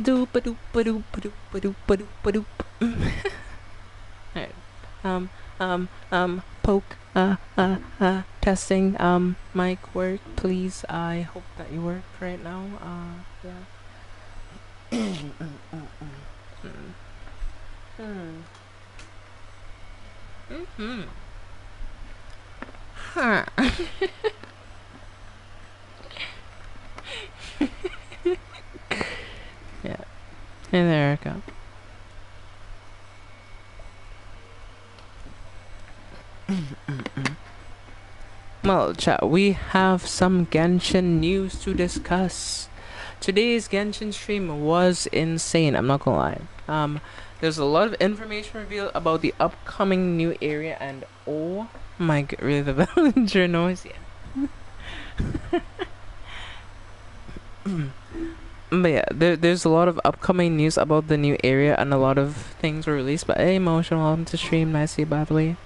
Doop a doop a doop a doop a doop a doop a doop. Alright. Poke. Testing. Mic work, please. I hope that you work right now. Yeah. Huh. Yeah. Hey there, Erica. Well, chat, we have some Genshin news to discuss. Today's Genshin stream was insane, I'm not gonna lie. There's a lot of information revealed about the upcoming new area, and oh my god, really the villager noise, yeah. But yeah, there's a lot of upcoming news about the new area, and a lot of things were released. But hey, Motion, welcome to stream. Nice to see you, by the way.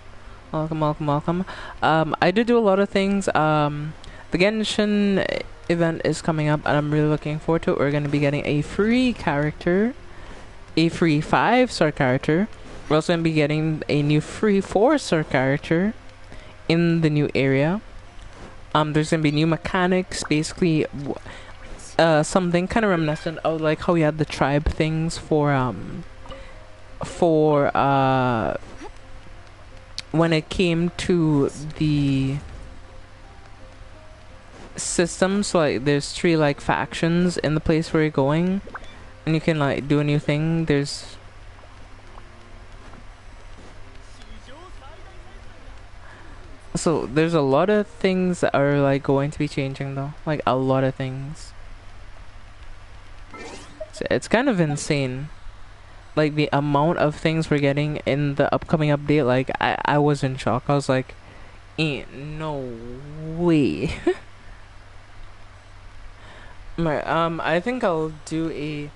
Welcome, welcome, welcome. I did do a lot of things. The Genshin event is coming up, and I'm really looking forward to it. We're going to be getting a free character, a free 5-star character. We're also going to be getting a new free 4-star character in the new area. There's going to be new mechanics, basically something kind of reminiscent of like how we had the tribe things for when it came to the system. So like there's 3 like factions in the place where you're going, and you can like do a new thing. There's a lot of things that are like going to be changing though, like a lot of things. So it's kind of insane, like the amount of things we're getting in the upcoming update. Like I was in shock. I was like, ain't no way. Right, I think I'll do a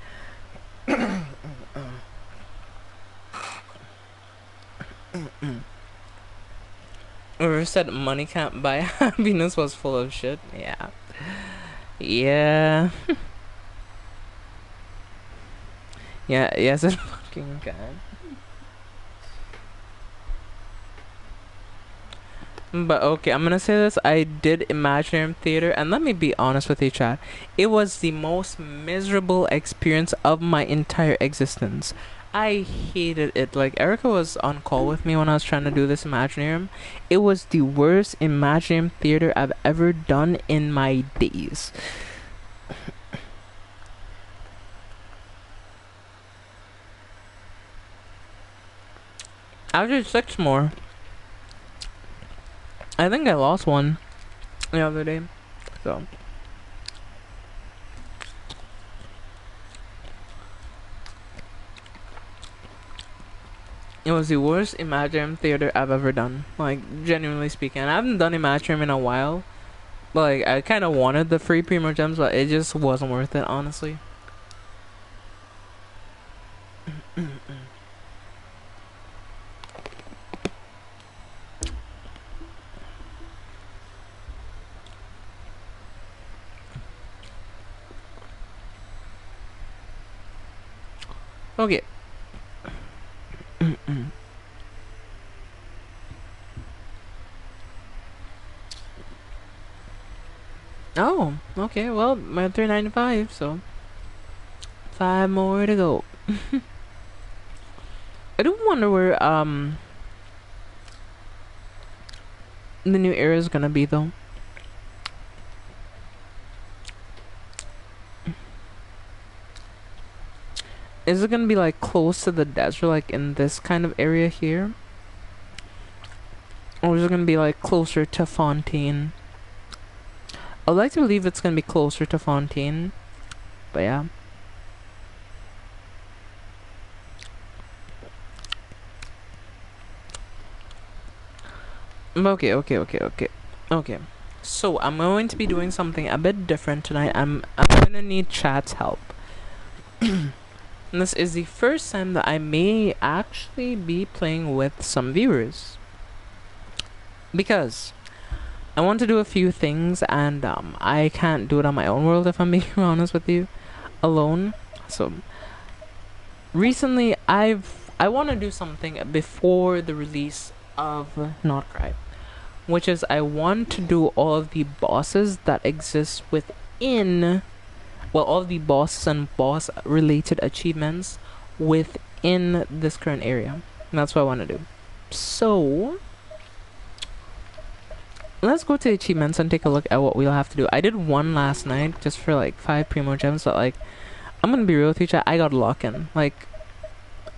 River said money can't buy happiness was full of shit. Yeah. Yeah. Yeah, yes it fucking can. But okay, I'm gonna say this. I did Imaginarium Theater, and let me be honest with you, chat. It was the most miserable experience of my entire existence. I hated it. Like, Erica was on call with me when I was trying to do this Imaginarium. It was the worst Imaginarium Theater I've ever done in my days. After 6 more. I think I lost one the other day, so. It was the worst Imaginarium theater I've ever done. Like, genuinely speaking. I haven't done Imaginarium in a while. But, like, I kind of wanted the free Primo Gems, but it just wasn't worth it, honestly. Okay. Oh, okay, well, my 395, so 5 more to go. I do wonder where the new area is gonna be though. Is it gonna be like close to the desert, like in this kind of area here? Or is it gonna be like closer to Fontaine? I'd like to believe it's gonna be closer to Fontaine, but yeah. Okay. So I'm going to be doing something a bit different tonight. I'm gonna need chat's help. And this is the first time that I may actually be playing with some viewers, because I want to do a few things, and I can't do it on my own world, if I'm being honest with you, alone. So recently I want to do something before the release of Not Cry, which is I want to do all of the bosses that exist within, well, all of the bosses and boss related achievements within this current area. And that's what I want to do. So let's go to the achievements and take a look at what we'll have to do. I did one last night just for like 5 primo gems, but like, I'm gonna be real with you, chat, I gotta lock in. Like,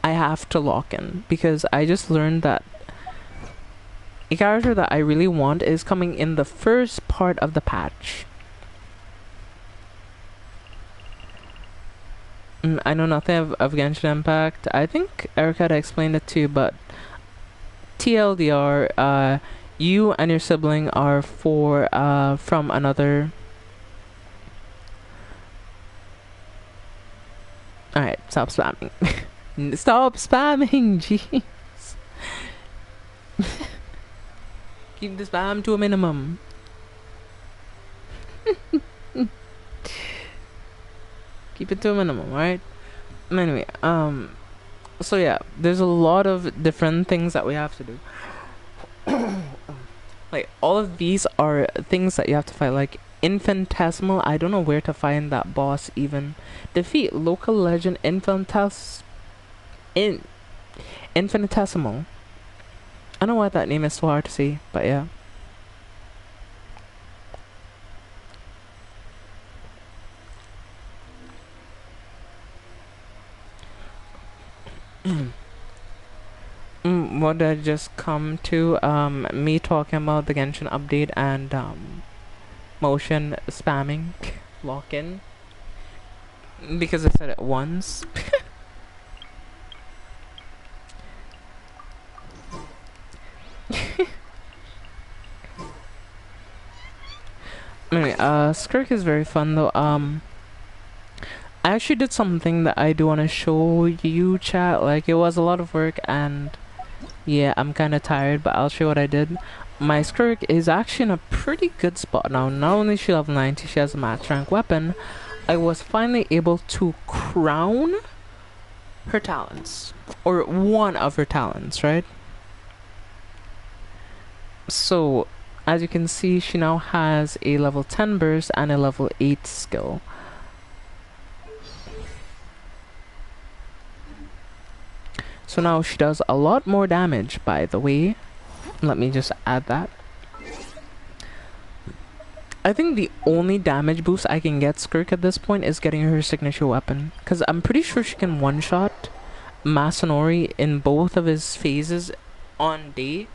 I have to lock in because I just learned that a character that I really want is coming in the first part of the patch. I know nothing of Genshin Impact. I think Erica had explained it to you, but TLDR, you and your sibling are from another. Alright, stop spamming. Stop spamming, jeez. Keep the spam to a minimum. Keep it to a minimum, right? Anyway, so yeah, there's a lot of different things that we have to do. Like, all of these are things that you have to fight, like Infinitesimal. I don't know where to find that boss even. Defeat local legend Infinitesimal. I don't know why that name is so hard to say, but yeah. What did I just come to? Me talking about the Genshin update and motion spamming lock in because I said it once. Anyway, Skirk is very fun though. I actually did something that I do want to show you, chat. Like, it was a lot of work and yeah, I'm kind of tired, but I'll show you what I did. My Skirk is actually in a pretty good spot now. Not only is she level 90, she has a max rank weapon. I was finally able to crown her talents, or one of her talents, right? So as you can see, she now has a level 10 burst and a level 8 skill. So now she does a lot more damage, by the way. Let me just add that. I think the only damage boost I can get Skirk at this point is getting her signature weapon. Because I'm pretty sure she can one-shot Masanori in both of his phases on day.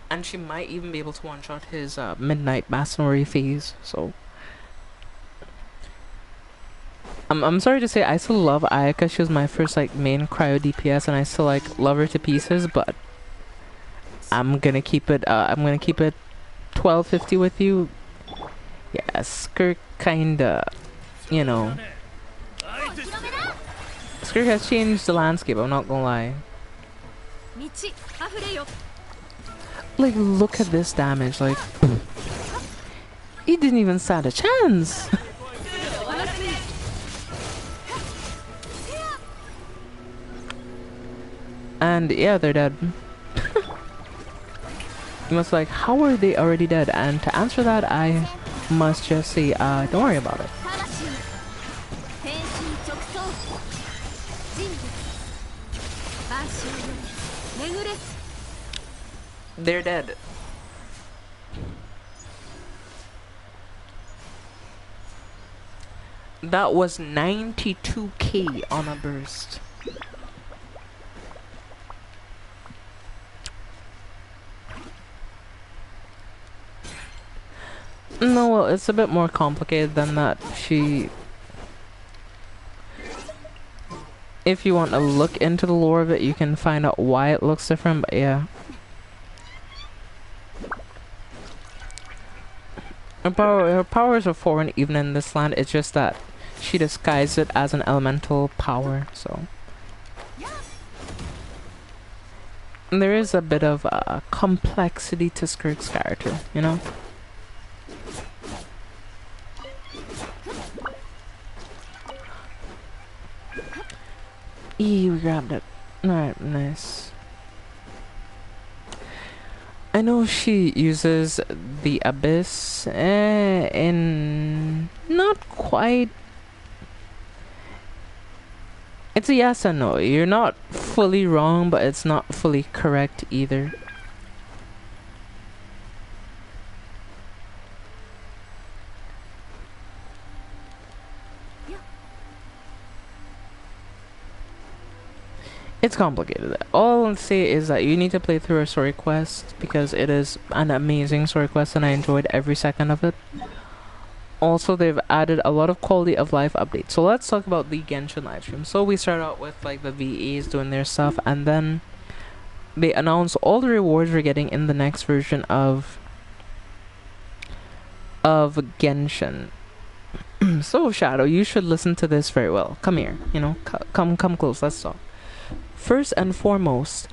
And she might even be able to one-shot his midnight Masanori phase. So I'm sorry to say, I still love Ayaka. She was my first like main cryo DPS, and I still like love her to pieces. But I'm gonna keep it. I'm gonna keep it 1250 with you. Yeah, Skirk kinda, you know. Skirk has changed the landscape. I'm not gonna lie. Like, look at this damage. Like, he didn't even stand a chance. And yeah, they're dead. You must like, how are they already dead? And to answer that, I must just say, don't worry about it. They're dead. That was 92k on a burst. No, well, it's a bit more complicated than that. If you want to look into the lore of it, you can find out why it looks different, but yeah. Her powers are foreign even in this land. It's just that she disguised it as an elemental power, so. And there is a bit of complexity to Skirk's character, you know? We grabbed it. Alright, nice. I know she uses the Abyss in not quite. It's a yes and no. You're not fully wrong, but it's not fully correct either. It's complicated. All I'll say is that you need to play through a story quest because it is an amazing story quest and I enjoyed every second of it. Also, they've added a lot of quality of life updates. So let's talk about the Genshin livestream. So we start out with like the VEs doing their stuff, and then they announce all the rewards we're getting in the next version of Genshin. So Shadow, you should listen to this very well. Come here, you know, come close. Let's talk. First and foremost,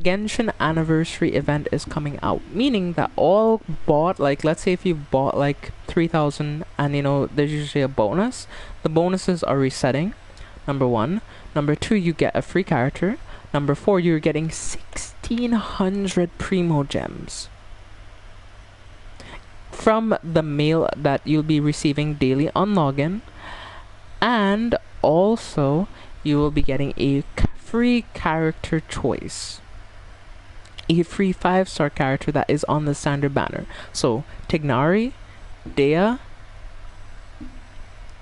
Genshin anniversary event is coming out, meaning that all bought, like let's say if you bought like 3,000 and you know there's usually a bonus, the bonuses are resetting. Number 1. Number 2, you get a free character. Number 4, you're getting 1,600 primo gems from the mail that you'll be receiving daily on login, and also you will be getting a free character choice, a free 5-star character that is on the standard banner. So Tignari, Dea,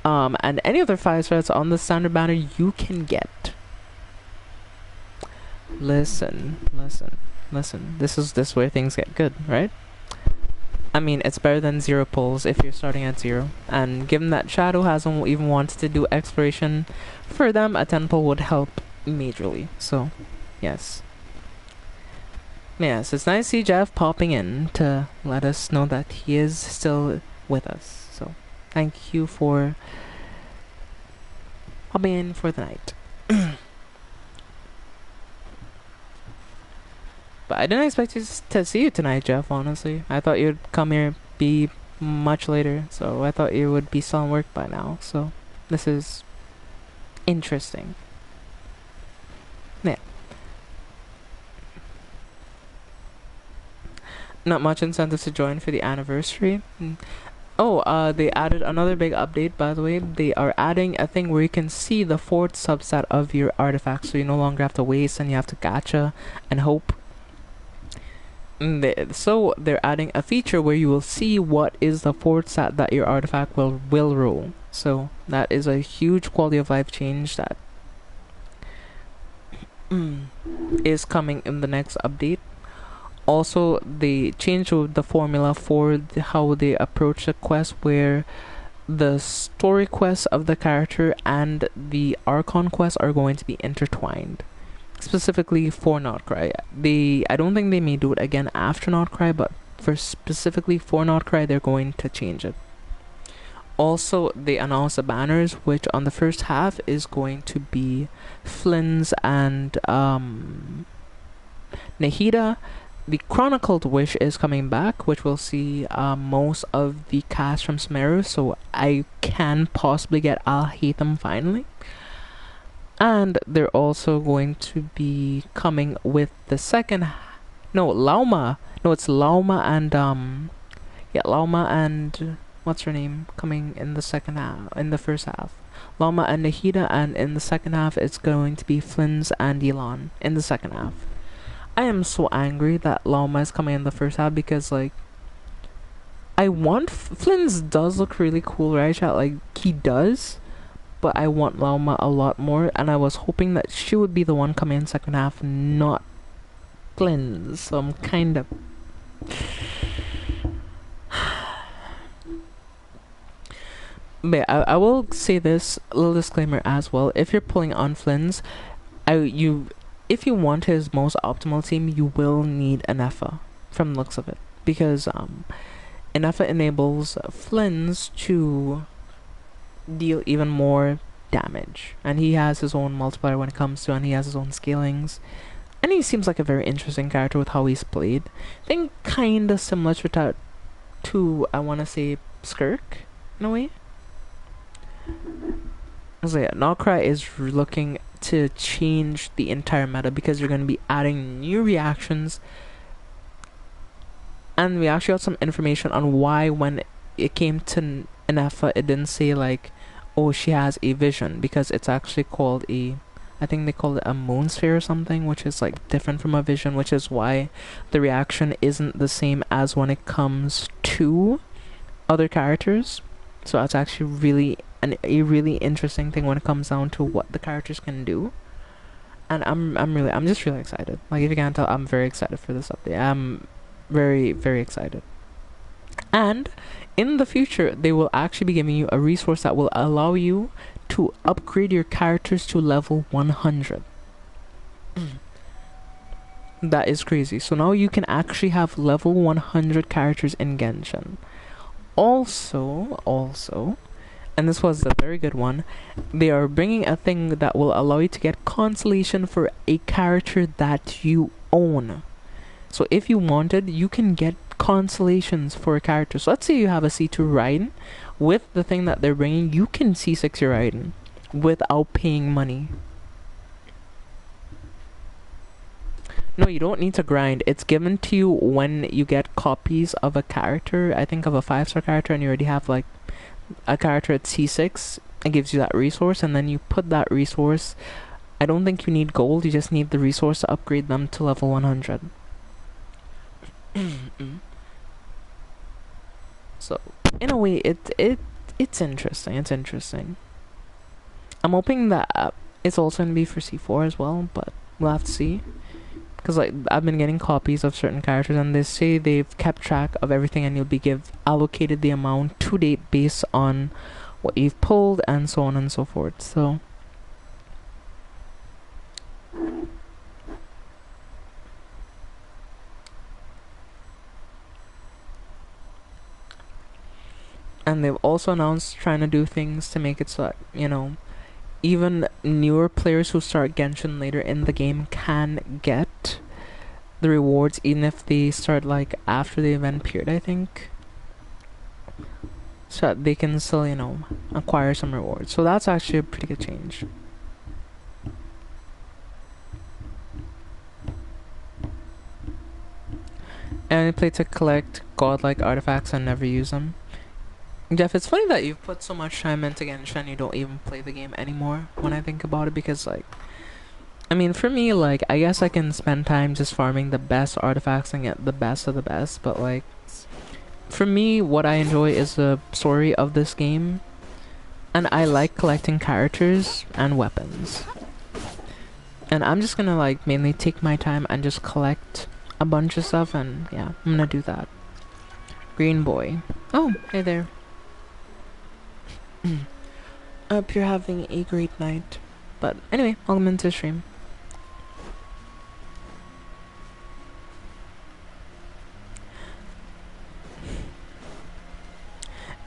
and any other 5-stars on the standard banner you can get. Listen. This is where things get good, right? I mean, it's better than 0 pulls if you're starting at 0. And given that Shadow hasn't even wanted to do exploration, for them a 10 pull would help majorly. So, yes. Yes, it's nice to see Jeff popping in to let us know that he is still with us. So, thank you for popping in for the night. But I didn't expect to see you tonight, Jeff, honestly. I thought you'd come here be much later, so I thought you would be still on work by now. So, this is interesting. Yeah. Not much incentive to join for the anniversary. Oh, they added another big update, by the way. They are adding a thing where you can see the 4th subset of your artifact, so you no longer have to waste and you have to gacha and hope. So they're adding a feature where you will see what is the 4th stat that your artifact will roll. So that is a huge quality of life change that is coming in the next update. Also, they changed the formula for how they approach the quest, where the story quests of the character and the Archon quests are going to be intertwined. Specifically for Notcry. I don't think they may do it again after Notcry, but for specifically for Notcry, they're going to change it. Also, they announced the banners, which on the first half is going to be Flynn's and Nahida. The Chronicled Wish is coming back, which will see most of the cast from Sumeru, so I can possibly get Al Hatham finally. And they're also going to be coming with the second... Lauma. No, it's Lauma and... Lauma and... What's her name? Coming in the second half... In the first half. Lauma and Nahida, and in the second half, it's going to be Flynn's and Elon. In the second half. I am so angry that Lauma is coming in the first half because, like... I want... Flynn's does look really cool, right, chat? Like, he does... But I want Lauma a lot more, and I was hoping that she would be the one coming in second half, not Flynn. So I'm kind of... But I will say this, a little disclaimer as well. If you're pulling on Flynn's, if you want his most optimal team, you will need an Efa, from the looks of it. Because an Efa enables Flynn's to... deal even more damage, and he has his own multiplier when it comes to, and he has his own scalings, and he seems like a very interesting character with how he's played. I think kinda similar to I want to say Skirk in a way. So yeah, Nocra is looking to change the entire meta because you're going to be adding new reactions, and we actually got some information on why when it came to Inefa it didn't say like, oh, she has a vision, because it's actually called a, I think they call it a moon sphere or something, which is like different from a vision, which is why the reaction isn't the same as when it comes to other characters. So that's actually really a really interesting thing when it comes down to what the characters can do. And I'm just really excited. Like, if you can't tell, I'm very excited for this update. I'm very, very excited. And in the future, they will actually be giving you a resource that will allow you to upgrade your characters to level 100. That is crazy. So now you can actually have level 100 characters in Genshin. Also, and this was a very good one, they are bringing a thing that will allow you to get consolation for a character that you own. So if you wanted, you can get consolations for a character. So let's say you have a C2 Raiden. With the thing that they're bringing, you can C6 your Raiden without paying money. No, you don't need to grind. It's given to you when you get copies of a character. I think of a 5-star character, and you already have like a character at C6. It gives you that resource, and then you put that resource. I don't think you need gold. You just need the resource to upgrade them to level 100. So in a way, it's interesting. It's interesting. I'm hoping that it's also gonna be for C4 as well, but we'll have to see. Because like I've been getting copies of certain characters, and they say they've kept track of everything, and you'll be allocated the amount to date based on what you've pulled and so on and so forth. So and they've also announced trying to do things to make it so that, you know, even newer players who start Genshin later in the game can get the rewards, even if they start like after the event period, I think. So that they can still, you know, acquire some rewards. So that's actually a pretty good change. And I play to collect godlike artifacts and never use them. Jeff, it's funny that you've put so much time into Genshin and you don't even play the game anymore, when I think about it, because like, I mean, for me, like, I guess I can spend time just farming the best artifacts and get the best of the best, but like, for me, what I enjoy is the story of this game, and I like collecting characters and weapons. And I'm just gonna like mainly take my time and just collect a bunch of stuff, and yeah, I'm gonna do that. Green boy. Oh, hey there. Hope you're having a great night. But anyway, welcome into the stream.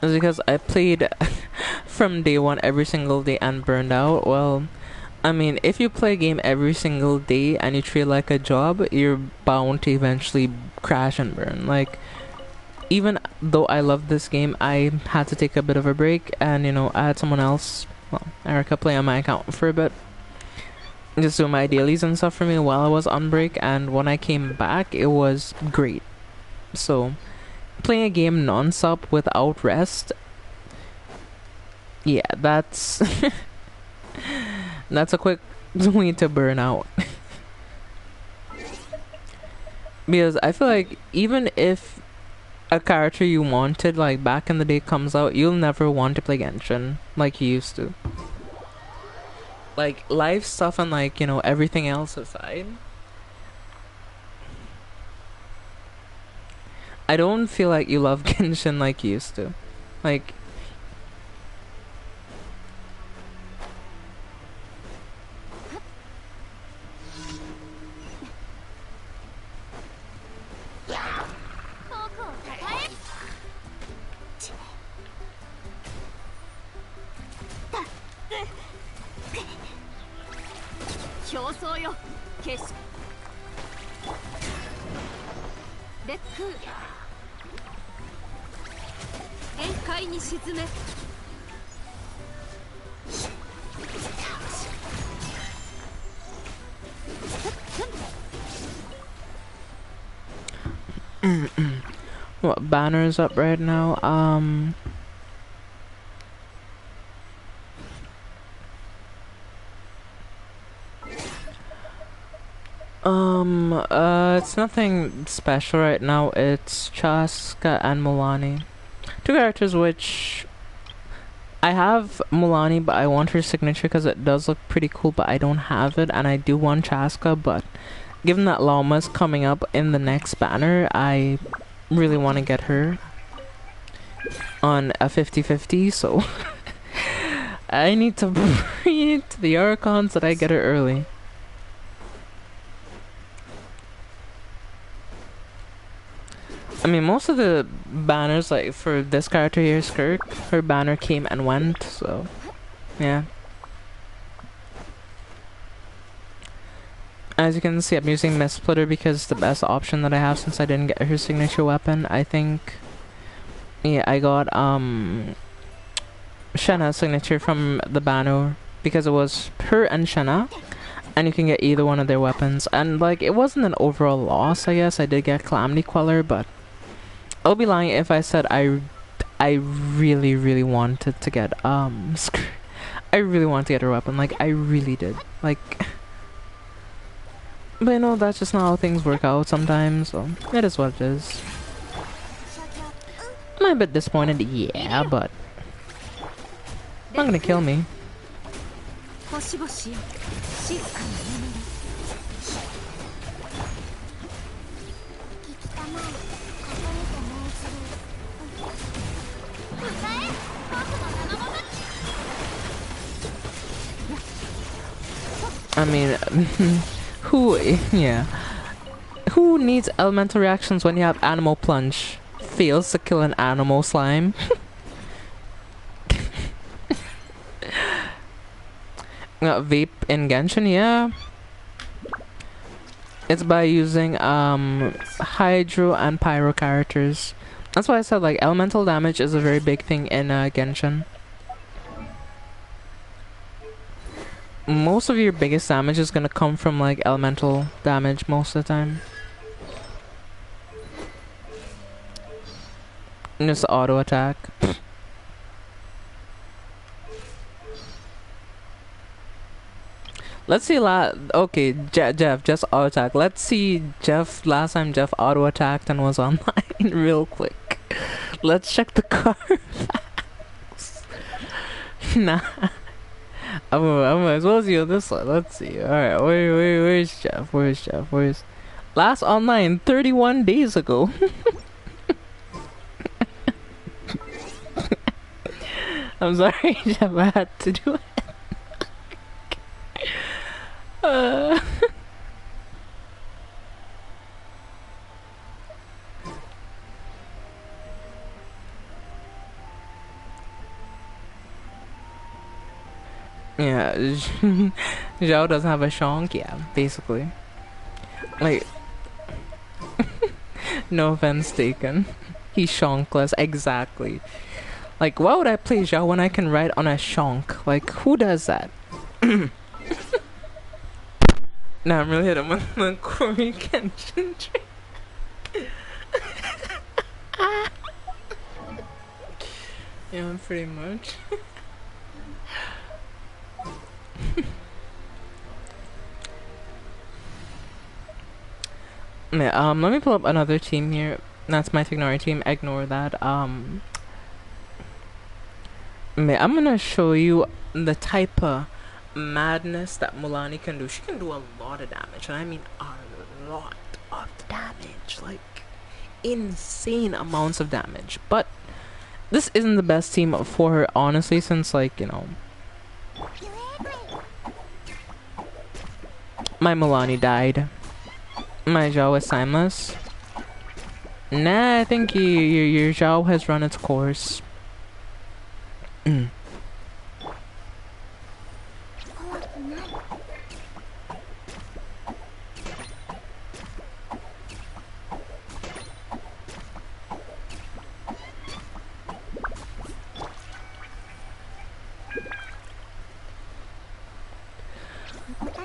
It's because I played from day one every single day and burned out. Well, I mean, if you play a game every single day and you treat it like a job, you're bound to eventually crash and burn. Like, even though I love this game, I had to take a bit of a break, and you know, I had someone else, well, Erica, play on my account for a bit, just do my dailies and stuff for me while I was on break, and when I came back, it was great. So, playing a game non-stop without rest, yeah, that's that's a quick way to burn out. Because I feel like even if a character you wanted like back in the day comes out, you'll never want to play Genshin like you used to. Like, life stuff and like, you know, everything else aside, I don't feel like you love Genshin like you used to. Like, What banner's up right now? It's nothing special right now. It's Chaska and Milani. Two characters which I have Milani, but I want her signature because it does look pretty cool, but I don't have it, and I do want Chaska, but given that Llama's coming up in the next banner, I really want to get her on a 50-50, so I need to bring it to the Archons that I get her early. I mean, most of the banners, like for this character here, Skirk, her banner came and went, so yeah. As you can see, I'm using Mist Splitter because it's the best option that I have since I didn't get her signature weapon. I think, yeah, I got Shenna's signature from the banner because it was her and Shenna, and you can get either one of their weapons. And like, it wasn't an overall loss, I guess. I did get Calamity Queller, but I'll be lying if I said I really, really wanted to get I really wanted to get her weapon. Like, I really did. Like, but you know, that's just not how things work out sometimes, so it is what it is. Am I a bit disappointed? Yeah, but not gonna kill me. I mean, who needs elemental reactions when you have animal plunge? Fails to kill an animal slime. Vape in Genshin, yeah. It's by using hydro and pyro characters. That's why I said like elemental damage is a very big thing in Genshin. Most of your biggest damage is gonna come from like elemental damage most of the time. And just auto attack. Let's see okay, Jeff, just auto attack. Let's see Jeff, last time Jeff auto attacked and was online real quick. Let's check the Carfax. Nah. I'm as well as you on this one. Let's see. Alright, where's Jeff? Where's last online 31 days ago. I'm sorry, Jeff, I had to do it. Yeah, Zhao doesn't have a shonk, yeah, basically. Like, no offense taken. He's shonkless, exactly. Like, why would I play Zhao when I can ride on a shonk? Like, who does that? Nah, I'm really hitting with the Korean Genshin trick. Yeah, pretty much. Yeah, let me pull up another team here. That's my Tignori team. Ignore that. I'm gonna show you the type of madness that Milani can do. She can do a lot of damage, and I mean a lot of damage. Like, insane amounts of damage. But this isn't the best team for her, honestly, since, like, you know, my Milani died. My Zhao is timeless. Nah, I think your Zhao has run its course.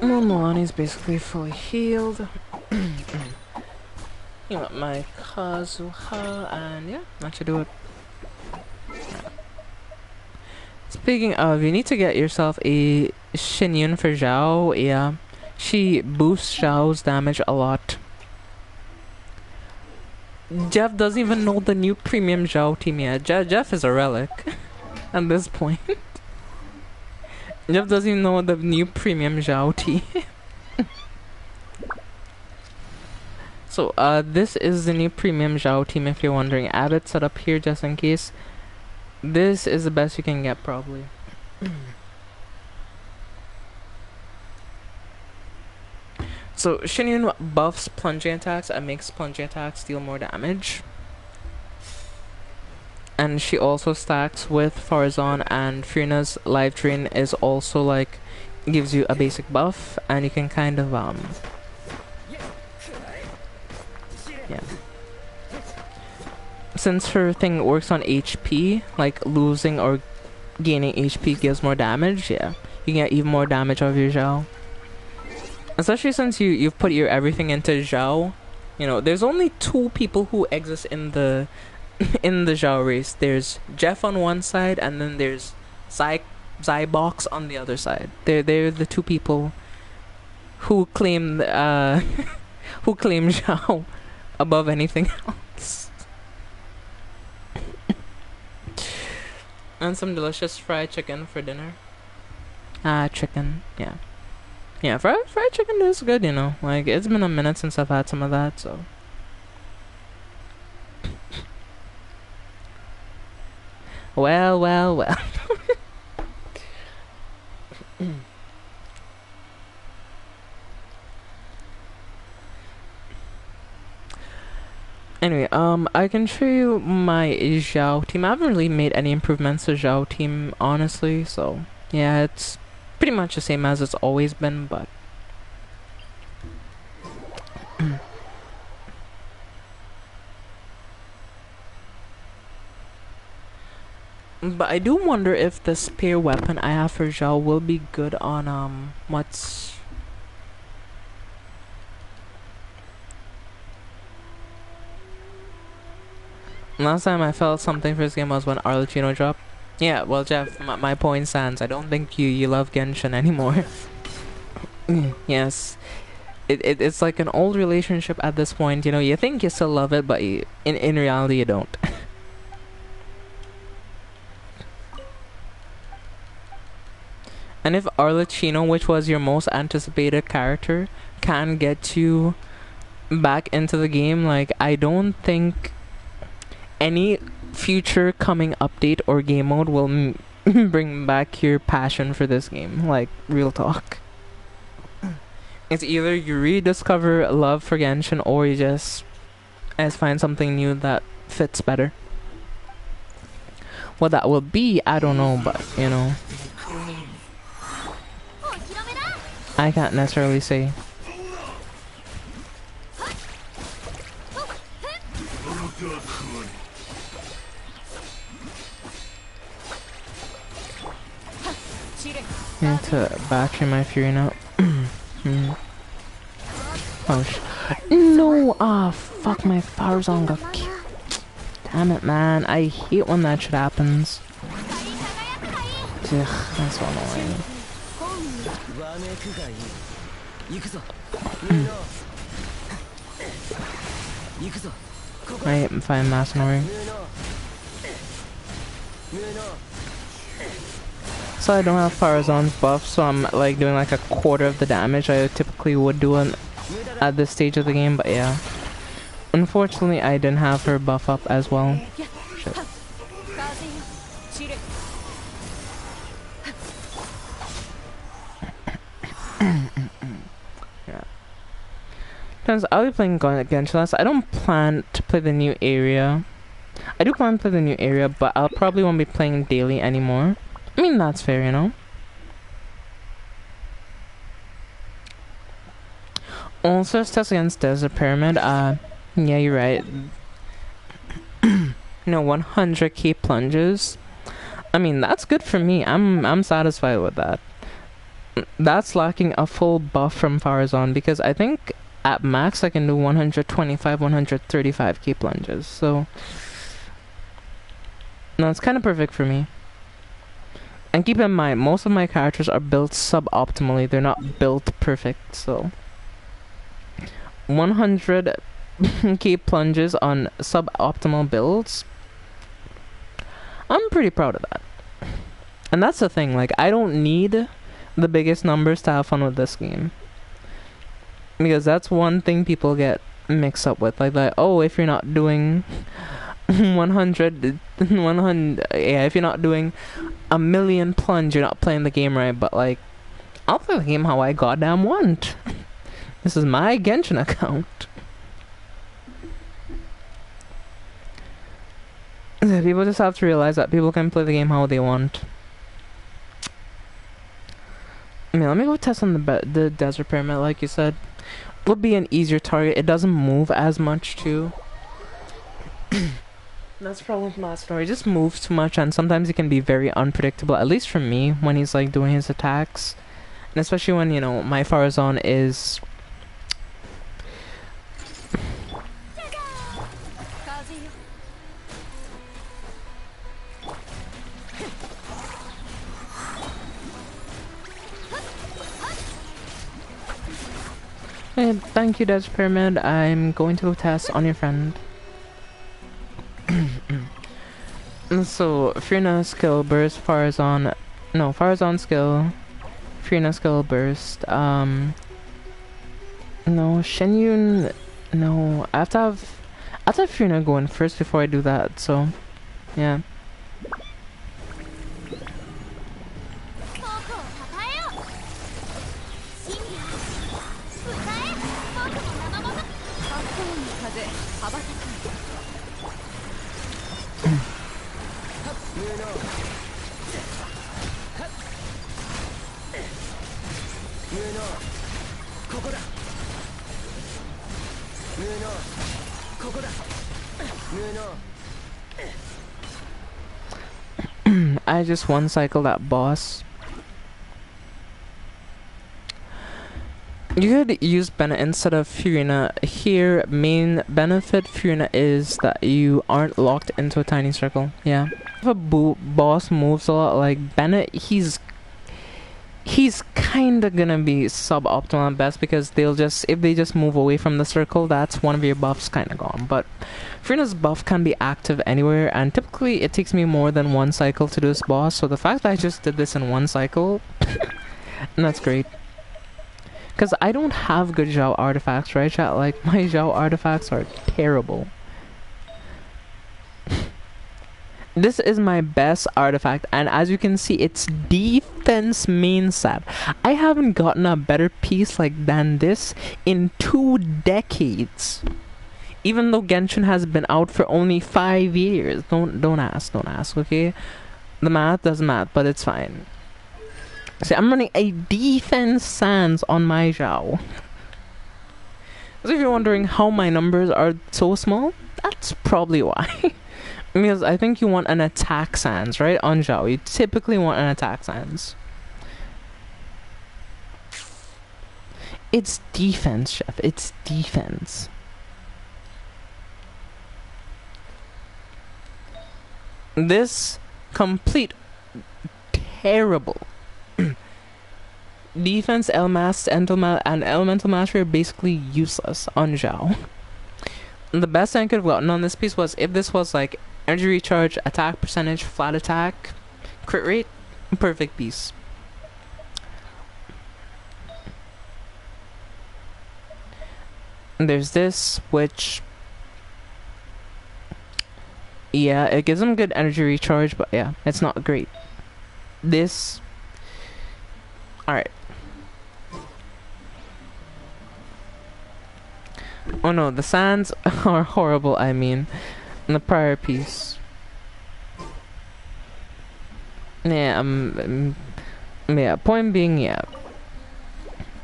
Well, Milani's basically fully healed. You want my Kazuha, and yeah, that should do it. Speaking of, you need to get yourself a Shinyun for Zhao. Yeah, she boosts Zhao's damage a lot. Jeff doesn't even know the new premium Zhao team yet. Jeff is a relic at this point. Jeff doesn't even know the new premium Zhao team. So, this is the new premium Zhao team if you're wondering. Add it set up here just in case. This is the best you can get probably. So, Shinyun buffs plunging attacks and makes plunging attacks deal more damage. And she also stacks with Farazan, and Fiona's Life Drain is also like, gives you a basic buff, and you can kind of, yeah. Since her thing works on HP, like losing or gaining HP gives more damage, yeah. You can get even more damage out of your Zhao. Especially since you've put your everything into Zhao. You know, there's only 2 people who exist in the in the Zhao race. There's Jeff on one side, and then there's Zybox on the other side. They're the 2 people who claim who claim Zhao above anything else. And some delicious fried chicken for dinner. Chicken, yeah. Yeah, fried chicken is good, you know. Like, it's been a minute since I've had some of that, so. Well. Anyway, I can show you my Zhao team. I haven't really made any improvements to Zhao team, honestly, so. Yeah, it's pretty much the same as it's always been, but but I do wonder if the spear weapon I have for Zhao will be good on what's last time I felt something for this game was when Arlecchino dropped. Yeah, well, Jeff, my point stands. I don't think you love Genshin anymore. Yes. It's like an old relationship at this point. You know, you think you still love it, but in reality, you don't. And if Arlecchino, which was your most anticipated character, can get you back into the game, like, I don't think any future coming update or game mode will bring back your passion for this game. Like, real talk. It's either you rediscover love for Genshin or you just find something new that fits better. What that will be, I don't know, but you know, I can't necessarily say. I need to battery my Fury now. Oh no! Ah, fuck, my Farazan got killed. Damn it, man. I hate when that shit happens. Ugh, that's so annoying. I find mass annoying. So I don't have Farazan's buff, so I'm like doing like a quarter of the damage I typically would do at this stage of the game, but yeah. Unfortunately, I didn't have her buff up as well. Shit. Yeah. Because I'll be playing Genshin. I don't plan to play the new area. I do plan to play the new area, but I'll probably won't be playing daily anymore. I mean, that's fair, you know. Also, test against Desert Pyramid. Yeah, you're right. No, 100k plunges. I mean, that's good for me. I'm satisfied with that. That's lacking a full buff from Farazan because I think at max I can do 125, 135 key plunges. So no, it's kind of perfect for me. And keep in mind, most of my characters are built suboptimally. They're not built perfect, so 100 key plunges on suboptimal builds, I'm pretty proud of that. And that's the thing, like, I don't need the biggest numbers to have fun with this game. Because that's one thing people get mixed up with. Like, oh, if you're not doing 100, yeah, if you're not doing a million plunge, you're not playing the game right. But, like, I'll play the game how I goddamn want. This is my Genshin account. People just have to realize that people can play the game how they want. I mean, let me go test on the desert pyramid, like you said. Would be an easier target. It doesn't move as much too. That's the problem with Master. He just moves too much, and sometimes he can be very unpredictable. At least for me, when he's like doing his attacks, and especially when, you know, my Farazan is. Hey, thank you, Desert Pyramid. I'm going to go test on your friend. So, Furina skill burst, Farazan skill, Furina skill burst, no, Shenyun, no, I have to have Furina going first before I do that, so, yeah. I just one cycle that boss. You could use Bennett instead of Furina. Here, main benefit Furina is that you aren't locked into a tiny circle. Yeah. If a boss moves a lot like Bennett, he's kinda gonna be suboptimal at best, because if they just move away from the circle, that's one of your buffs kinda gone. But Furina's buff can be active anywhere, and typically it takes me more than one cycle to do this boss, so the fact that I just did this in one cycle, that's great. Because I don't have good Zhao artifacts, right, chat? Like, my Zhao artifacts are terrible. This is my best artifact, and as you can see, it's defense main stat. I haven't gotten a better piece than this in 2 decades. Even though Genshin has been out for only 5 years. Don't ask, okay? The math doesn't math, but it's fine. See, I'm running a defense sans on my Zhao. So if you're wondering how my numbers are so small, that's probably why. Because I think you want an attack sans, right? On Zhao, you typically want an attack sans. It's defense, chef. It's defense. This complete terrible defense, and elemental mastery are basically useless on Zhao. The best I could have gotten on this piece was if this was like energy recharge, attack percentage, flat attack, crit rate, perfect piece. And there's this, which, yeah, it gives them good energy recharge, but yeah, it's not great. This, alright. Oh no, the sands are horrible, I mean. In the prior piece. Yeah, yeah, point being, yeah.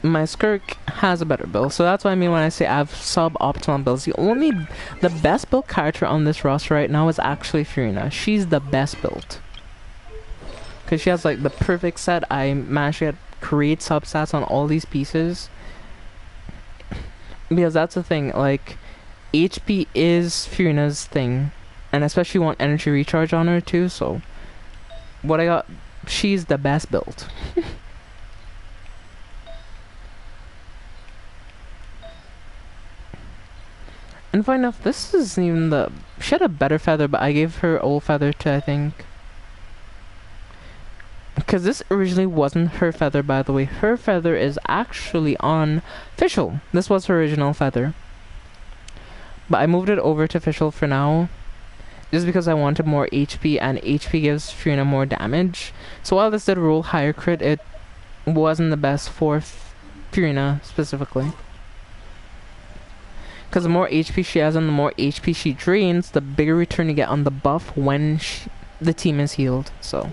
My Skirk has a better build, so that's what I mean when I say I have sub-optimal builds. The best build character on this roster right now is actually Furina. She's the best build. Because she has like the perfect set. I managed to create substats on all these pieces. Because that's the thing, like, HP is Fiona's thing. And especially want energy recharge on her too, so what I got, she's the best built. And funny enough, this isn't even the... She had a better feather, but I gave her old feather to, I think. Because this originally wasn't her feather, by the way. Her feather is actually on Fischl. This was her original feather. But I moved it over to Fischl for now. Just because I wanted more HP, and HP gives Fiona more damage. So while this did roll higher crit, it wasn't the best for Fiona specifically. Because the more HP she has and the more HP she drains, the bigger return you get on the buff when the team is healed. So,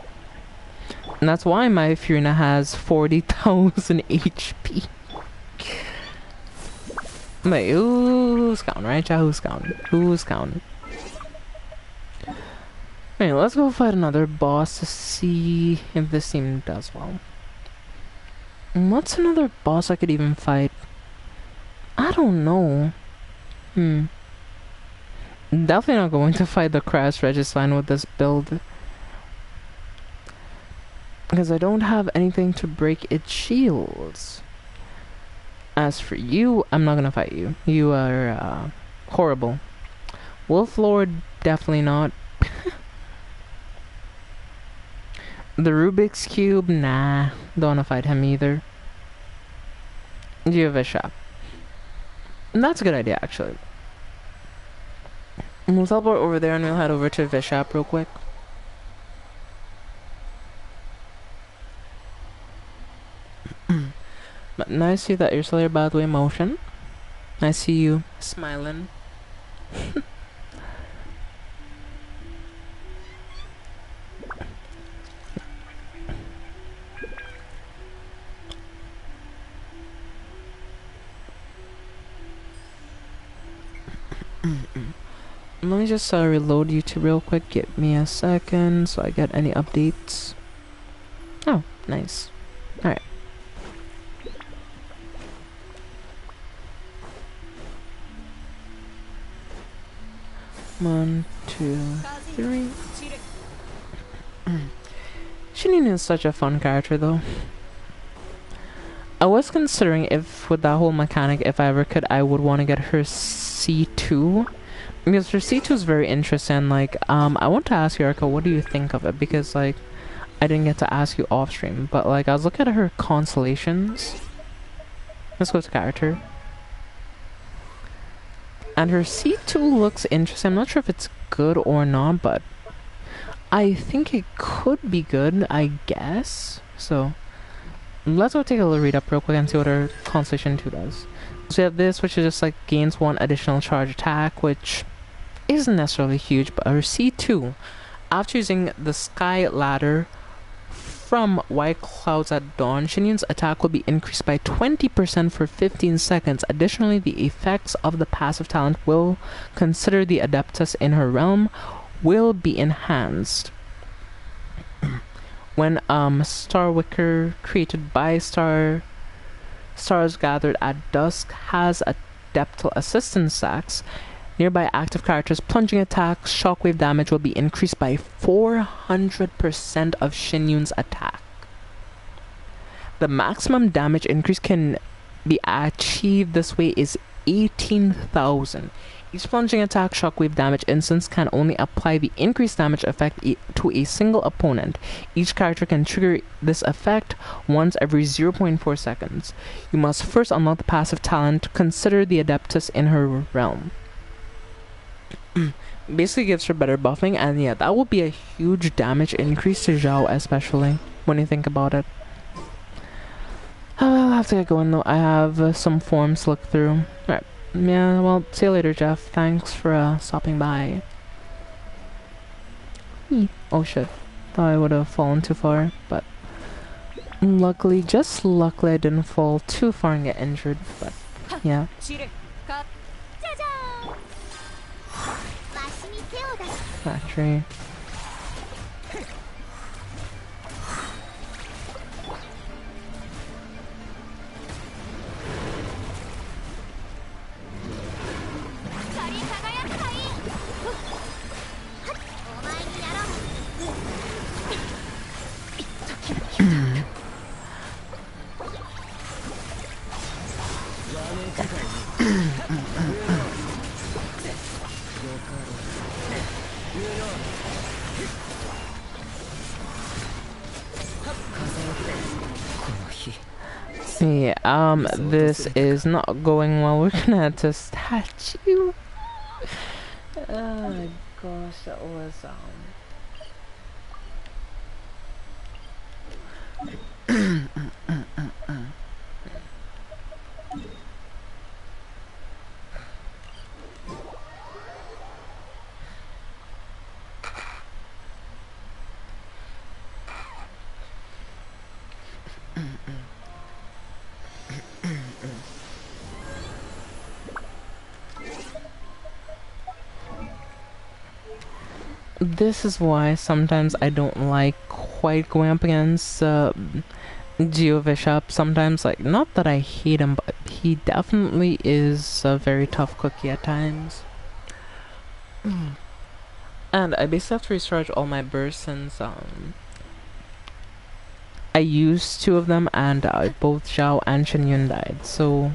and that's why my Fiona has 40,000 HP. Wait, who's counting, right? Who's counting? Who's counting? Anyway, let's go fight another boss to see if this team does well. What's another boss I could even fight? I don't know. Definitely not going to fight the Crash Regisline with this build. Because I don't have anything to break its shields. As for you, I'm not gonna fight you. You are horrible. Wolf Lord, definitely not. The Rubik's Cube, nah. Don't wanna fight him either. You have a shot. And that's a good idea, actually. We'll teleport over there and we'll head over to Vishap real quick. But nice to see that you're still here, by the way, Motion. I see you smiling. Let me just reload YouTube real quick. Give me a second so I get any updates. Oh, nice. Alright. One, two, three. Geshin is such a fun character though. I was considering if with that whole mechanic, if I ever could, I would want to get her C2. Because her C2 is very interesting. Like, I want to ask you, Erica, what do you think of it? Because, like, I didn't get to ask you off stream. But, like, I was looking at her constellations. Let's go to character. And her C2 looks interesting. I'm not sure if it's good or not, but I think it could be good, I guess. So, let's go take a little read up real quick and see what her constellation 2 does. So we have this, which is just like gains 1 additional charge attack, which isn't necessarily huge, but her C2, after using the Sky Ladder from White Clouds at Dawn, Shinyun's attack will be increased by 20% for 15 seconds. Additionally, the effects of the passive talent will consider the Adeptus in her realm will be enhanced. When Star Wicker created by Stars Gathered at Dusk has Adeptal Assistance stacks, nearby active characters' plunging attacks, shockwave damage will be increased by 400% of Shinyun's attack. The maximum damage increase can be achieved this way is 18,000. Each plunging attack shockwave damage instance can only apply the increased damage effect to a single opponent. Each character can trigger this effect once every 0.4 seconds. You must first unlock the passive talent, consider the Adeptus in her realm. Basically gives her better buffing, and yeah, that will be a huge damage increase to Zhao, especially when you think about it. I'll have to get going though. I have some forms to look through. Alright. Yeah, well, see you later, Jeff. Thanks for stopping by. Oh shit. Thought I would have fallen too far, but luckily, just luckily I didn't fall too far and get injured, but yeah. Factory. Yeah, this is not going well. We're gonna have to statue. Oh gosh, that was this is why sometimes I don't like quite going up against Geo Bishop. Sometimes, like, not that I hate him, but he definitely is a very tough cookie at times. And I basically have to recharge all my bursts since I used 2 of them and both Zhao and Shenyun died. So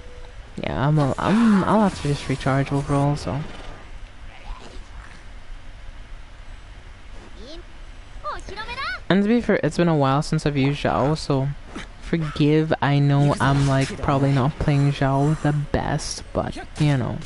yeah, I'll have to just recharge overall. So. And to be fair, it's been a while since I've used Zhao, so forgive, I know I'm like probably not playing Zhao the best, but you know.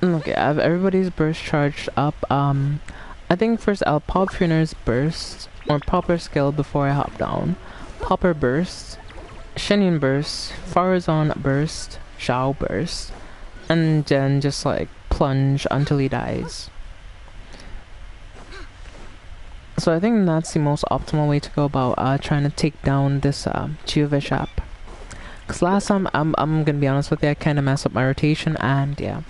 Okay, I have everybody's burst charged up. I think first I'll pop Funer's burst, or pop her skill before I hop down. Pop her burst, Shenyun burst, Farazan burst, Zhao burst, and then just like plunge until he dies. So I think that's the most optimal way to go about trying to take down this Geovishap. Cause last time, I'm gonna be honest with you, I kind of messed up my rotation, and yeah,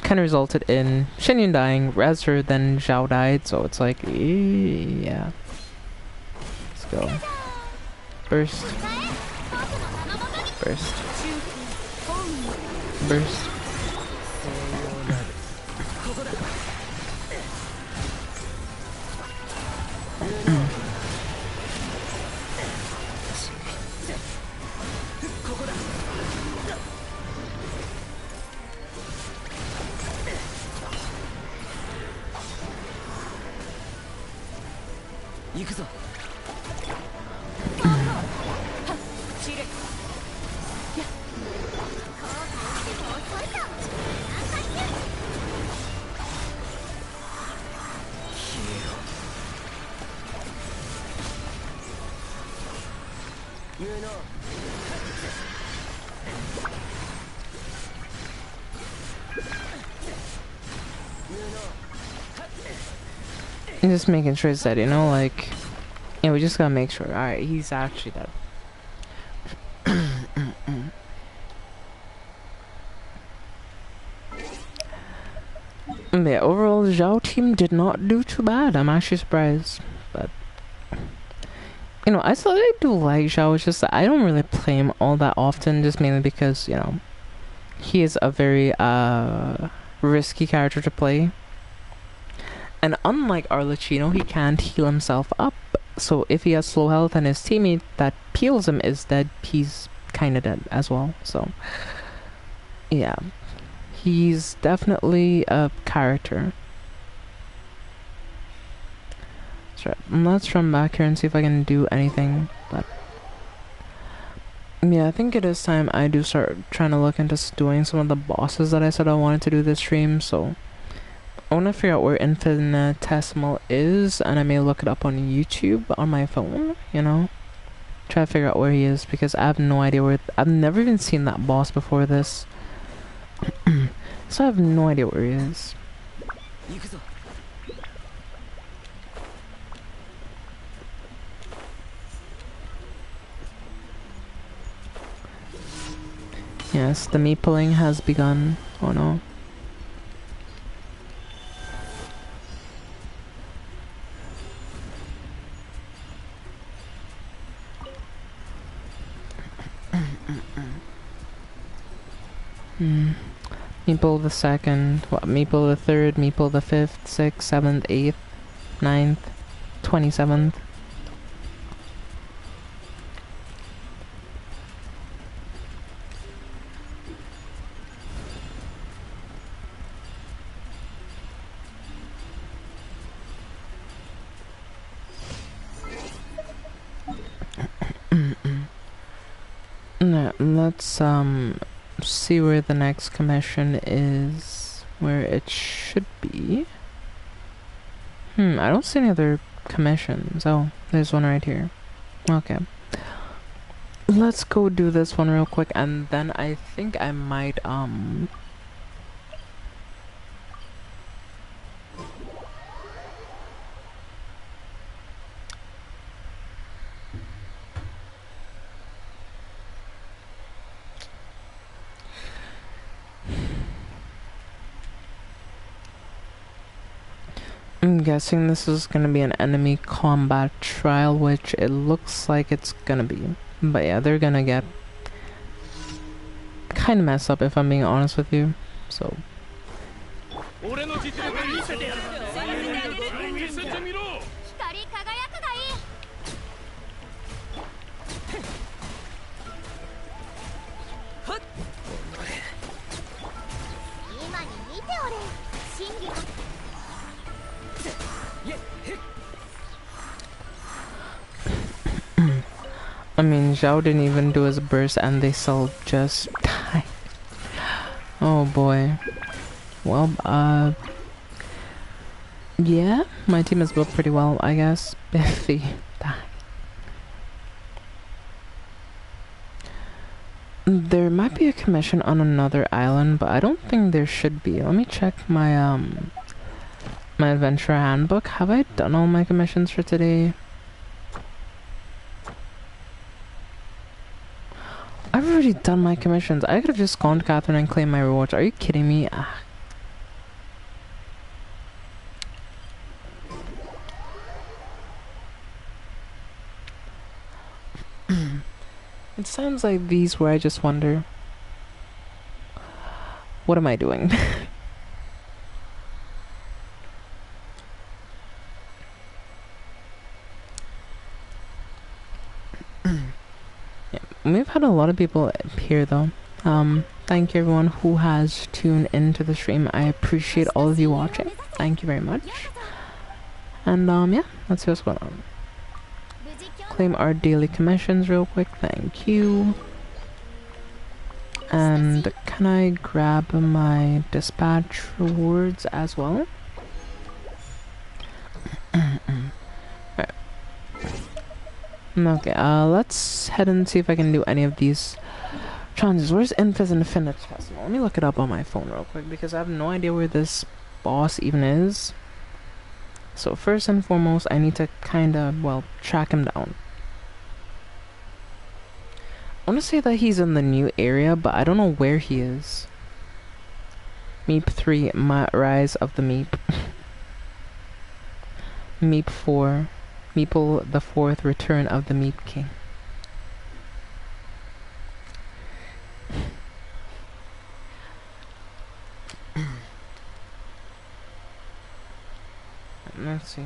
kind of resulted in Shenyun dying, Razor, then Zhao died, so it's like, yeah. Let's go. Burst. Burst. Burst. I'm just making sure it's dead, you know, like, yeah, we just gotta make sure. Alright, he's actually dead. Yeah, overall, the Zhao team did not do too bad. I'm actually surprised, but you know, I do like Zhao. It's just that I don't really play him all that often, just mainly because, you know, he is a very risky character to play. And unlike Arlecchino, he can't heal himself up. So if he has slow health and his teammate that heals him is dead, he's kind of dead as well. So yeah, he's definitely a character. So let's run back here and see if I can do anything. But yeah, I think it is time I do start trying to look into doing some of the bosses that I said I wanted to do this stream. So I want to figure out where Infinitesimal is, and I may look it up on YouTube on my phone, you know? Try to figure out where he is, because I have no idea where... I've never even seen that boss before this. So I have no idea where he is. Yes, the meepling has begun. Oh no. Meeple the second, what, Meeple the third, Meeple the fifth, sixth, seventh, eighth, ninth, 27th. No, let's see where the next commission is, where it should be. I don't see any other commissions. Oh, there's one right here. Okay. Let's go do this one real quick, and then I think I might I'm guessing this is gonna be an enemy combat trial, which it looks like it's gonna be. But yeah, they're gonna get kind of messed up if I'm being honest with you. So. I mean, Zhao didn't even do his burst and they still just died. Oh boy. Well, yeah, my team is built pretty well, I guess, if they die. There might be a commission on another island, but I don't think there should be. Let me check my, my adventure handbook. Have I done all my commissions for today? I've already done my commissions. I could have just gone to Catherine and claimed my rewards. Are you kidding me? It sounds like these where I just wonder, what am I doing? Yeah, we've had a lot of people here though. Thank you everyone who has tuned into the stream. I appreciate all of you watching. Thank you very much. And yeah, let's see what's going on. Claim our daily commissions real quick, thank you. And can I grab my dispatch rewards as well? Right. Okay, let's head and see if I can do any of these challenges. Where's Infis Infinitesimal? Let me look it up on my phone real quick because I have no idea where this boss even is. So first and foremost, I need to kinda, well, track him down. I want to say that he's in the new area, but I don't know where he is. Meep 3, Rise of the Meep. Meep 4, Meeple the 4th, Return of the Meep King. Let's see,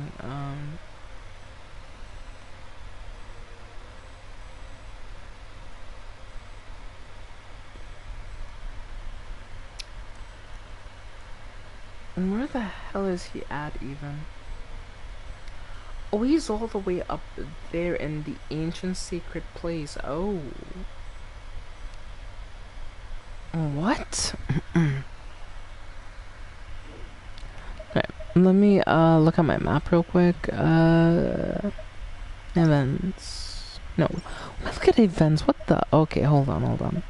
and where the hell is he at even? Oh, he's all the way up there in the ancient secret place. Oh. What? Right, let me look at my map real quick. Events. No. Look at events. What the? Okay, hold on.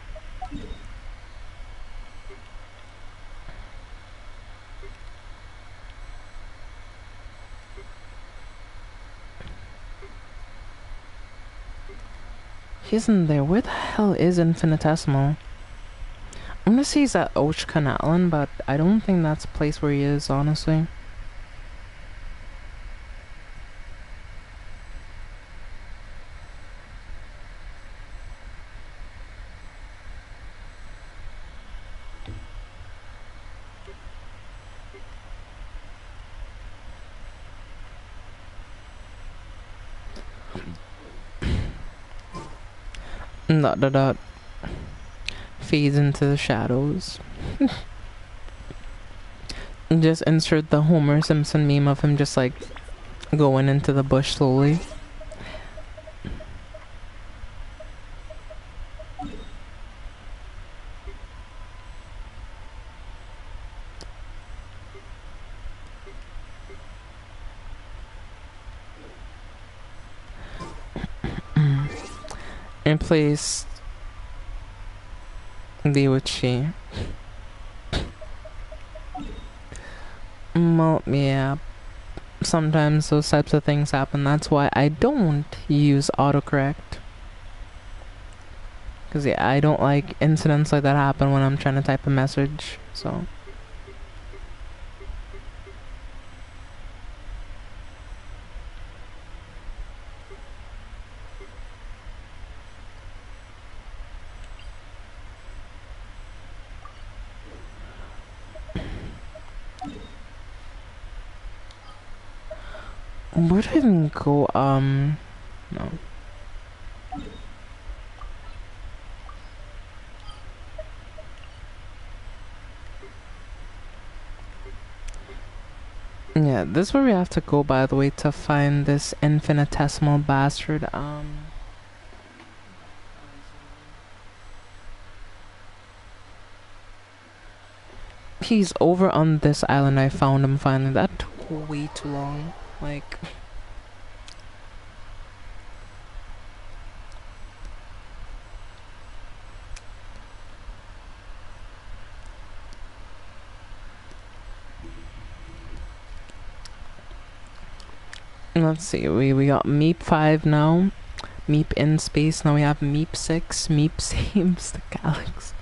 He isn't there. Where the hell is Infinitesimal? I'm gonna say he's at Ochkanalan, but I don't think that's the place where he is, honestly. Dot dot dot. Fades into the shadows. Just insert the Homer Simpson meme of him just like going into the bush slowly. And place the witchy. Well, yeah. Sometimes those types of things happen. That's why I don't use autocorrect. Because, yeah, I don't like incidents like that happen when I'm trying to type a message. So. Where did I even go? No. Yeah, this is where we have to go, by the way, to find this infinitesimal bastard. He's over on this island. I found him finally. That took way too long. Like... Let's see, we got Meep 5 now. Meep in space. Now we have Meep 6. Meep saves the galaxy.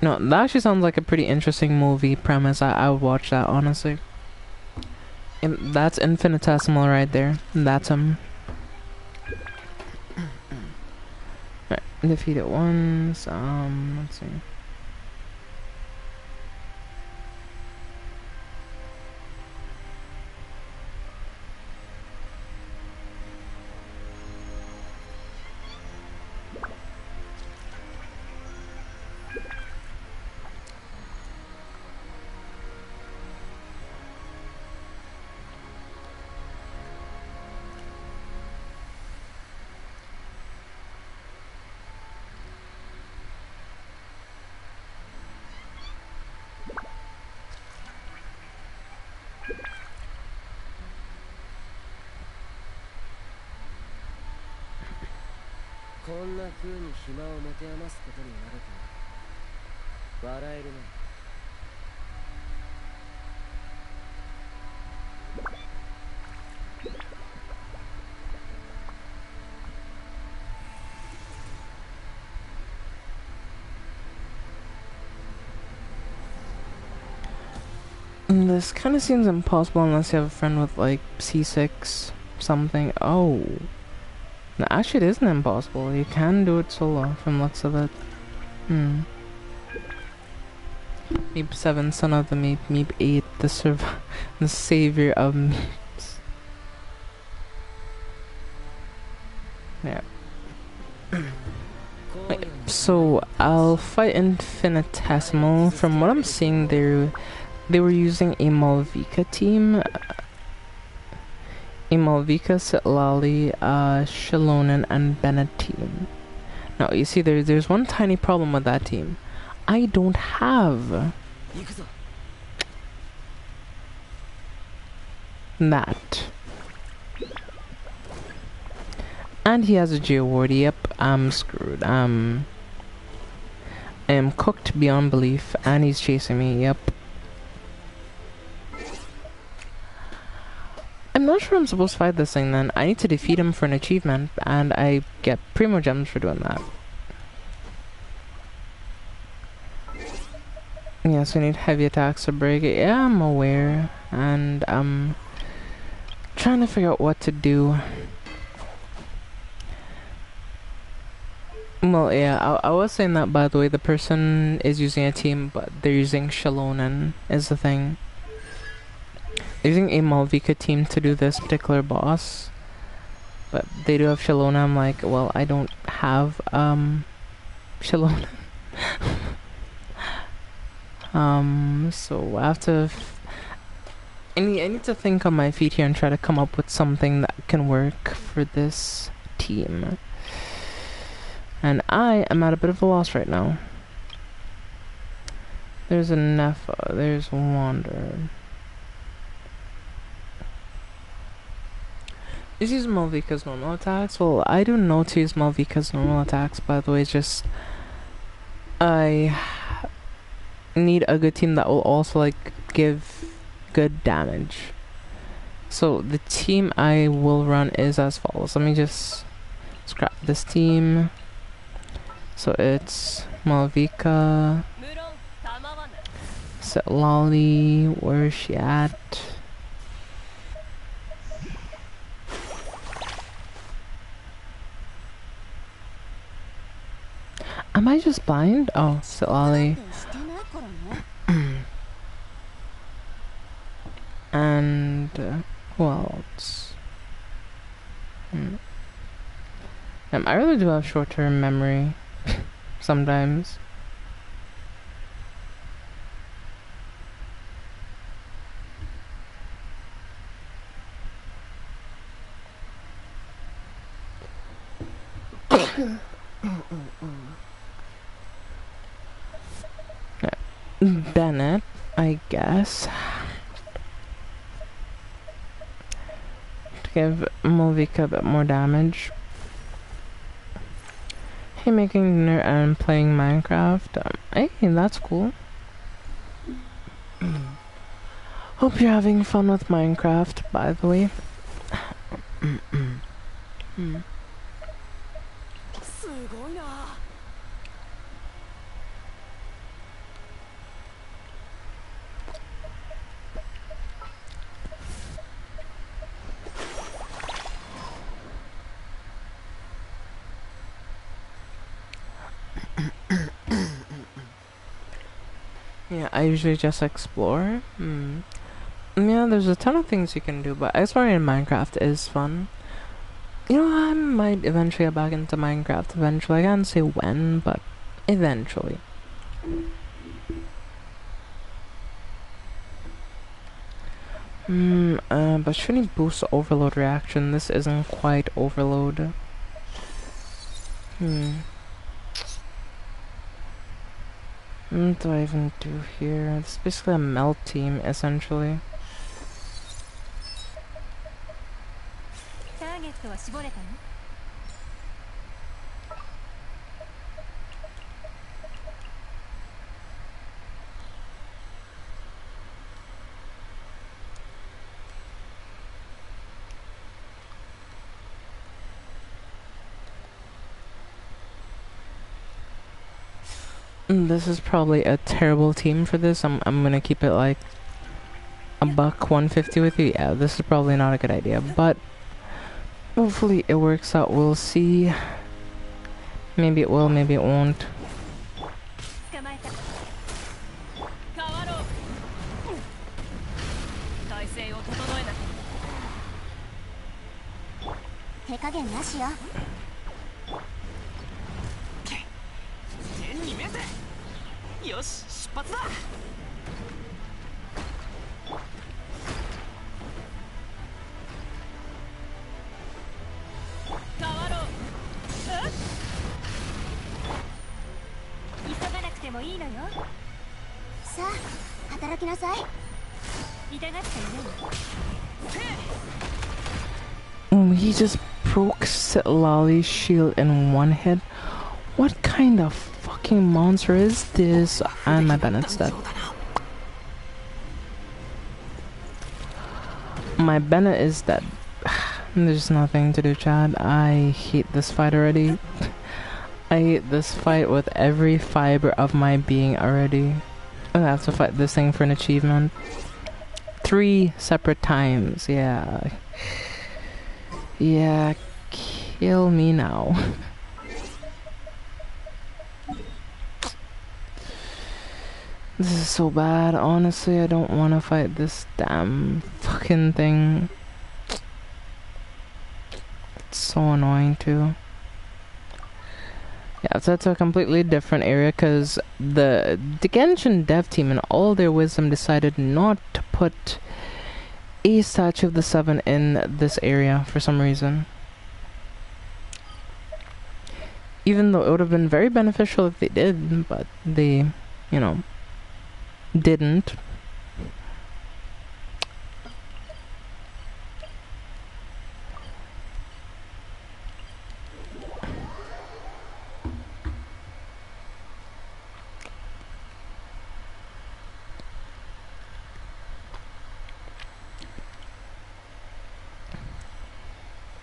No, that actually sounds like a pretty interesting movie premise. I would watch that, honestly. And that's infinitesimal right there. That's him. Right, defeat it once. Let's see. This kind of seems impossible unless you have a friend with like C6 something. Oh, no, actually it isn't impossible. You can do it solo from looks of it. Meep 7, son of the Meep. Meep 8, the savior of Meeps. Yeah. Wait, so I'll fight infinitesimal. From what I'm seeing, they were using a Malvika team. A Malvika, Sitlali, Shalonen, and Bennett team. Now, you see, there's one tiny problem with that team. I don't have that. And he has a Geoward. Yep, I'm screwed. I am cooked beyond belief, and he's chasing me. Yep. I'm not sure I'm supposed to fight this thing then. I need to defeat him for an achievement, and I get Primo Gems for doing that. Yes, we need heavy attacks to break it. Yeah, I'm aware. And I'm trying to figure out what to do. Well, yeah, I was saying that, by the way, the person is using a team, but they're using Shalonen is the thing. They're using a Malvika team to do this particular boss. But they do have Shalona. I'm like, well, I don't have Shalona. So I have to. I need to think on my feet here and try to come up with something that can work for this team. And I am at a bit of a loss right now. There's a Nefa, there's Wander. Is use Malvika's normal attacks? Well, I do know to use Malvika's normal attacks, by the way, it's just I need a good team that will also like give good damage. So the team I will run is as follows. Let me just scrap this team. So it's Malvika, Lolly, where is she at? Am I just blind? Oh, Lolly. And who else? I really do have short-term memory sometimes. Bennett, I guess. To give Malvika a bit more damage. Hey, making dinner and playing Minecraft. Hey, that's cool. Hope you're having fun with Minecraft, by the way. Yeah, I usually just explore. Yeah, there's a ton of things you can do, but exploring in Minecraft is fun. You know, I might eventually get back into Minecraft eventually. I can't say when, but eventually. But shouldn't boost overload reaction. This isn't quite overload. What do I even do here? It's basically a melt team, essentially. This is probably a terrible team for this. I'm gonna keep it like a buck 150 with you. Yeah, this is probably not a good idea, but hopefully it works out. We'll see. Maybe it will, maybe it won't. He just broke Lolly's shield in one hit. What kind of fucking monster is this? And my Bennett's dead. My Bennett is dead. There's nothing to do, Chad. I hate this fight already. I hate this fight with every fiber of my being already. I have to fight this thing for an achievement. 3 separate times, yeah. Yeah, kill me now. This is so bad. Honestly, I don't want to fight this damn fucking thing. It's so annoying too. Yeah, so it's a completely different area because the Genshin dev team in all their wisdom decided not to put a statue of the Seven in this area for some reason. Even though it would have been very beneficial if they did, but they, you know, didn't.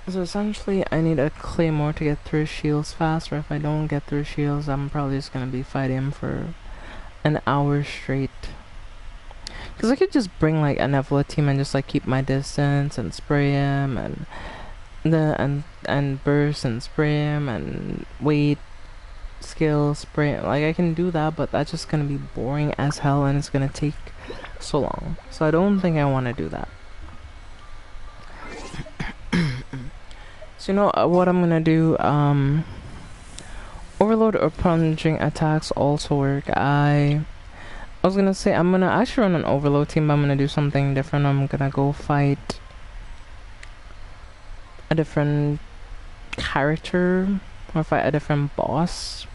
So essentially, I need a claymore to get through shields fast, or if I don't get through shields, I'm probably just gonna be fighting him for an hour straight. Because I could just bring like a Nevila team and just like keep my distance and spray him and burst and spray him and wait, skill, spray him. Like I can do that, but that's just gonna be boring as hell and it's gonna take so long. So I don't think I want to do that. So you know what I'm gonna do, overload or plunging attacks also work. I was gonna say I'm gonna actually run an overload team, but I'm gonna do something different. I'm gonna go fight a different character or fight a different boss,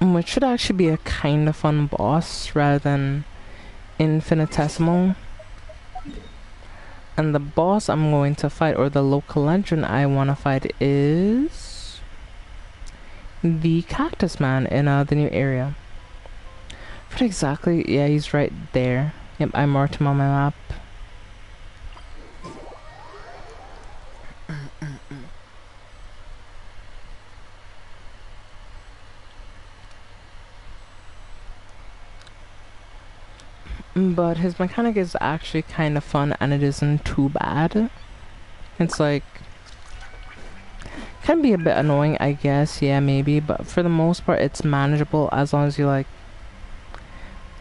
which should actually be a kind of fun boss rather than infinitesimal. And the boss I'm going to fight, or the local legend I want to fight, is the Cactus Man in the new area. But exactly, yeah, he's right there. Yep, I marked him on my map. But his mechanic is actually kind of fun and it isn't too bad. It's like, can be a bit annoying, I guess, yeah, maybe, but for the most part it's manageable as long as you like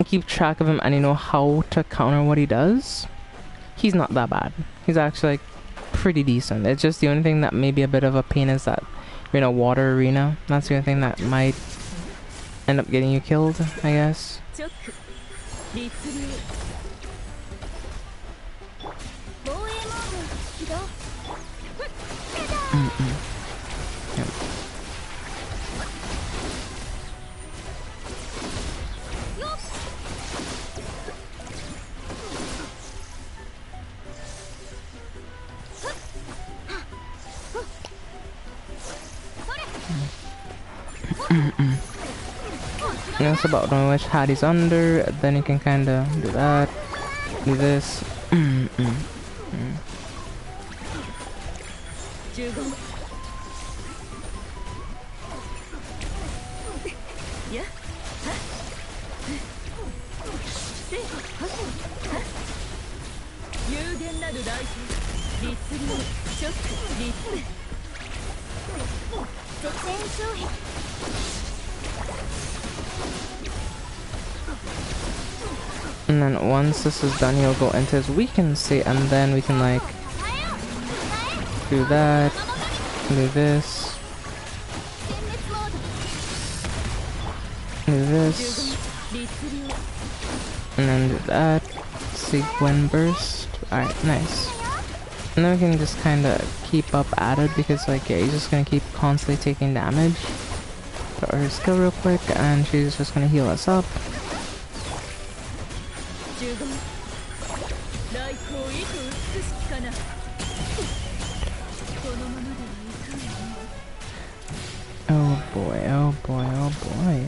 keep track of him and you know how to counter what he does. He's not that bad. He's actually like pretty decent. It's just the only thing that may be a bit of a pain is that you're in a water arena. That's the only thing that might end up getting you killed, I guess. Yep. And it's about knowing which hat he's under, then you can kinda do that, do this. And then once this is done, he'll go into his weakened state, and then we can like do that, do this, do this, and then do that. See Gwen burst. Alright, nice. And then we can just kind of keep up at it because like yeah, he's just gonna keep constantly taking damage. Throw her skill real quick, and she's just gonna heal us up. Oh boy, oh boy, oh boy.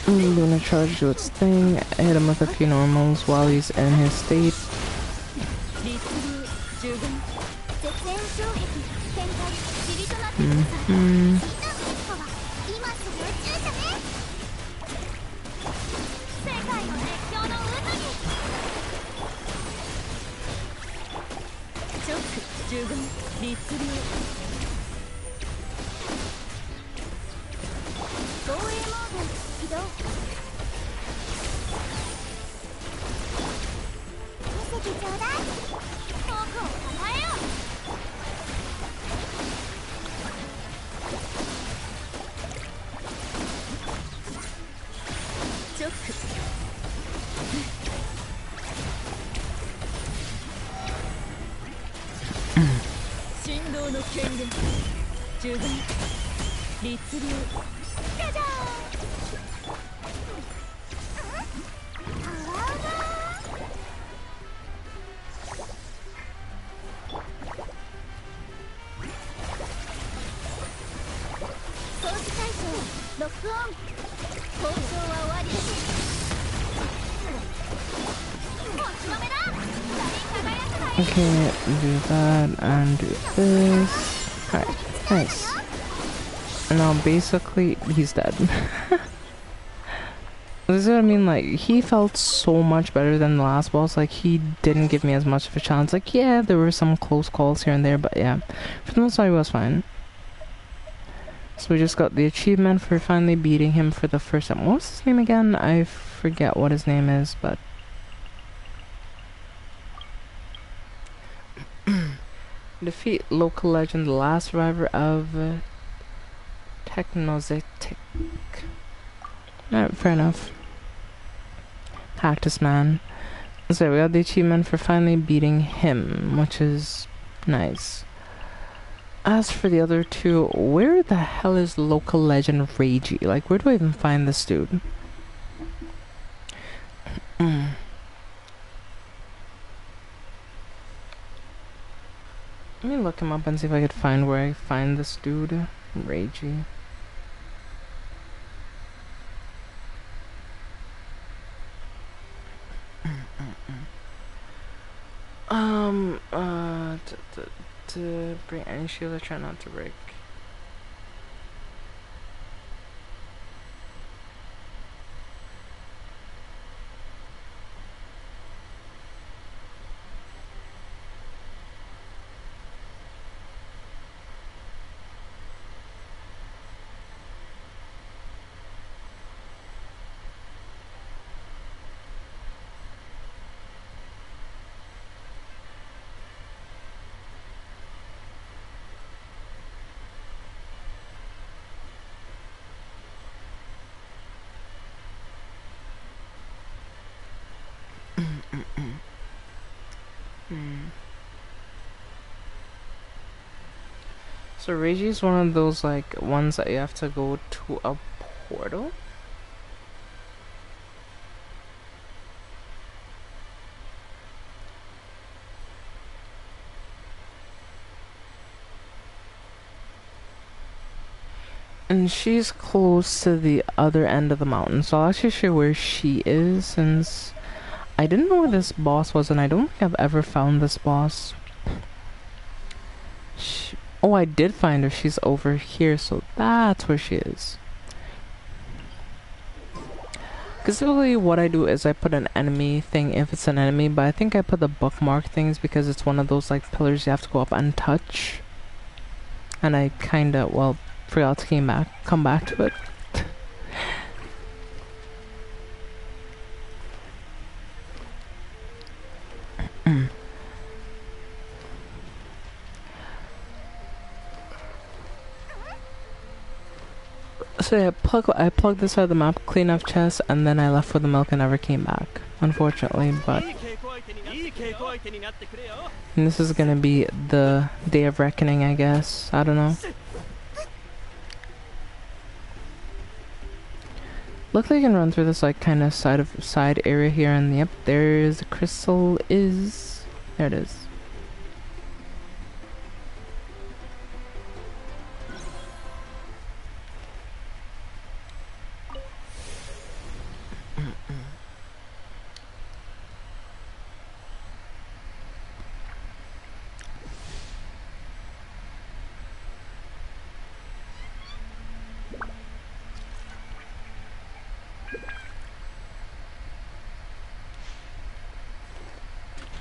I'm gonna charge do its thing, hit him with a few normals while he's in his state. Okay, do that and do this. Alright, nice. And now basically he's dead. This is what I mean, like, he felt so much better than the last boss. Like, he didn't give me as much of a challenge. Like, yeah, there were some close calls here and there, but yeah, for the most part, it was fine. So we just got the achievement for finally beating him for the first time. What was his name again? I forget what his name is, but... Defeat local legend, the last survivor of Technozetic. Alright, fair enough. Cactus Man. So we got the achievement for finally beating him, which is nice. As for the other two, where the hell is local legend Reiji? Like, where do I even find this dude? Let me look him up and see if I could find where I find this dude. Reiji. To bring any shield, I try not to break. So Reiji is one of those like ones that you have to go to a portal. And she's close to the other end of the mountain, so I'll actually show you where she is, since I didn't know where this boss was, and I don't think I've ever found this boss. Oh, I did find her. She's over here, so that's where she is. Because typically what I do is I put an enemy thing if it's an enemy, but I think I put the bookmark things because it's one of those like pillars you have to go up and touch. And I kinda, well, forgot to come back to it. So yeah, I plugged this out of the map, clean up chest, and then I left for the milk and never came back, unfortunately, but... And this is gonna be the day of reckoning, I guess. I don't know. Luckily I can run through this like kind of side area here, and yep, there's the crystal is... There it is.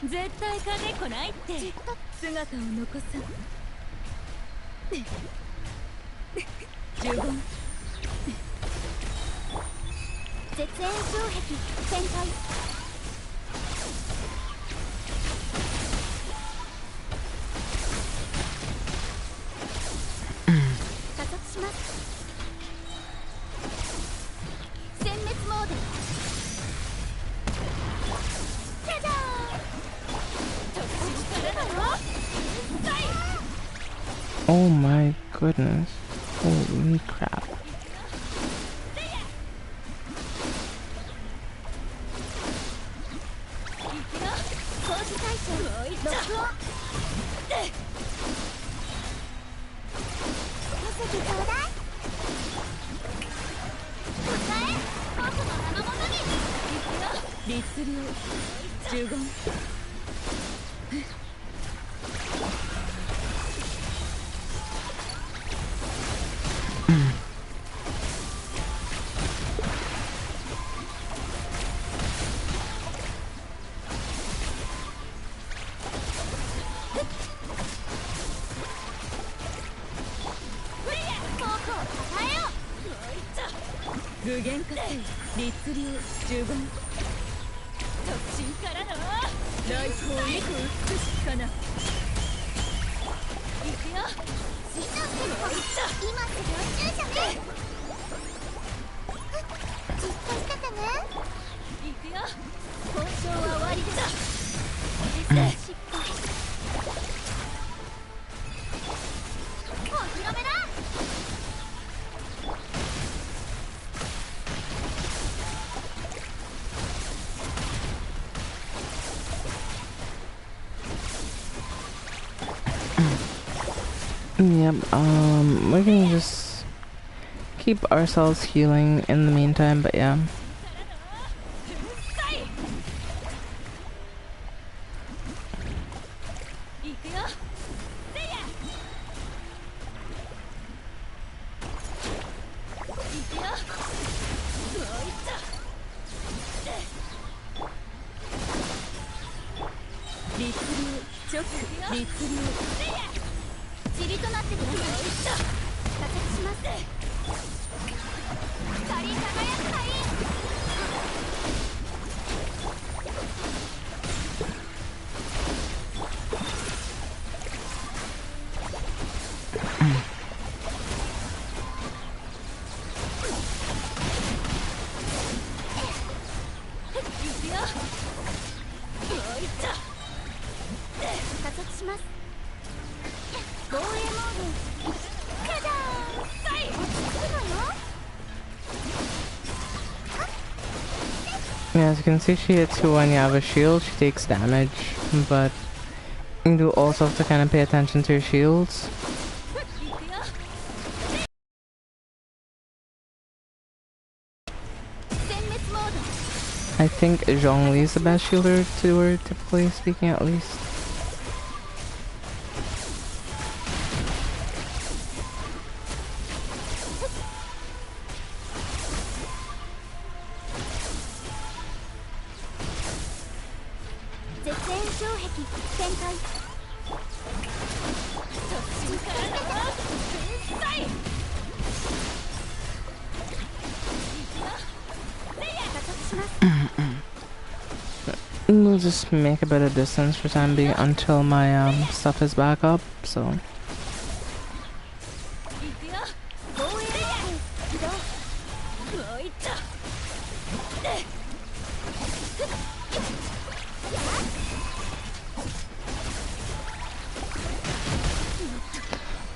絶対金来ないって姿を残さ呪言絶縁障壁展開加速します殲滅モードじゃじゃーん Oh my goodness. Holy crap. Yep, we can just keep ourselves healing in the meantime, but yeah. Yeah, as you can see, she hits you when you have a shield, she takes damage, but you do also have to kind of pay attention to your shields. I think Zhongli is the best shielder to her, typically speaking, at least. We'll just make a bit of distance for time being until my stuff is back up, so.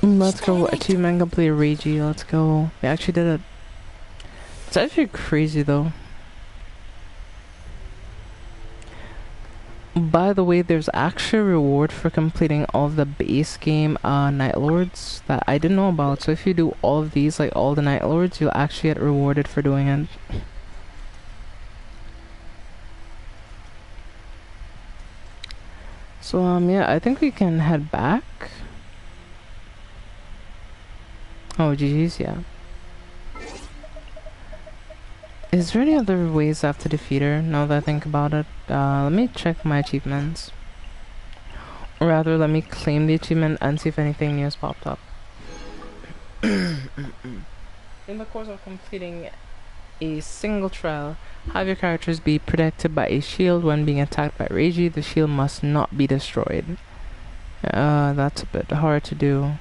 Let's go, achievement complete, Reiji, let's go. We actually did it. It's actually crazy though. By the way, there's actually a reward for completing all of the base game Night Lords that I didn't know about. So if you do all of these, like all the Night Lords, you'll actually get rewarded for doing it. So yeah, I think we can head back. Oh, GG's, yeah. Is there any other ways I have to defeat her, now that I think about it? Let me check my achievements. Or rather, let me claim the achievement and see if anything new has popped up. In the course of completing a single trial, have your characters be protected by a shield when being attacked by Reiji. The shield must not be destroyed. That's a bit hard to do.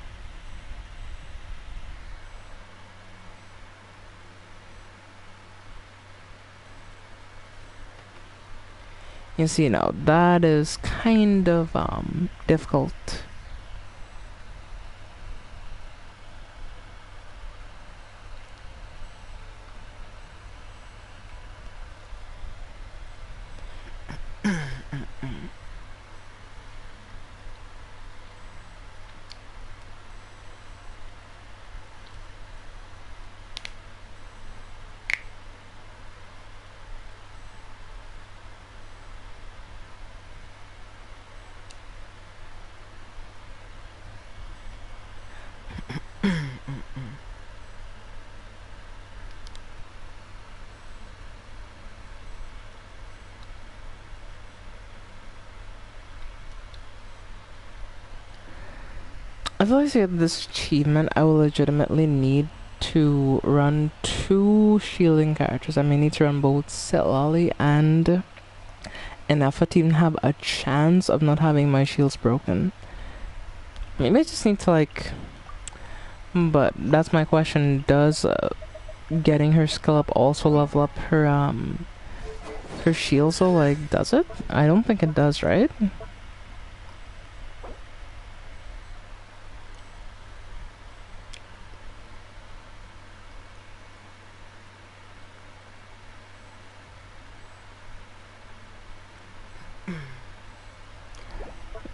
You see, now that is kind of difficult. I feel like to get this achievement, I will legitimately need to run 2 shielding characters. I may need to run both Selali and Enefa to even have a chance of not having my shields broken. Maybe I just need to like... But that's my question. Does getting her skill up also level up her her shield? So like, does it? I don't think it does, right?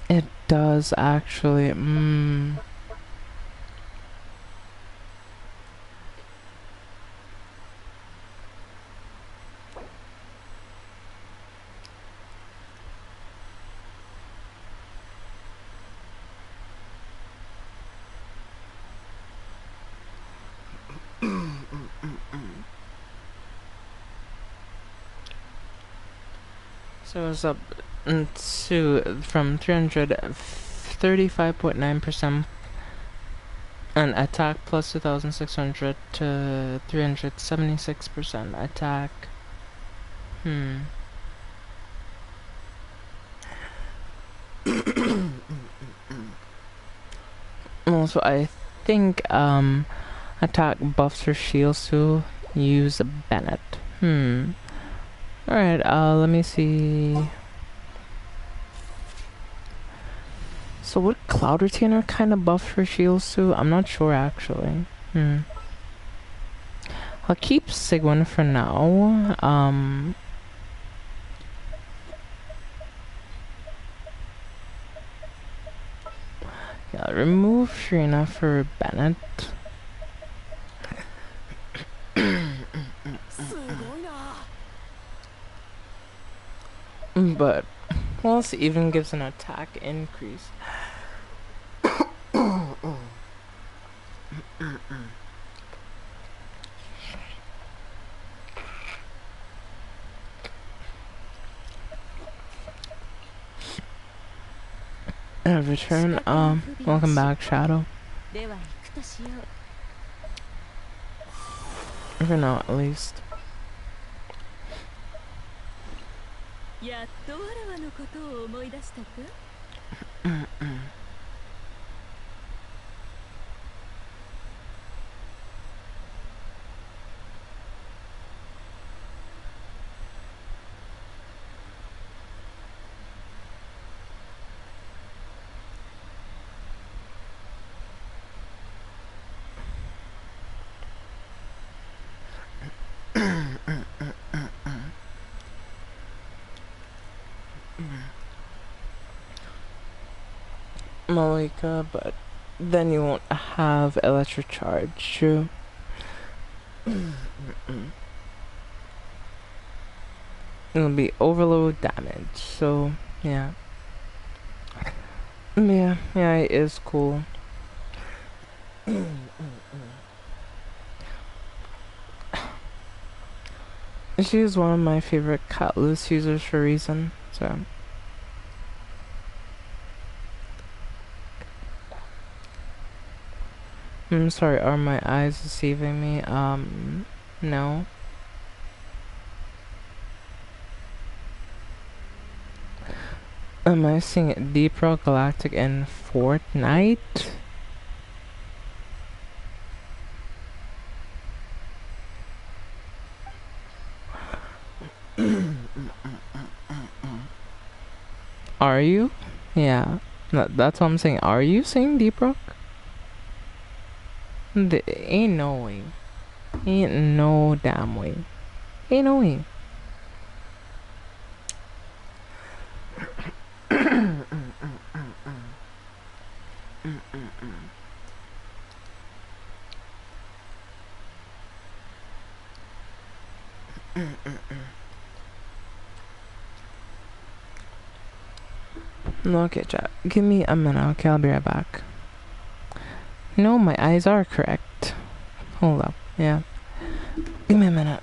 It does actually. So it's up to from 335.9% and attack plus 2,600 to 376% attack. Also, I think attack buffs her shields to use Bennett. Alright, let me see. So would Cloud Retainer kind of buff her shields too? I'm not sure actually. I'll keep Sigwin for now. Yeah, remove Shrina for Bennett. But Wallace even gives an attack increase. Return, welcome back, Shadow. For now, at least. やっとわらわのことを思い出したか？Malika, but then you won't have electric charge, true. It'll be overload damage, so yeah. Yeah, it is cool. She is one of my favorite Cutlass users for a reason, so. I'm sorry, are my eyes deceiving me? No. Am I seeing Deep Rock Galactic in Fortnite? Are you? Yeah. That's what I'm saying. Are you seeing Deep Rock? Ain't no way. Ain't no damn way. Ain't no way. Okay, chat. Give me a minute. Okay, I'll be right back. No, my eyes are correct. Hold up. Yeah. Give me a minute.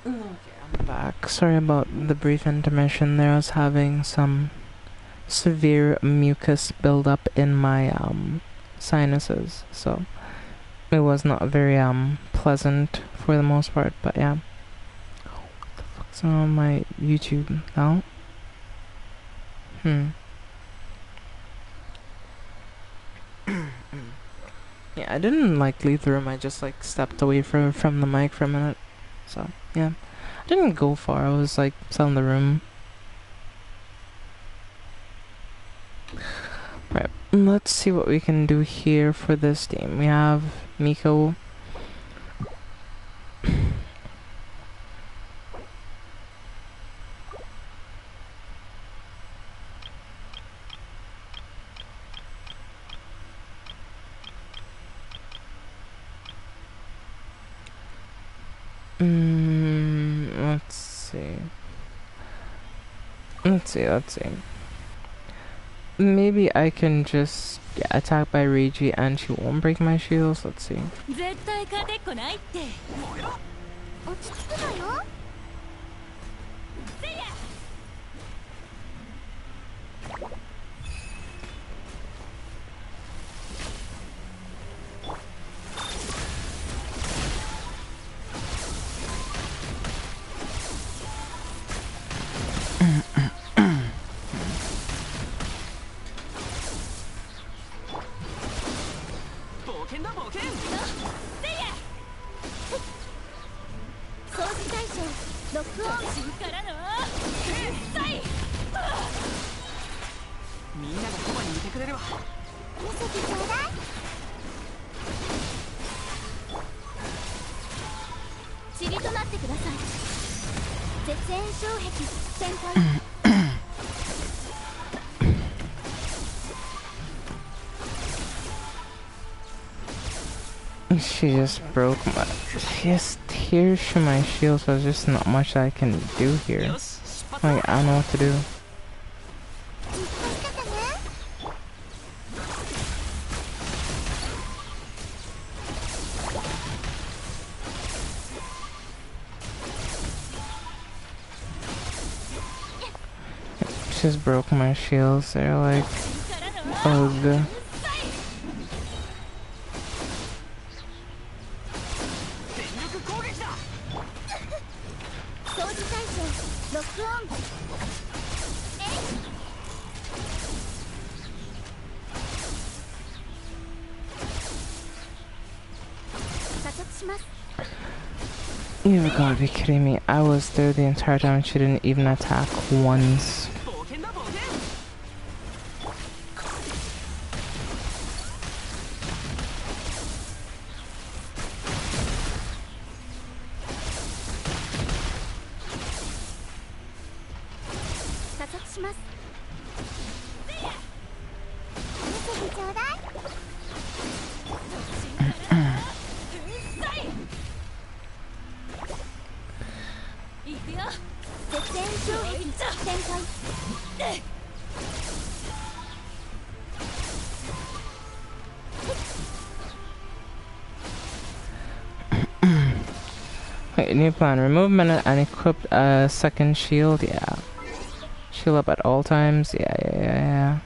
Okay, I'm back. Sorry about the brief intermission there. I was having some severe mucus buildup in my sinuses, so it was not very pleasant for the most part, but yeah. What the fuck's on my YouTube now? Yeah, I didn't like leave the room. I just like stepped away from the mic for a minute. So yeah, I didn't go far. I was like still in the room. Right, let's see what we can do here for this team. We have Miko. Let's see. Let's see. Maybe I can just get attacked by Reiji and she won't break my shields. Let's see. She just broke my... She just tears through my shield, so there's just not much I can do here. Like, I don't know what to do. just broke my shields. They're like, ugh. You gotta be kidding me. I was there the entire time and she didn't even attack once. Wait, new plan. Remove mana and equip a second shield. Yeah. Shield up at all times. Yeah.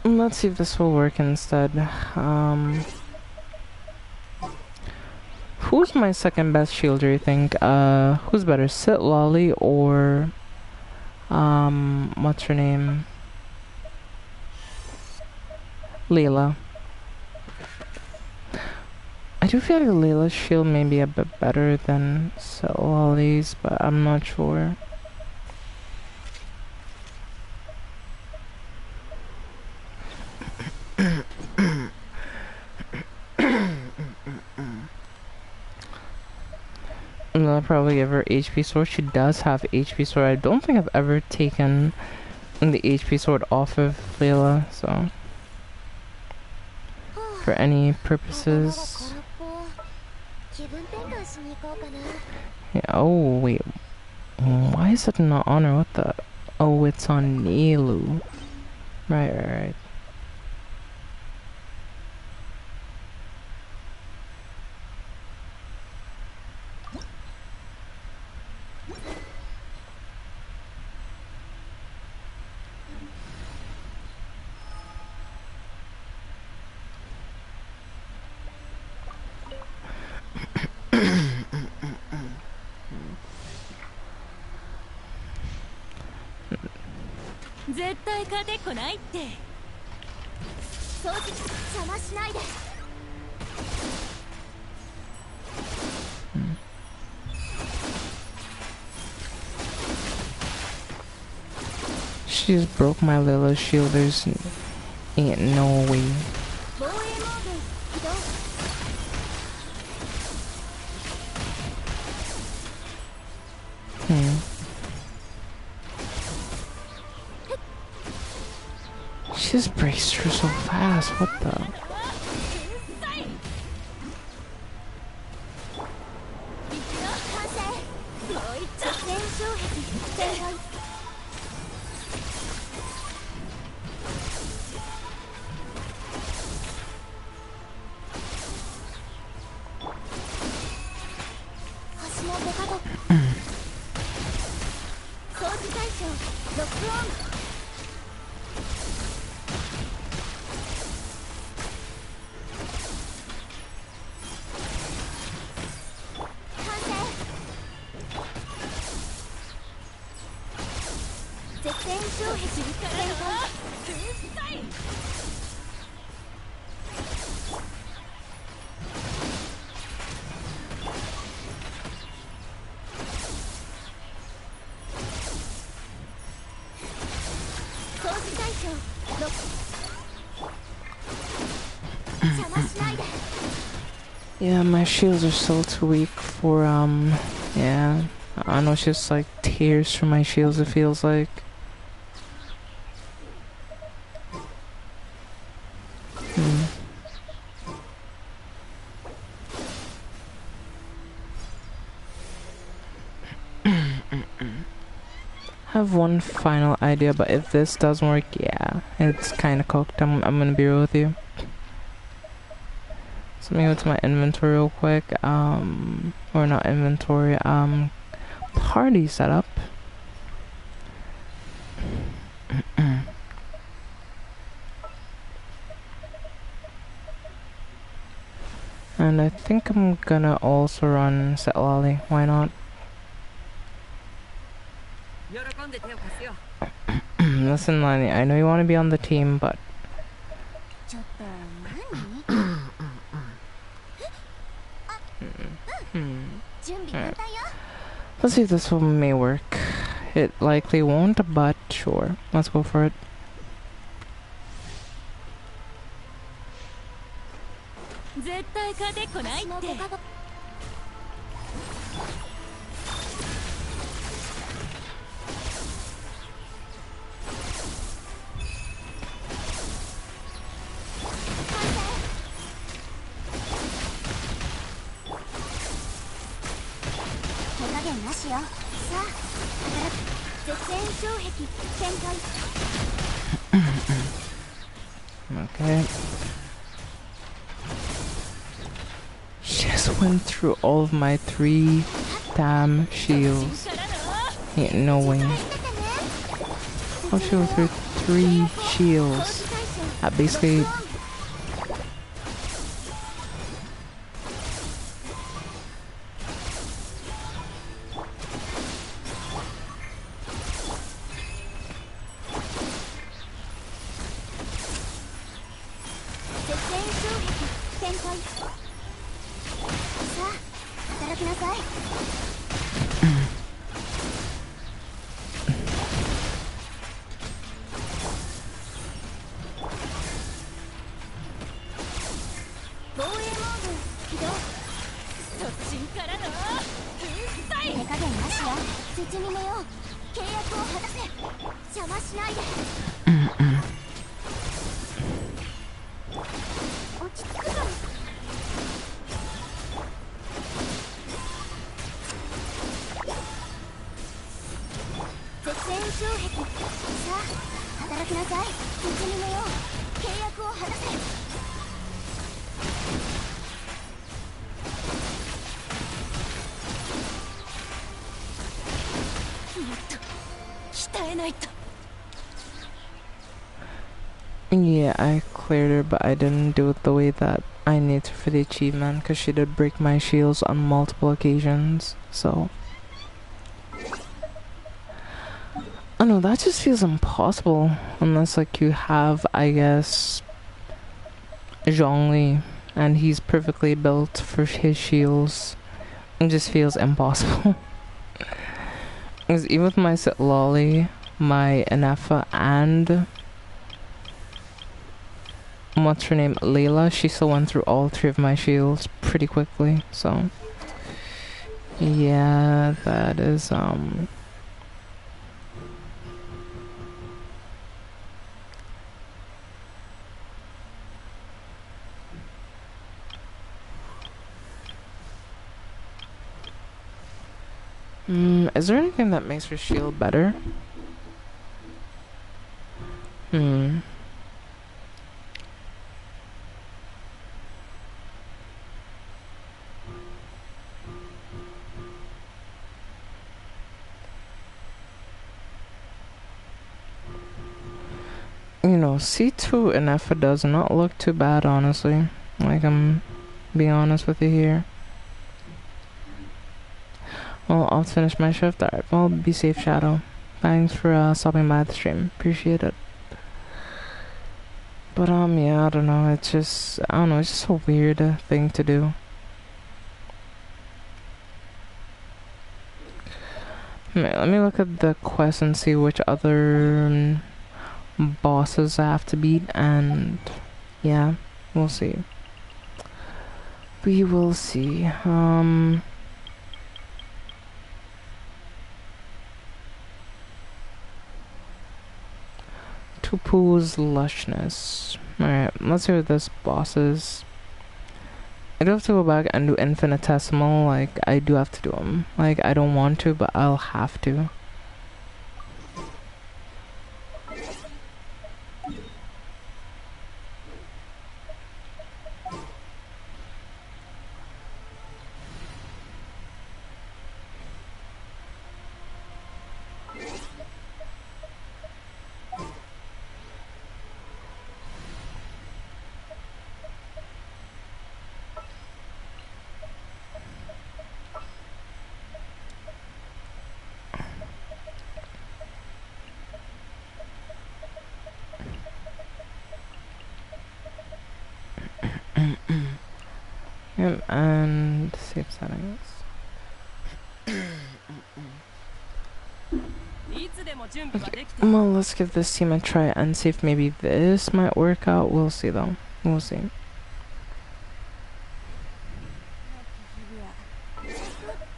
Let's see if this will work instead. Who's my second best shielder, you think? Who's better, Sit Lolly or what's her name? Layla. I do feel like Layla's shield may be a bit better than Sit Lolly's, but I'm not sure. I'll probably give her HP sword. She does have HP sword. I don't think I've ever taken the HP sword off of Layla, so for any purposes. Yeah, oh wait, why is it not on her? What the? Oh, it's on Nilu. Right. She just broke my little shield. There's ain't no way. She just breaks through so fast. What the? Yeah, my shields are still too weak for, yeah. I know it's just like tears from my shields, it feels like. I have one final idea, but if this doesn't work, yeah, it's kind of cooked. I'm gonna be real with you. So let me go to my inventory real quick. Or not inventory, party setup. And I think I'm gonna also run Set Lolly. Why not? Listen, Lani, I know you want to be on the team, but Alright. Let's see if this one may work. It likely won't, but sure. Let's go for it. Okay. She just went through all of my 3 damn shields. Ain't no way. I'll show through 3 shields. I basically... Yeah, I cleared her, but I didn't do it the way that I need to for the achievement, because she did break my shields on multiple occasions, so... I know, that just feels impossible, unless, like, you have, I guess, Zhongli, and he's perfectly built for his shields. It just feels impossible. Because even with my Lolly, my Anafa, and... what's her name, Layla, she still went through all 3 of my shields pretty quickly, so... yeah, that is, is there anything that makes her shield better? You know, C2 and F does not look too bad, honestly. Like, I'm being honest with you here. Well, I'll finish my shift. Alright, well, be safe, Shadow. Thanks for stopping by the stream. Appreciate it. But, yeah, I don't know. It's just, I don't know, it's just a weird thing to do. Let me look at the quest and see which other bosses I have to beat, and yeah, we'll see. We will see. Tupu's Lushness. Alright, let's see what this boss is. I do have to go back and do infinitesimal, like, I do have to do them. Like, I don't want to, but I'll have to. Yep, and save settings. Well, let's give this team a try and see if maybe this might work out. We'll see though. We'll see.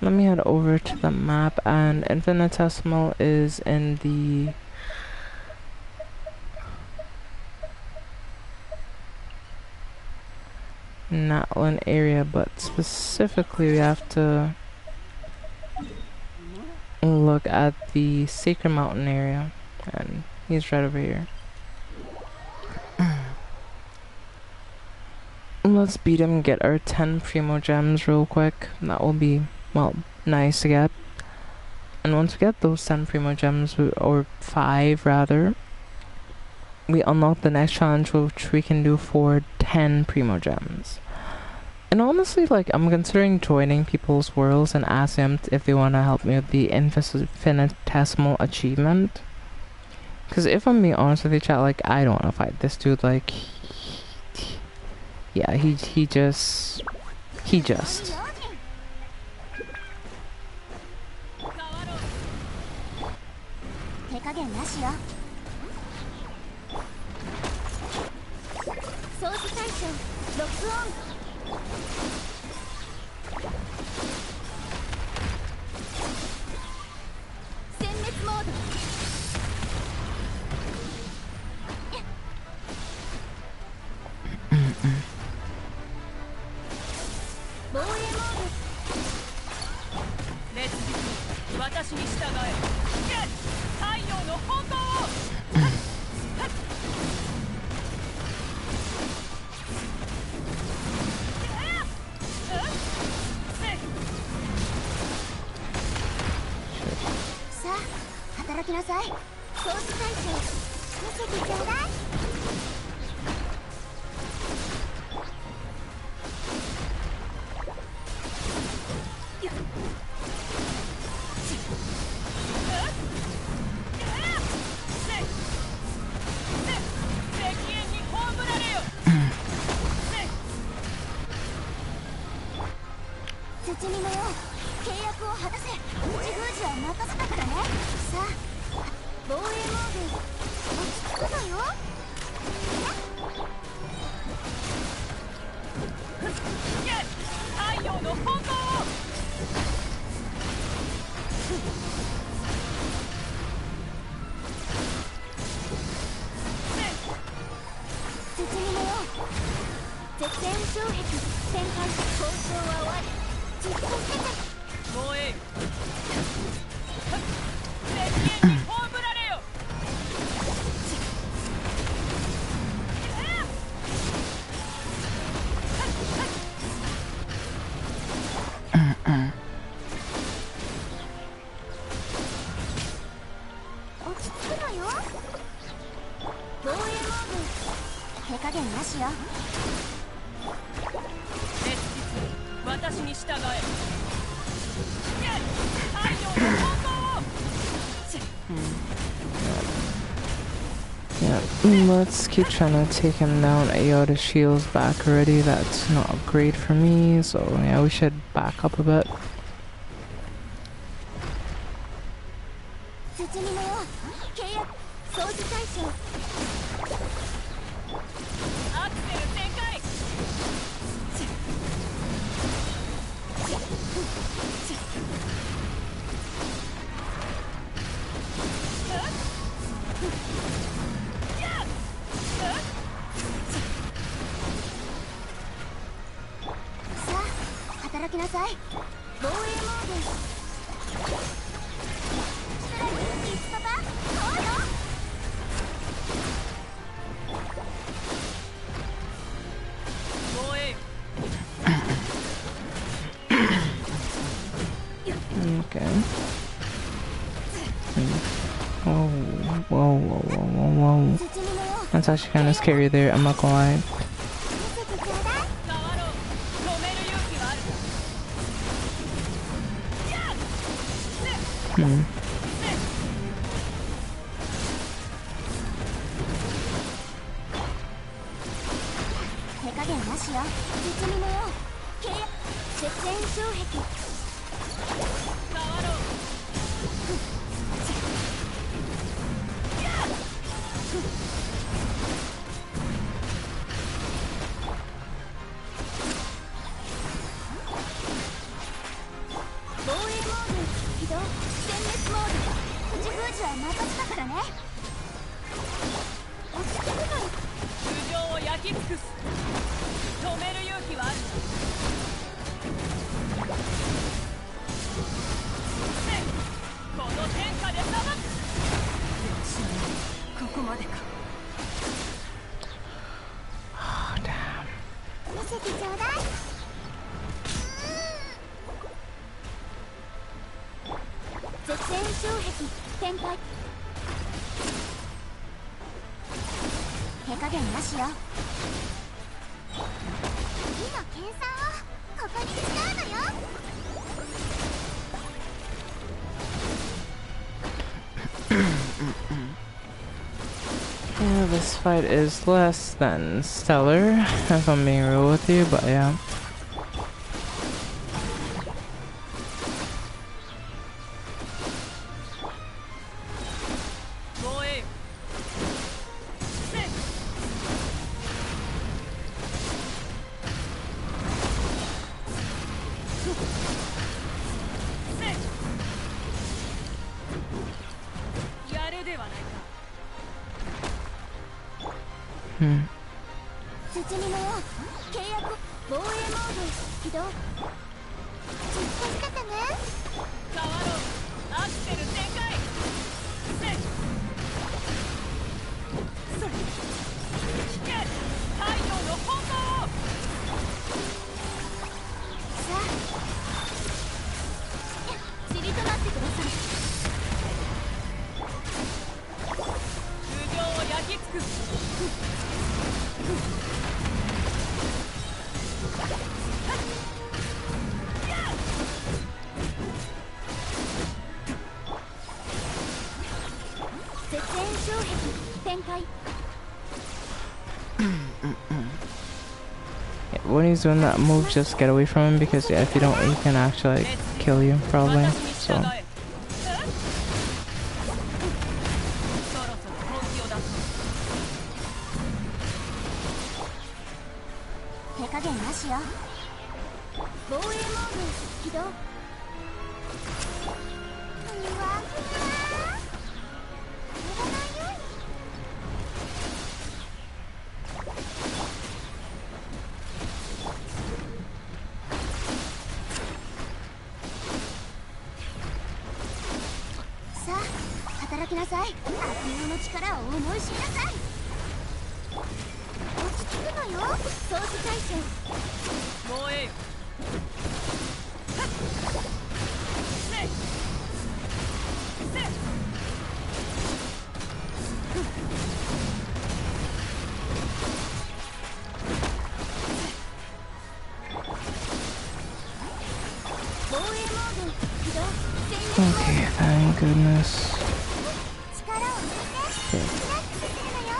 Let me head over to the map, and infinitesimal is in the Natlan area, but specifically we have to look at the Sacred Mountain area, and he's right over here. Let's beat him, get our 10 Primo Gems real quick. That will be, well, nice to get. And once we get those 10 Primo Gems, or 5 rather, we unlock the next challenge, which we can do for 10 Primo Gems. And honestly, like, I'm considering joining people's worlds and asking them if they want to help me with the infinitesimal achievement. Because if I'm being honest with you, chat, like, I don't want to fight this dude. Like, yeah, he just. Let's keep trying to take him down. Ayoda shield's back already. That's not great for me, so yeah, we should back up a bit. That's actually kind of scary there, I'm not gonna lie. 動全滅モードプチ封じは任せたからね。落ち着くのよ。通常を焼き尽くす。止める勇気はある。この天下で裁く。ここまでか。見せてちょうだい。絶縁障壁展開。手加減なしよ。次の計算をここに使うのよ。Yeah, this fight is less than stellar, if I'm being real with you, but yeah. Hmm. 包みのよ契約防衛モード起動。ずっとしててね。変わろう。アクセル全開。それ引け。太陽の炎を。さあ塵となってください。通常を焼き尽くす。絶縁障壁展開。Yeah, when he's doing that move, just get away from him because yeah, if you don't, he can actually like, kill you probably. So. 手加減なしよ。防衛モード起動。ふわふわ揺らないように。さあ働きなさい。悪霊の力を思い知りなさい。落ち着くのよ。掃除体制。防衛よ。防衛モード起動。 Okay, thank goodness. 力を抜いてリラックスするのよ。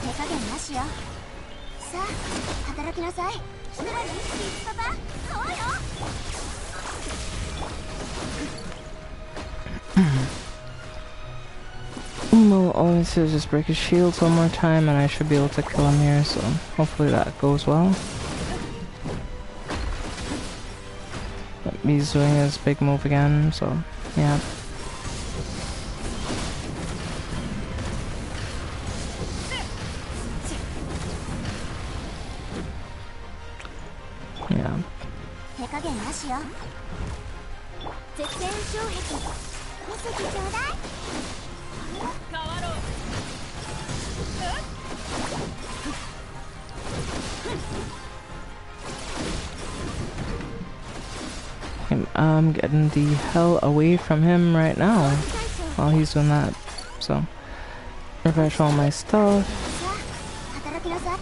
手加減なしよ。さあ働きなさい。キラリンスピーパパ。そうよ。Well, all I need to do is just break his shields one more time and I should be able to kill him here, so hopefully that goes well. But he's doing his big move again, so yeah. Yeah. 手加減なしよ。絶縁障壁見せてちょうだい。変わろう。I'm getting the hell away from him right now while he's doing that. So, refresh all my stuff. さあ働きなさい。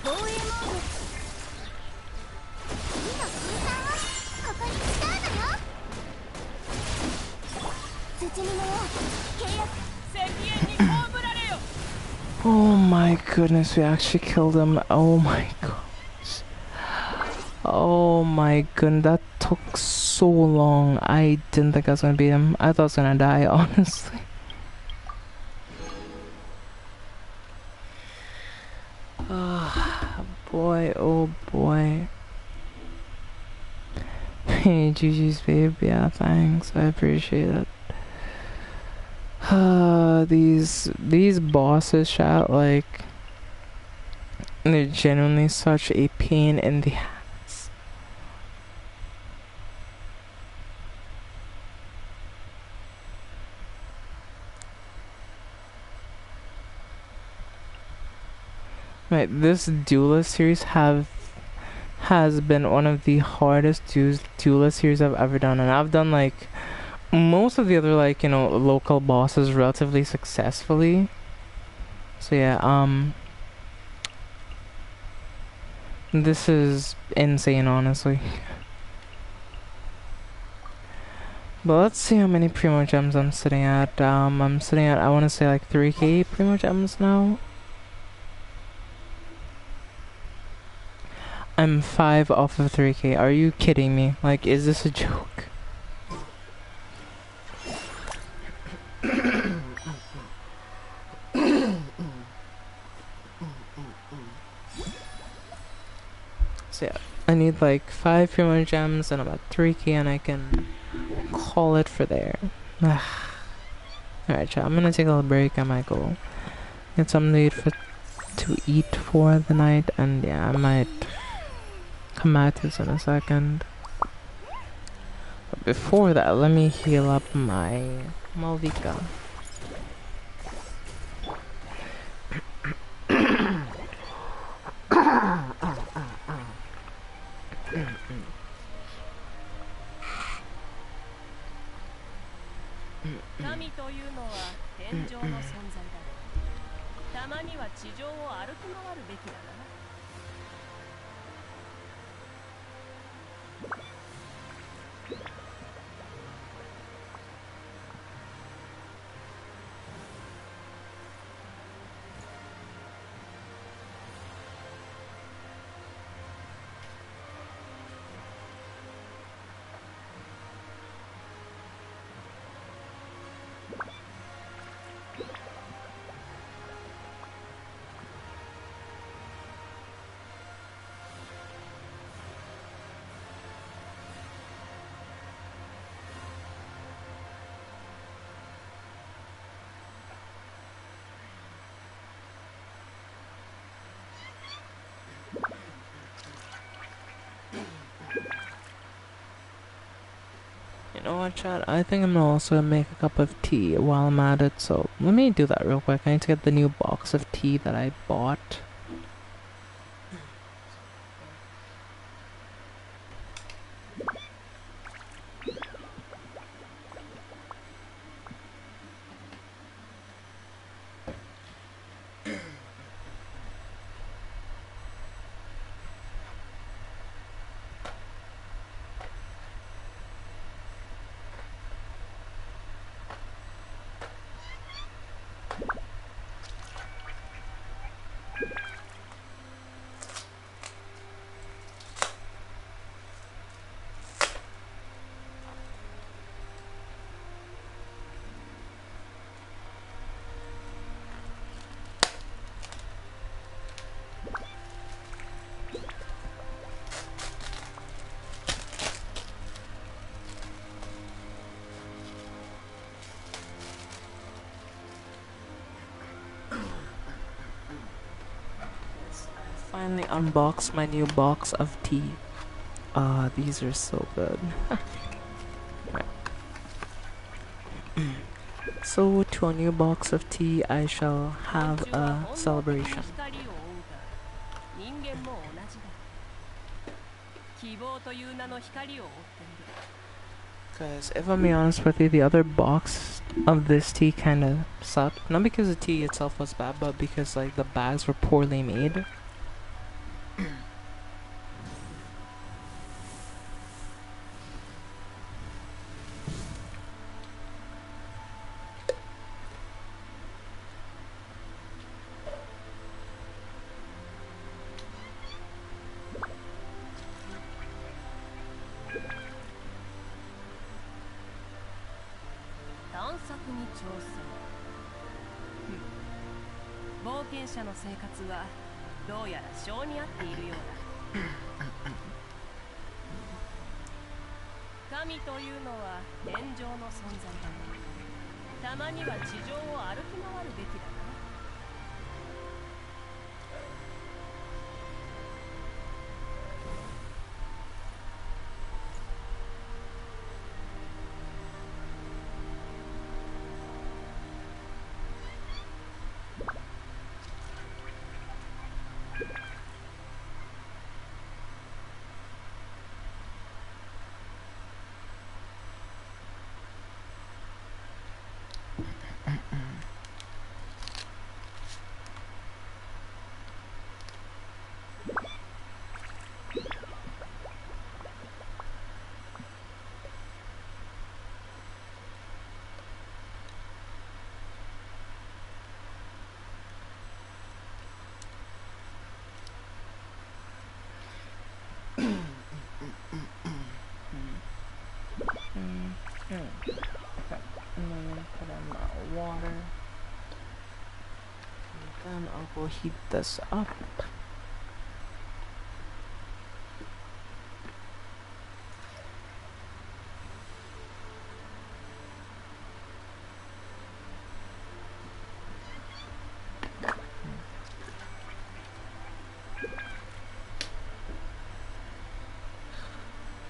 防衛モード。次の計算をここに使うのよ。包みのよ契約。石煙に葬られよ。 Oh my goodness, we actually killed him. Oh my gosh. Oh my goodness, that took so long. I didn't think I was gonna beat him. I thought I was gonna die, honestly. Boy, oh boy. Hey, GG's babe. Yeah, thanks. I appreciate it. These bosses, chat, like, they're genuinely such a pain in the ass. Right, this duelist series has been one of the hardest duelist series I've ever done, and I've done like most of the other, like, you know, local bosses relatively successfully. So yeah, this is insane, honestly. But let's see how many Primo Gems I'm sitting at. I'm sitting at, I want to say, like 3k Primo Gems now. I'm 5 off of 3k. Are you kidding me? Like, is this a joke? So yeah, I need like 5 Primo Gems and about 3k, and I can call it for there. Alright, chat, I'm gonna take a little break. I might go get something to eat for the night, and yeah, I might come at this in a second. But before that, let me heal up my Malvika. You know what, chat? I think I'm gonna also make a cup of tea while I'm at it, so let me do that real quick. I need to get the new box of tea that I bought. Finally unboxed my new box of tea. These are so good. So, to a new box of tea, I shall have a celebration. Guys, if I'm being honest with you, the other box of this tea kinda sucked. Not because the tea itself was bad, but because, like, the bags were poorly made. に挑戦。冒険者の生活はどうやら性に合っているようだ。神というのは天上の存在だね。たまには地上を歩き回るべきだな。Okay. And then put in my water. And then I'll go heat this up.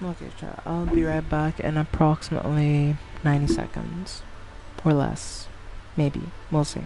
Okay, chat. I'll be right back in approximately 90 seconds. Or less. Maybe. We'll see.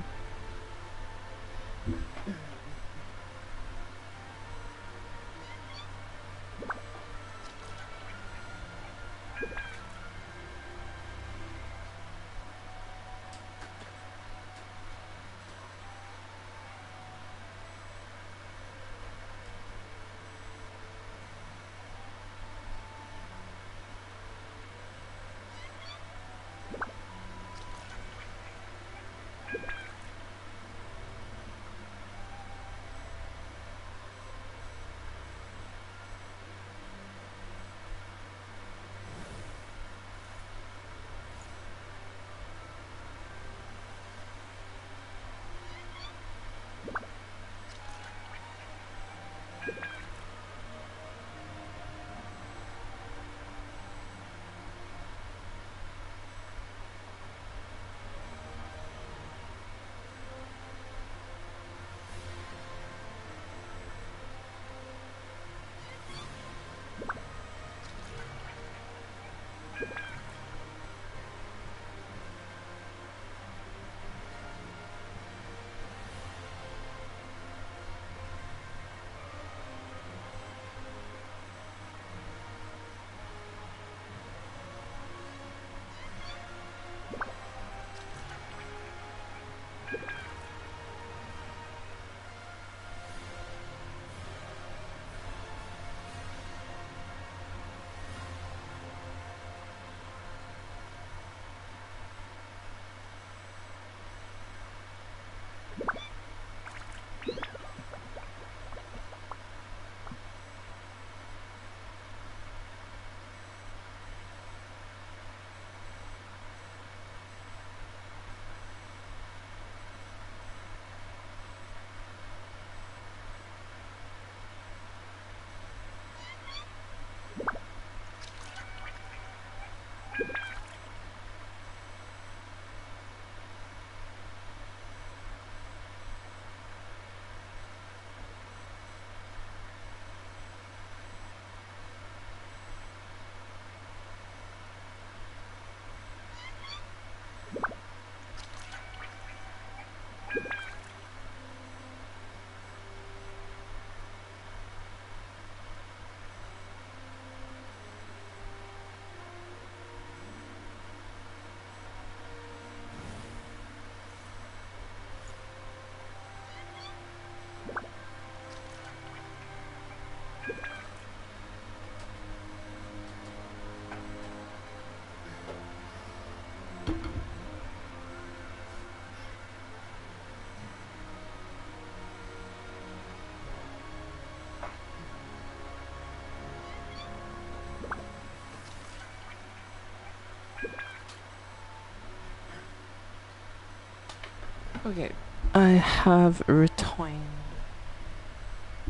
Okay, I have returned.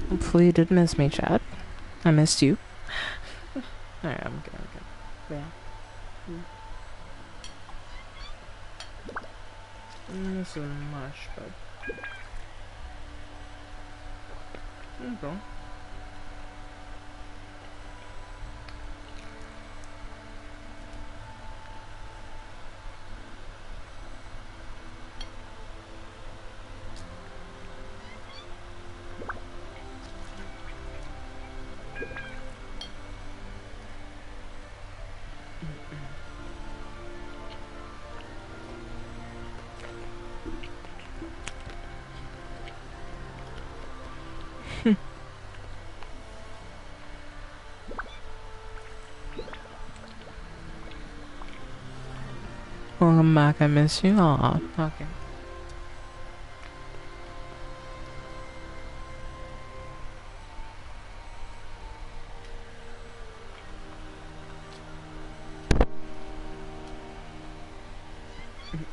Hopefully you did miss me, Chad. I missed you. Alright, I'm good, Yeah. Not so much, but... There you go. Welcome back, I miss you. Aw, okay. Hmm.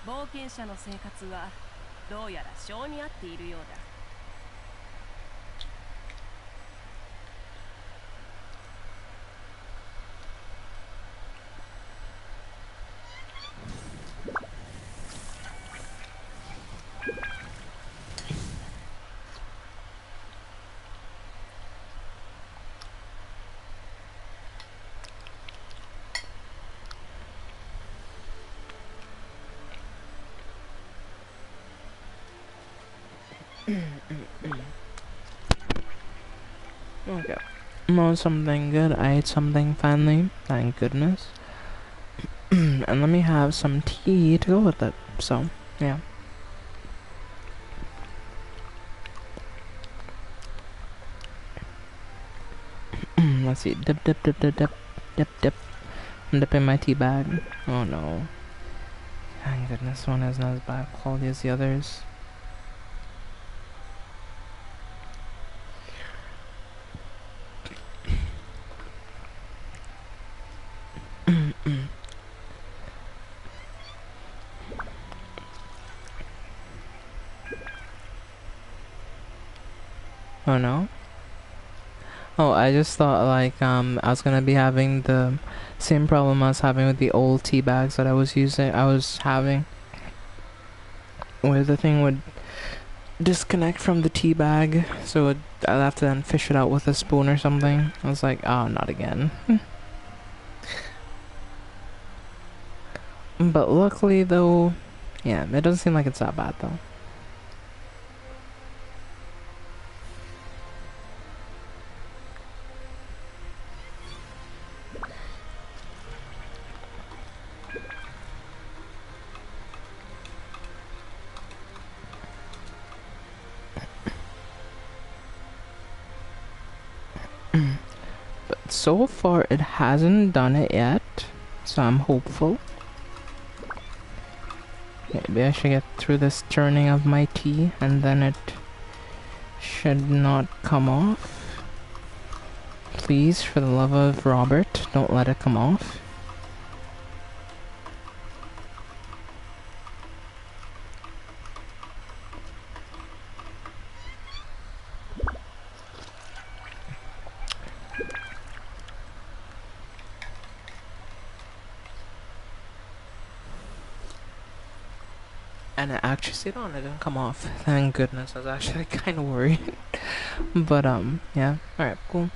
冒険者の生活はどうやら性に合っているようだ。Okay. Well, something good. I ate something finally. Thank goodness. And let me have some tea to go with it. So, yeah. Let's see. Dip, dip, dip, dip, dip, dip, dip. I'm dipping my tea bag. Oh no. Thank goodness one is not as bad quality as the others. Oh no. Oh, I just thought like I was gonna be having the same problem I was having with the old tea bags that I was having, where the thing would disconnect from the tea bag, so I'd have to then fish it out with a spoon or something. I was like, oh, not again. But luckily though, yeah, it doesn't seem like it's that bad though. But so far it hasn't done it yet, so I'm hopeful. Maybe I should get through this turning of my tea and then it should not come off. Please, for the love of Robert, don't let it come off. And it actually stayed on, it didn't come off. Thank goodness, I was actually kind of worried. But, yeah. Alright, cool.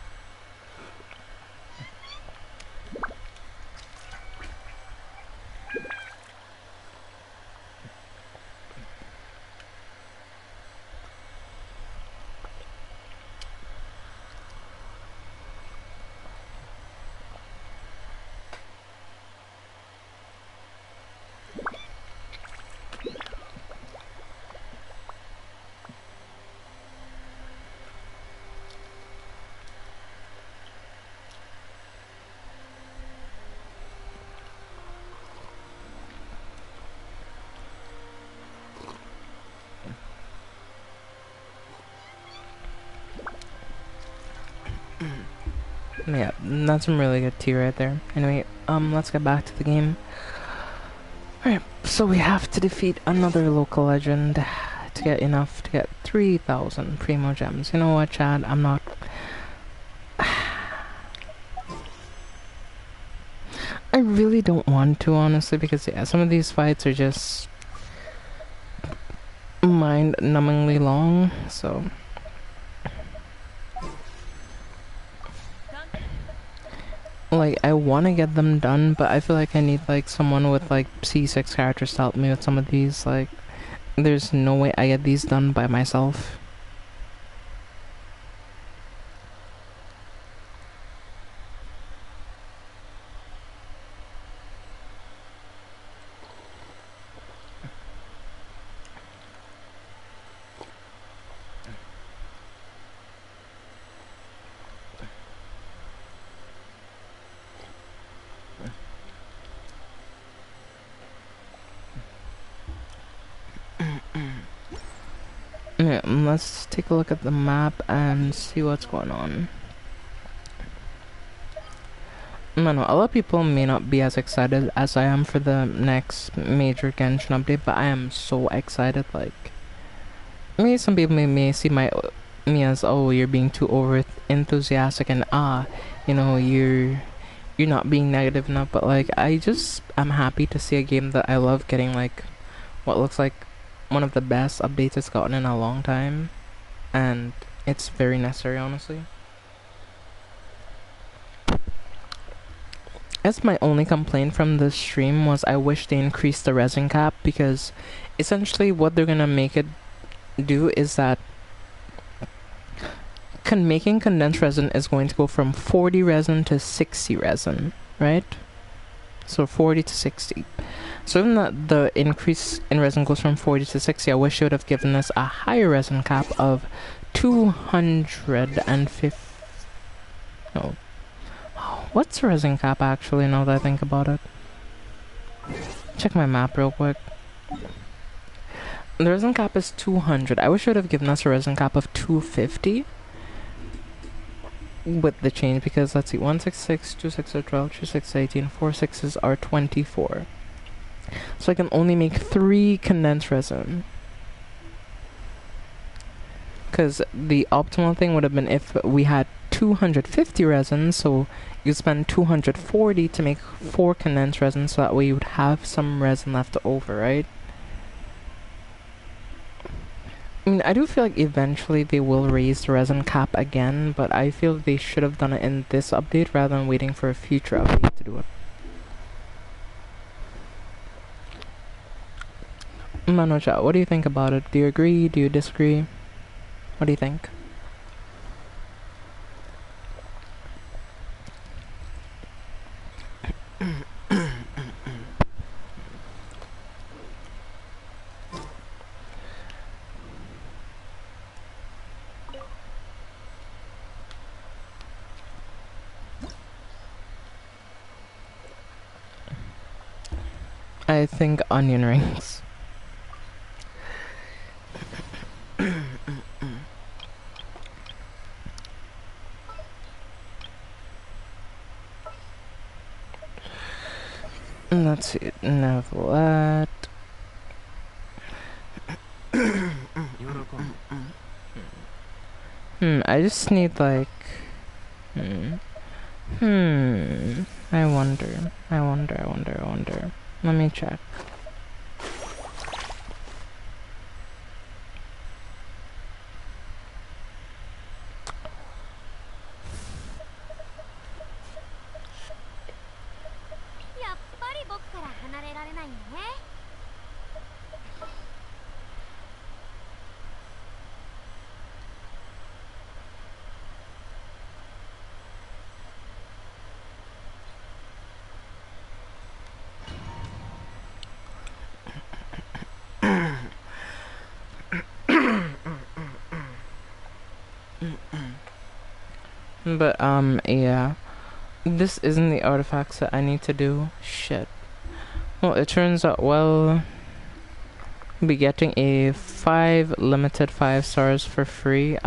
Yeah, that's some really good tea right there. Anyway, let's get back to the game. Alright, so we have to defeat another local legend to get enough to get 3,000 Primo Gems. You know what, Chad? I'm not... I really don't want to, honestly, because yeah, some of these fights are just mind-numbingly long, so... Like, I want to get them done, but I feel like I need, like, someone with, like, C6 characters to help me with some of these. Like, there's no way I get these done by myself. Yeah, let's take a look at the map and see what's going on. I know a lot of people may not be as excited as I am for the next major Genshin update, but I am so excited. Like, maybe some people may see me as, oh, you're being too over enthusiastic, and you know, you're not being negative enough. But like, I'm happy to see a game that I love getting like what looks like one of the best updates it's gotten in a long time, and it's very necessary, honestly. That's my only complaint from the stream was I wish they increased the resin cap, because essentially what they're gonna make it do is that making condensed resin is going to go from 40 resin to 60 resin, right? So 40 to 60. So even that the increase in resin goes from 40 to 60, I wish they would have given us a higher resin cap of 250. No. What's the resin cap actually, now that I think about it? Check my map real quick. The resin cap is 200. I wish it would have given us a resin cap of 250 with the change, because let's see, 166, 26 are 12, 26 18, 4 6s are 24. So I can only make 3 condensed resin. Because the optimal thing would have been if we had 250 resin, so you spend 240 to make 4 condensed resin, so that way you would have some resin left over, right? I mean, I do feel like eventually they will raise the resin cap again, but I feel they should have done it in this update rather than waiting for a future update to do it. Manocha, what do you think about it? Do you agree? Do you disagree? What do you think? I think onion rings. Let's see, Nevelet. I just need like... I wonder. Let me check. But, yeah. This isn't the artifacts that I need to do. Shit. Well, it turns out, well... I'll be getting a 5 limited 5 stars for free.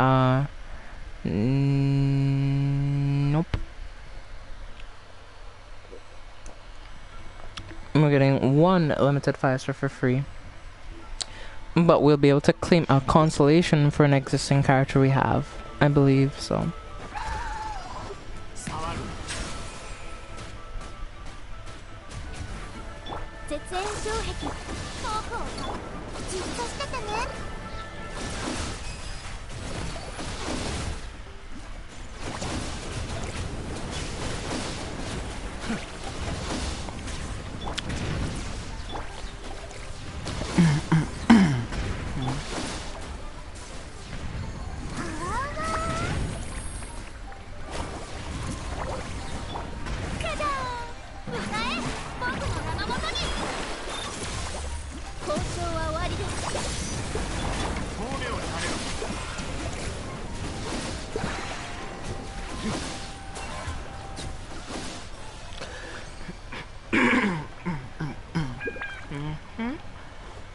Nope. we're getting one limited 5-star for free. But we'll be able to claim a consolation for an existing character we have, I believe, so.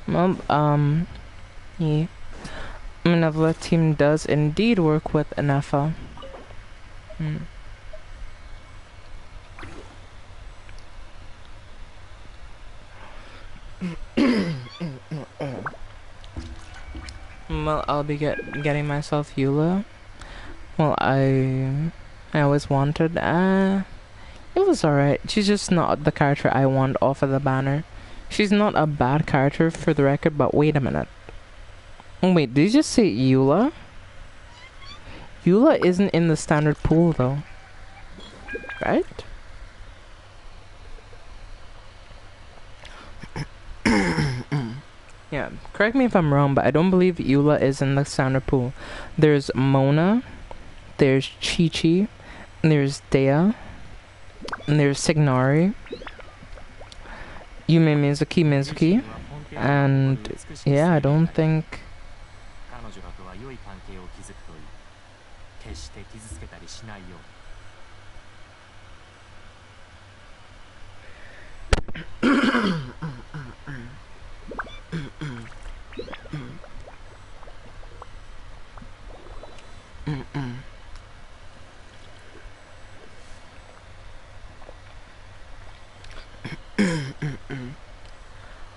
Well, yeah. Manevla team does indeed work with Anefa. Well, I'll be getting myself Eula. Well, I always wanted. It was alright. She's just not the character I want off of the banner. She's not a bad character for the record, but wait a minute. Wait, did you just say Eula? Eula isn't in the standard pool though. Right? Yeah, correct me if I'm wrong, but I don't believe Eula is in the standard pool. There's Mona, there's Chi-Chi, there's Dea, and there's Signari, Yume Mizuki, and yeah, I don't think...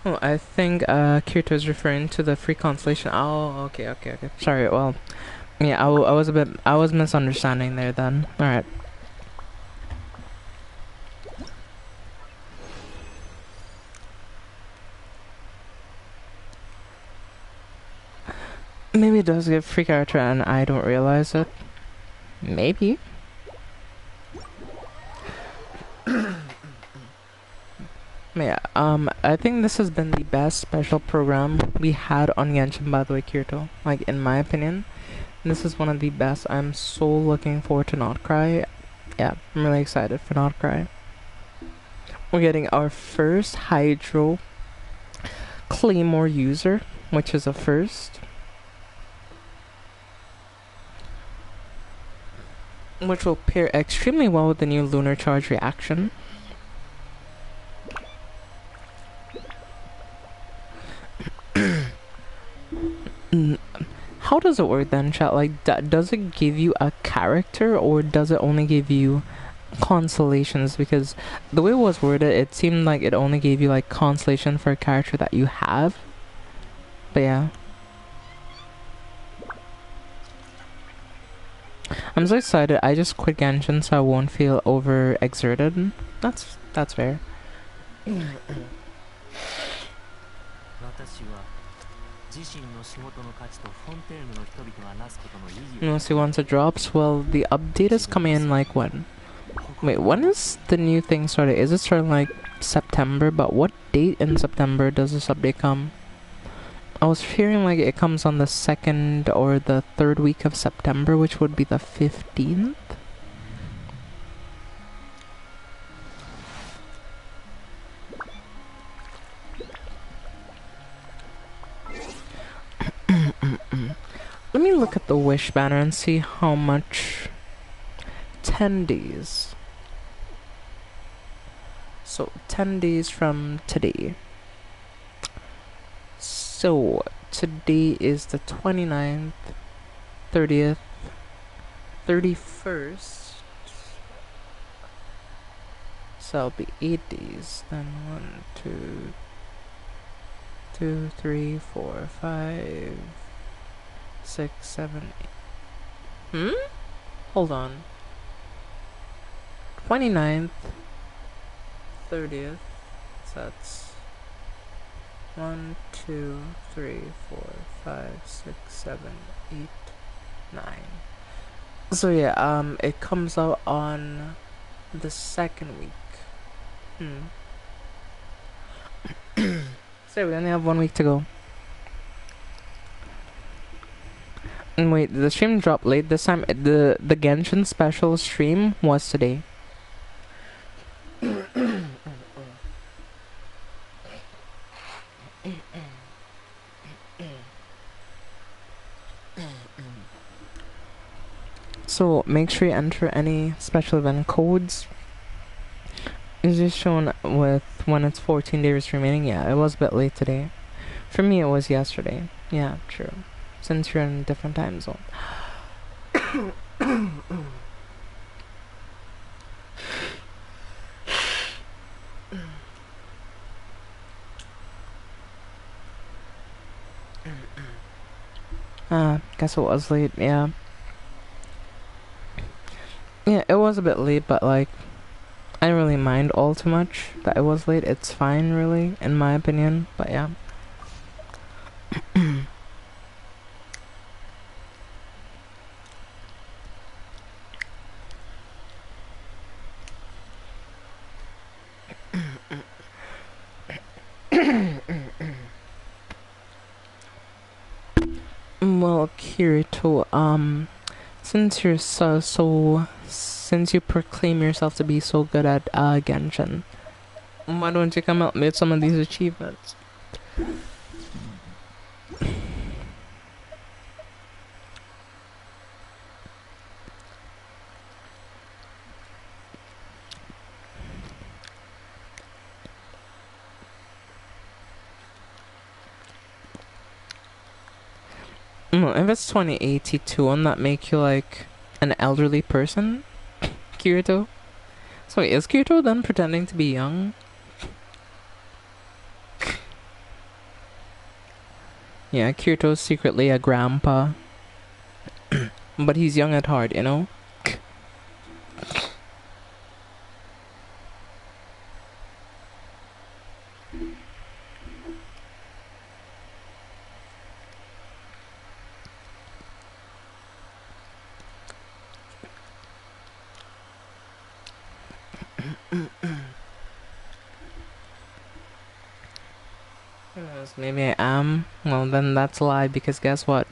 Oh, I think Kirito is referring to the free constellation. Oh, okay. Sorry, well, yeah, I was misunderstanding there then. Alright. Maybe it does give free character and I don't realize it. Maybe. Yeah, I think this has been the best special program we had on Genshin, by the way, Kirito. Like, in my opinion, this is one of the best. I'm so looking forward to Not Cry. Yeah, I'm really excited for Not Cry. We're getting our first Hydro Claymore user, which is a first. Which will pair extremely well with the new Lunar Charge reaction. How does it work then, chat? Like, does it give you a character or does it only give you constellations? Because the way it was worded, it seemed like it only gave you like constellation for a character that you have. But yeah. I'm so excited. I just quit Genshin so I won't feel overexerted. That's fair. You know, see, once it drops, well, the update is coming in like when? Wait, when is the new thing started? Is it starting like September? But what date in September does this update come? I was fearing like it comes on the 2nd or the 3rd week of September, which would be the 15th. Let me look at the Wish banner and see how much. 10 days. So 10 days from today. So today is the 29th, 30th, 31st. So I'll be 80s. Then 1, 2, 2, 3, 4, 5, 6, 7, 8. Hmm? Hold on. 29th, 30th. So that's 1, 2, 3, 4, 5, 6, 7, 8, 9. So yeah, it comes out on the second week. So we only have 1 week to go. And wait, the stream dropped late this time. The Genshin special stream was today. So make sure you enter any special event codes. It's just shown with when it's 14 days remaining. Yeah, it was a bit late today. For me, it was yesterday. Yeah, true. Since you're in a different time zone. Guess it was late. Yeah. Yeah, it was a bit late, but like, I didn't really mind all too much that it was late. It's fine, really, in my opinion. But yeah. Well, Kirito, since you're since you proclaim yourself to be so good at Genshin, why don't you come out with some of these achievements? No, if it's 2082, wouldn't that make you like an elderly person, Kirito? So wait, is Kirito then pretending to be young? Yeah, Kirito's secretly a grandpa. But he's young at heart, you know? Maybe I am. Well, then that's a lie, because guess what?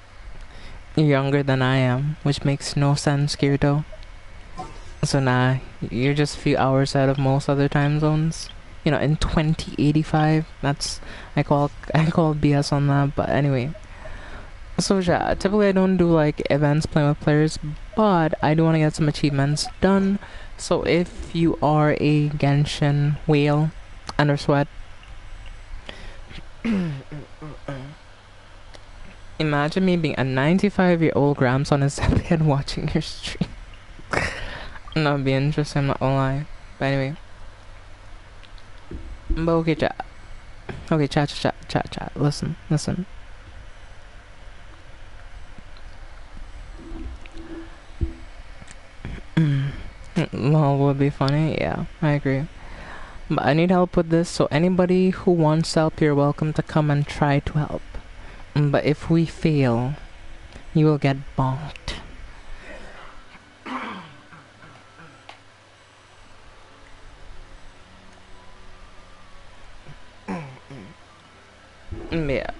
You're younger than I am, which makes no sense, Kirito. So nah, you're just a few hours out of most other time zones. You know, in 2085, that's I call BS on that. But anyway, so yeah, typically I don't do like events playing with players, but I do want to get some achievements done. So if you are a Genshin whale under sweat, imagine me being a 95-year-old grandson on his deathbed watching your stream. That would be interesting, I'm not gonna lie. But anyway. But okay, chat. Okay, chat. Listen. Lol would be funny, yeah, I agree. But I need help with this, so anybody who wants help, you're welcome to come and try to help. But if we fail, you will get bonked. Yeah,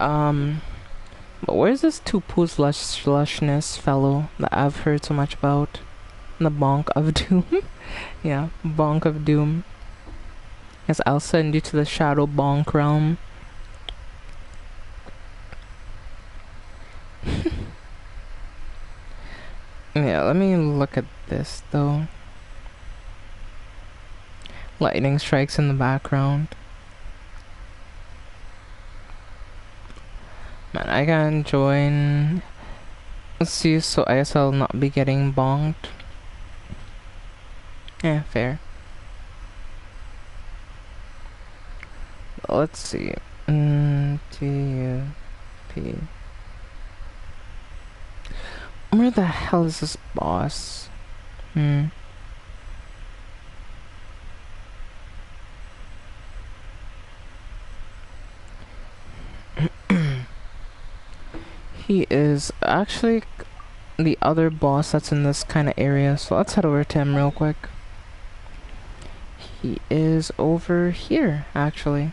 but where's this Tupu's lushness fellow that I've heard so much about? The Bonk of Doom? Yeah, Bonk of Doom. Yes, I'll send you to the Shadow Bonk realm. Yeah, let me look at this though. Lightning strikes in the background. Man, I can join. Let's see, so I guess I'll not be getting bonked. Yeah, fair. Let's see. TUP. Where the hell is this boss? He is actually the other boss that's in this kind of area, so let's head over to him real quick. He is over here, actually.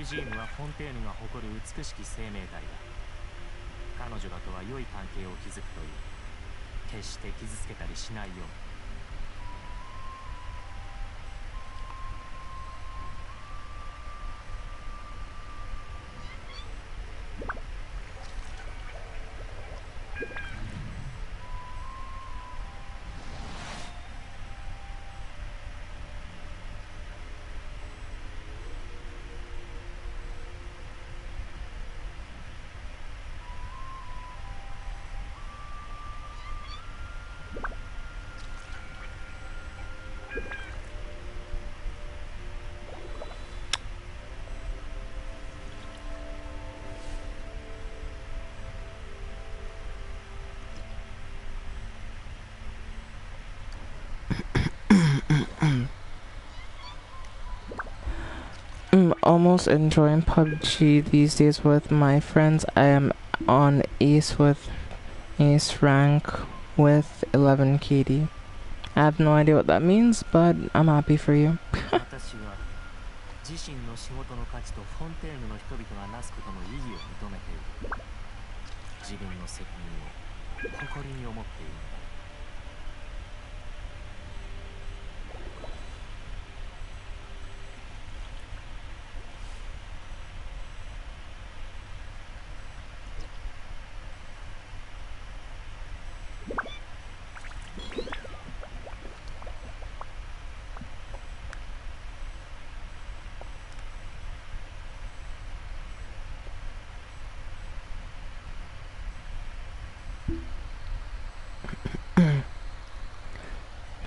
Geshin はフォンテーヌが誇る美しき生命体だ。彼女らとは良い関係を築くという。決して傷つけたりしないよう。I'm almost enjoying PUBG these days with my friends. I am on ace rank with 11 KD. I have no idea what that means, but I'm happy for you. 私は自身の仕事の価値とフォンテーヌの人々がなすことの意義を認めている。自分の責任を誇りに思っている。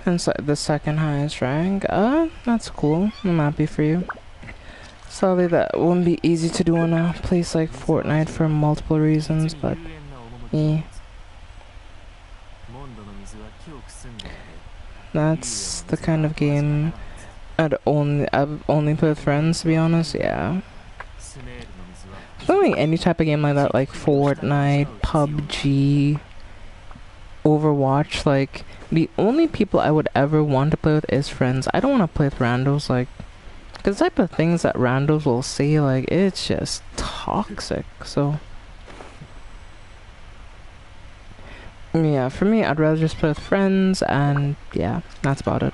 Inside the second highest rank. That's cool. I'm happy for you. Sadly, that wouldn't be easy to do in a place like Fortnite for multiple reasons, but yeah. That's the kind of game I've only play with friends, to be honest, yeah. Playing any type of game like that, like Fortnite, PUBG, Overwatch, like, the only people I would ever want to play with is friends. I don't want to play with randos, like, the type of things that randos will say, like, it's just toxic, so. Yeah, for me, I'd rather just play with friends, and yeah, that's about it.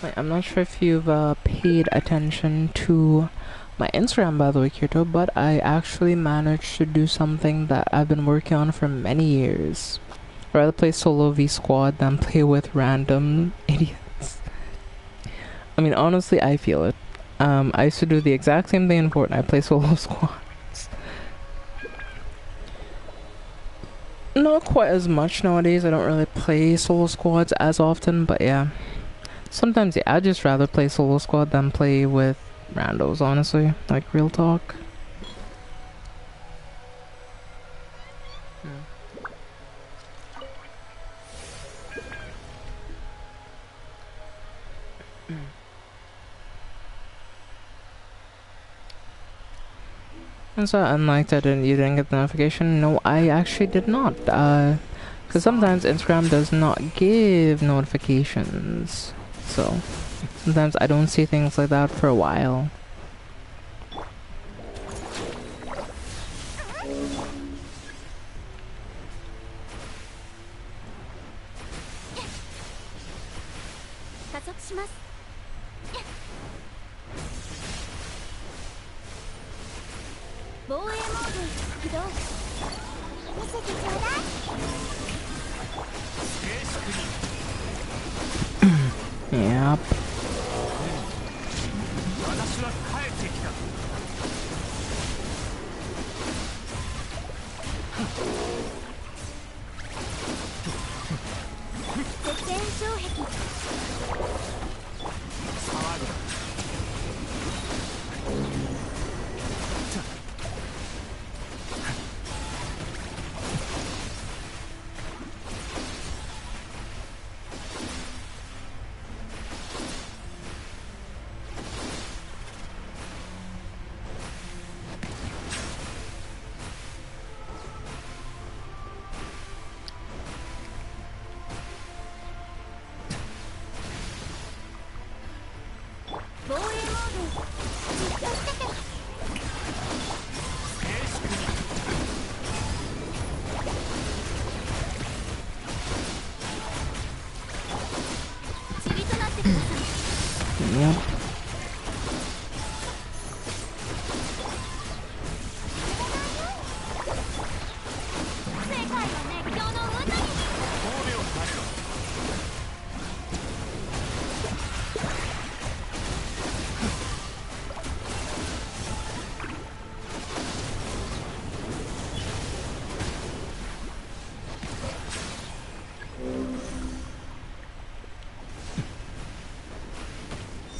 Wait, I'm not sure if you've paid attention to my Instagram, by the way, Kirito, but I actually managed to do something that I've been working on for many years. I'd rather play solo v squad than play with random idiots. I mean, honestly, I feel it. I used to do the exact same thing in Fortnite, play solo squads. Not quite as much nowadays. I don't really play solo squads as often, but yeah. Sometimes, yeah, I'd just rather play solo squad than play with randos, honestly. Like, real talk. And so, unlike that, you didn't get the notification. No, I actually did not. Because sometimes Instagram does not give notifications. So, sometimes I don't see things like that for a while. します。防衛モード起動。見せてちょうだい。Yep. 私は帰ってきた。絶縁障壁。騒ぐ。防衛モード実況してて。塵となってください。 Yep. 世界は熱狂の渦に。神戸を変えろ。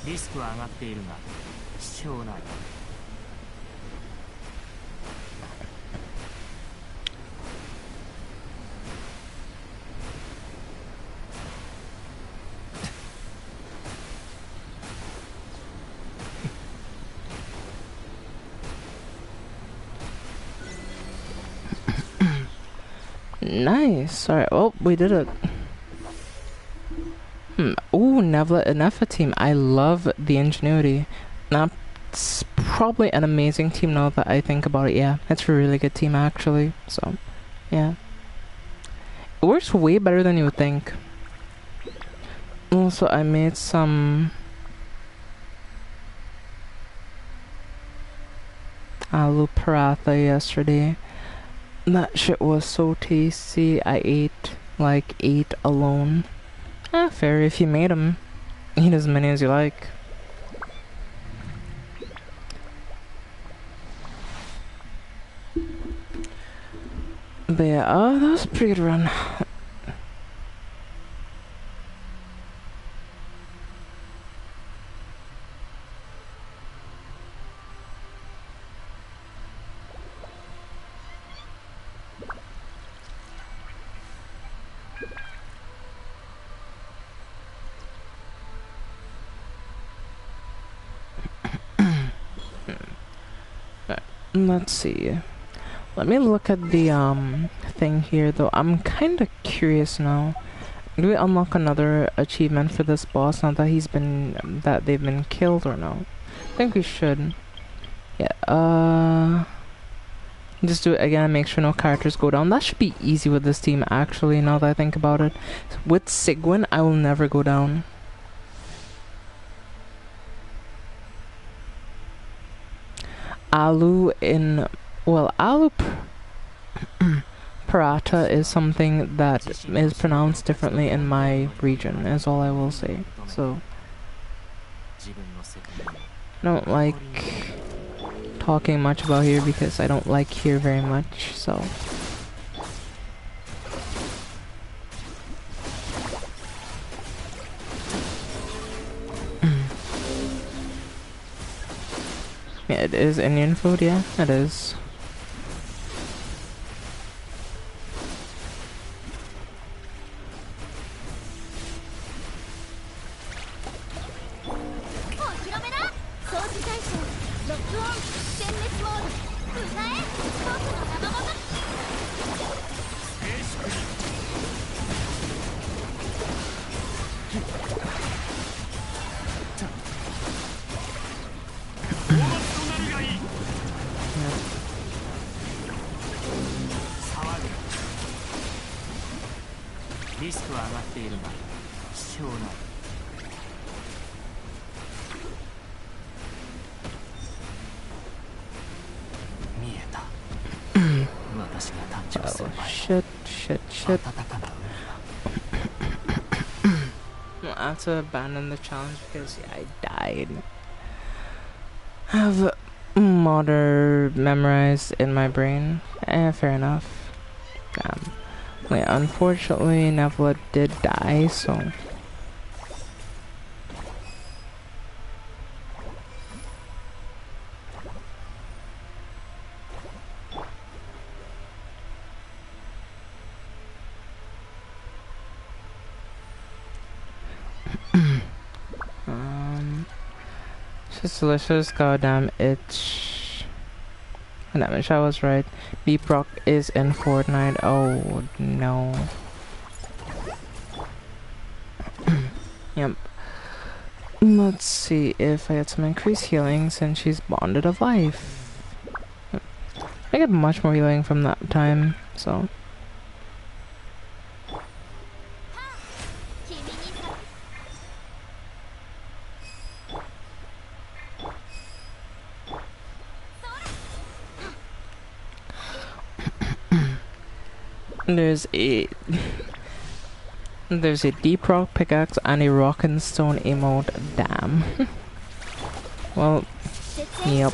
リスクは上がっているが支障ない。Nice. Alright, well, we did it. Ooh, Nefa team. I love the ingenuity. That's probably an amazing team now that I think about it. Yeah, it's a really good team actually. So, yeah. It works way better than you would think. Also, I made some aloo paratha yesterday. That shit was so tasty. I ate like 8 alone. Fair if you made them. Eat as many as you like. But yeah, that was a pretty good run. Let's see. Let me look at the thing here though. I'm kinda curious now. Do we unlock another achievement for this boss now that they've been killed or no? I think we should. Yeah, just do it again and make sure no characters go down. That should be easy with this team actually, now that I think about it. With Sigwin, I will never go down. Aloo paratha is something that is pronounced differently in my region, is all I will say. So, I don't like talking much about here because I don't like here very much, so. Yeah, it is Indian food, yeah, it is. た私が誕生す Oh る前 shit, shit, 暖 shit. かな I have to abandon the challenge because yeah, I died. I have modder memorized in my brain. Fair enough. Wait, unfortunately, Neville did die, so. Just delicious, goddamn itch. Damn it, I was right. B-Proc is in Fortnite. Oh no. Yep. Let's see if I get some increased healing since she's bonded of life. I get much more healing from that time, so. There's a deep rock pickaxe and a rock and stone emote. Damn. Well, yep.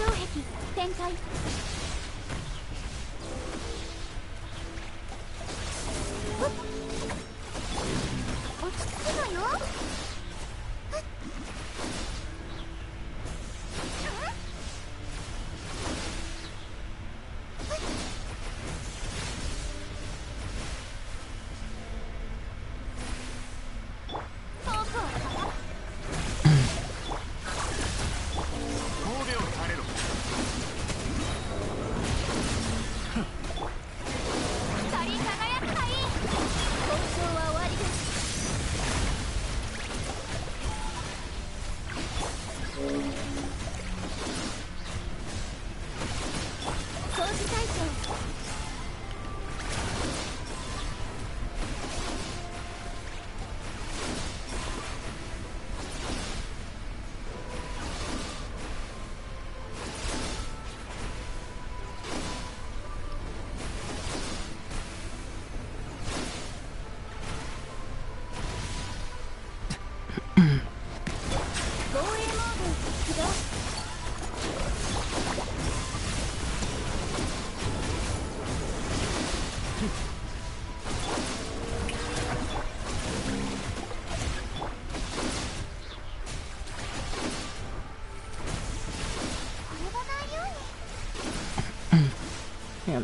Yep.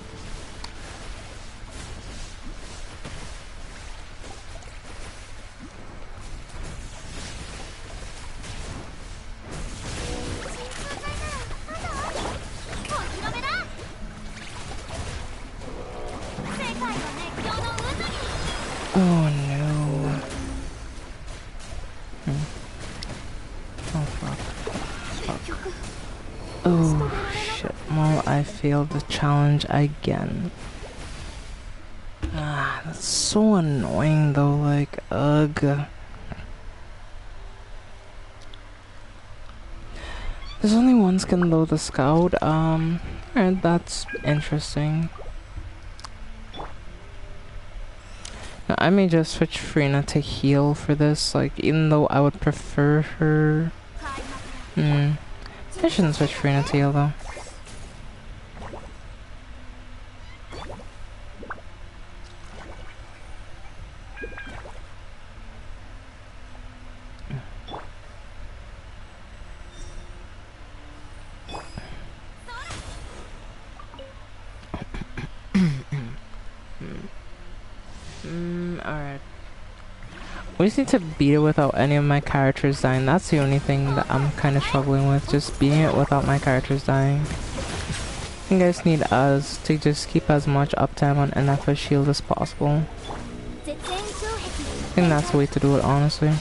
Oh no. Oh fuck. Fuck. Oh shit. Well, I failed the challenge again. Ah, that's so annoying though, like, ugh. There's only one skin though, the scout. Alright, that's interesting. Now, I may just switch Frina to heal for this, like, even though I would prefer her. I shouldn't switch Frina to heal though. Alright. We just need to beat it without any of my characters dying. That's the only thing that I'm kind of struggling with. Just beating it without my characters dying. You guys need us to just keep as much uptime on NF's shield as possible. I think that's the way to do it, honestly.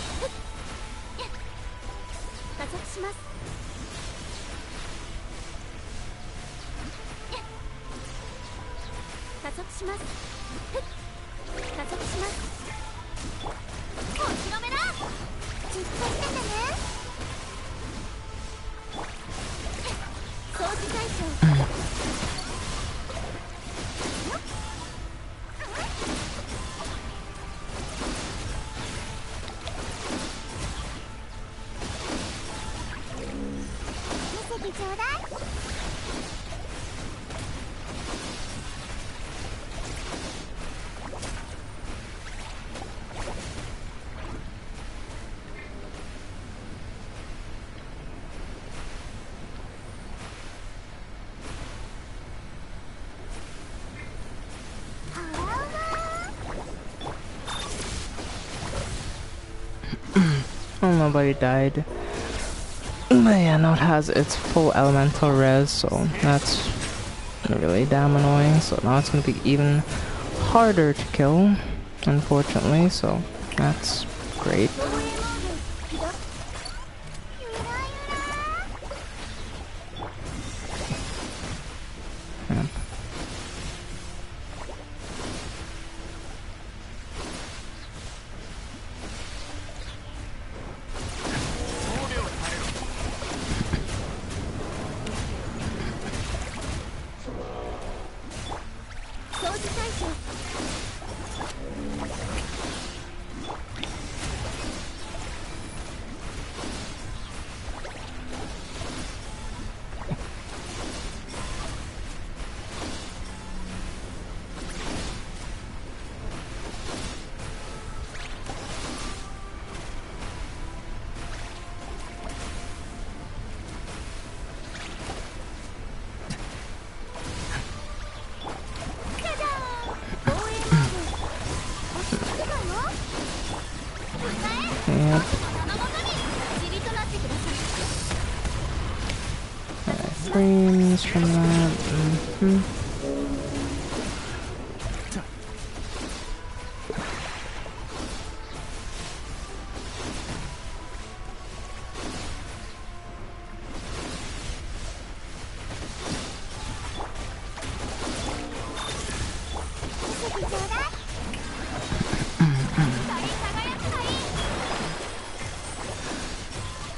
Nobody died. But yeah, now it has its full elemental res, so that's really damn annoying. So now it's gonna be even harder to kill, unfortunately, so that's great. 防衛モード起動。ゆらゆら。 Yeah. Yep. Frames from that.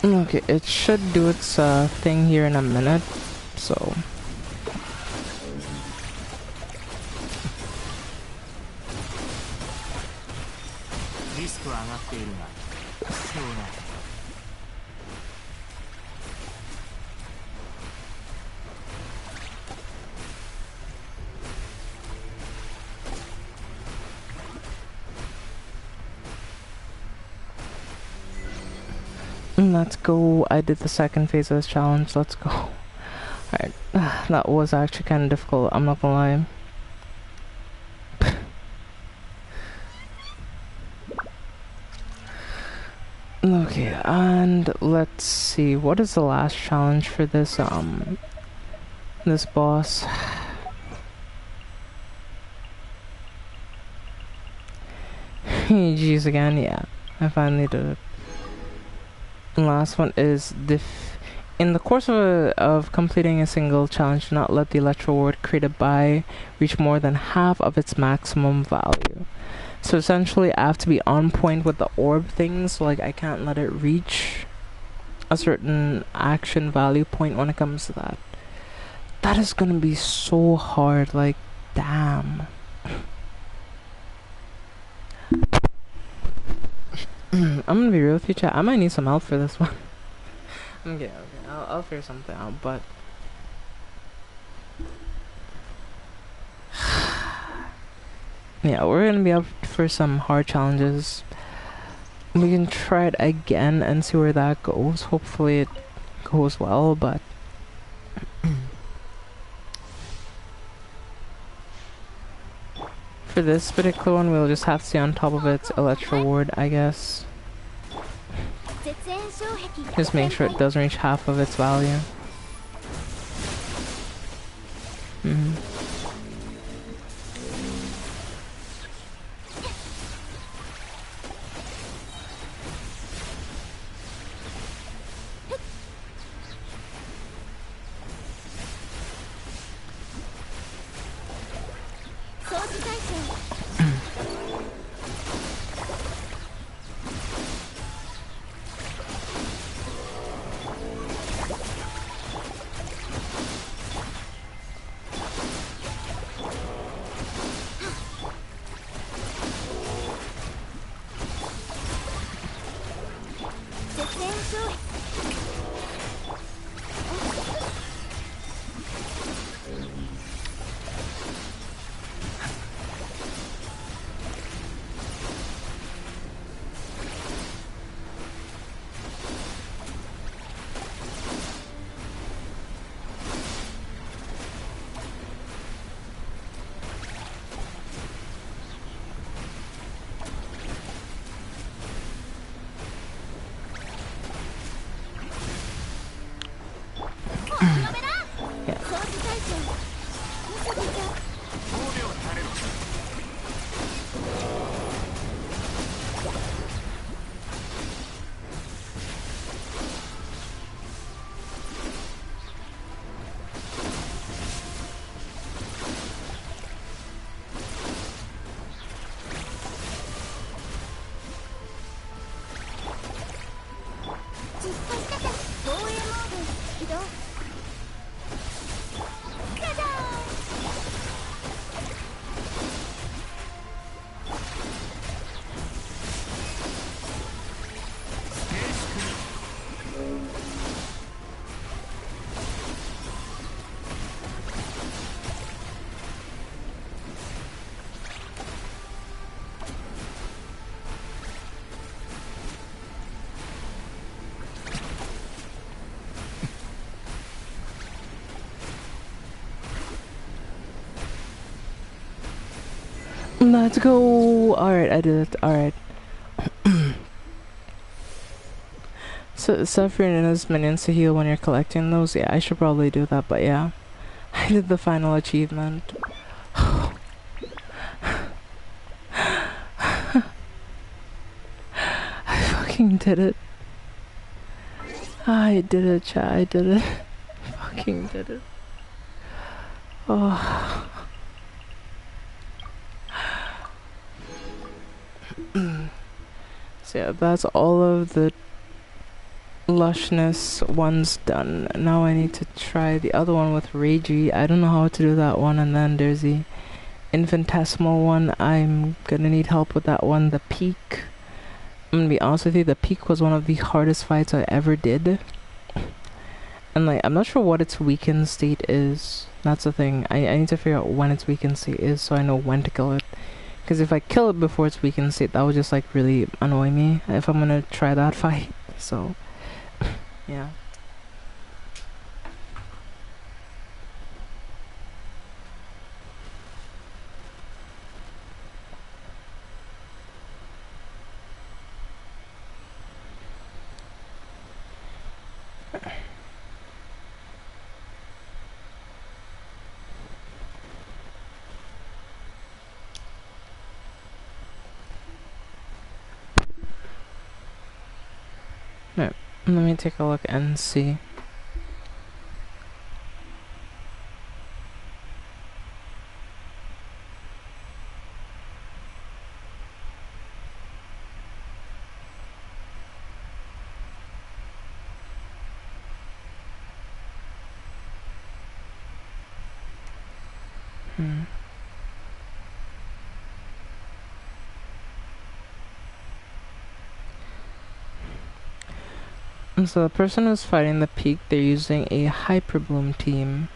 Okay, it should do its thing here in a minute, so... Let's go. I did the second phase of this challenge. Let's go. Alright. That was actually kind of difficult. I'm not gonna lie. Okay, and let's see. What is the last challenge for this, this boss? Jeez again, yeah. I finally did it. The last one is in the course of completing a single challenge, do not let the electro ward created by reach more than half of its maximum value. So essentially I have to be on point with the orb things, like I can't let it reach a certain action value point when it comes to that. That is gonna be so hard, like damn. I'm gonna be real with you, chat. I might need some help for this one. Okay, I'll figure something out, but... yeah, we're gonna be up for some hard challenges. We can try it again and see where that goes. Hopefully it goes well, but... for this particular one, we'll just have to stay on top of its electro ward, I guess. Just make sure it doesn't reach half of its value. ちゃんむさびちゃん 実装したか防衛モード起動じゃじゃLet's go. All right, I did it. All right. So suffering in his minions to heal when you're collecting those. Yeah, I should probably do that. But yeah, I did the final achievement. I fucking did it. I did it, chat. I did it. Fucking did it. Oh. So yeah, that's all of the lushness ones done. Now I need to try the other one with Reiji. I don't know how to do that one. And then there's the infinitesimal one. I'm gonna need help with that one. The peak. I'm gonna be honest with you, the peak was one of the hardest fights I ever did. And like, I'm not sure what its weakened state is. That's the thing. I need to figure out when its weakened state is so I know when to kill it. Because if I kill it before its weakened state, that would just like really annoy me if I'm gonna try that fight. So, yeah. No, let me take a look and see. So the person who's fighting the peak, they're using a Hyperbloom team,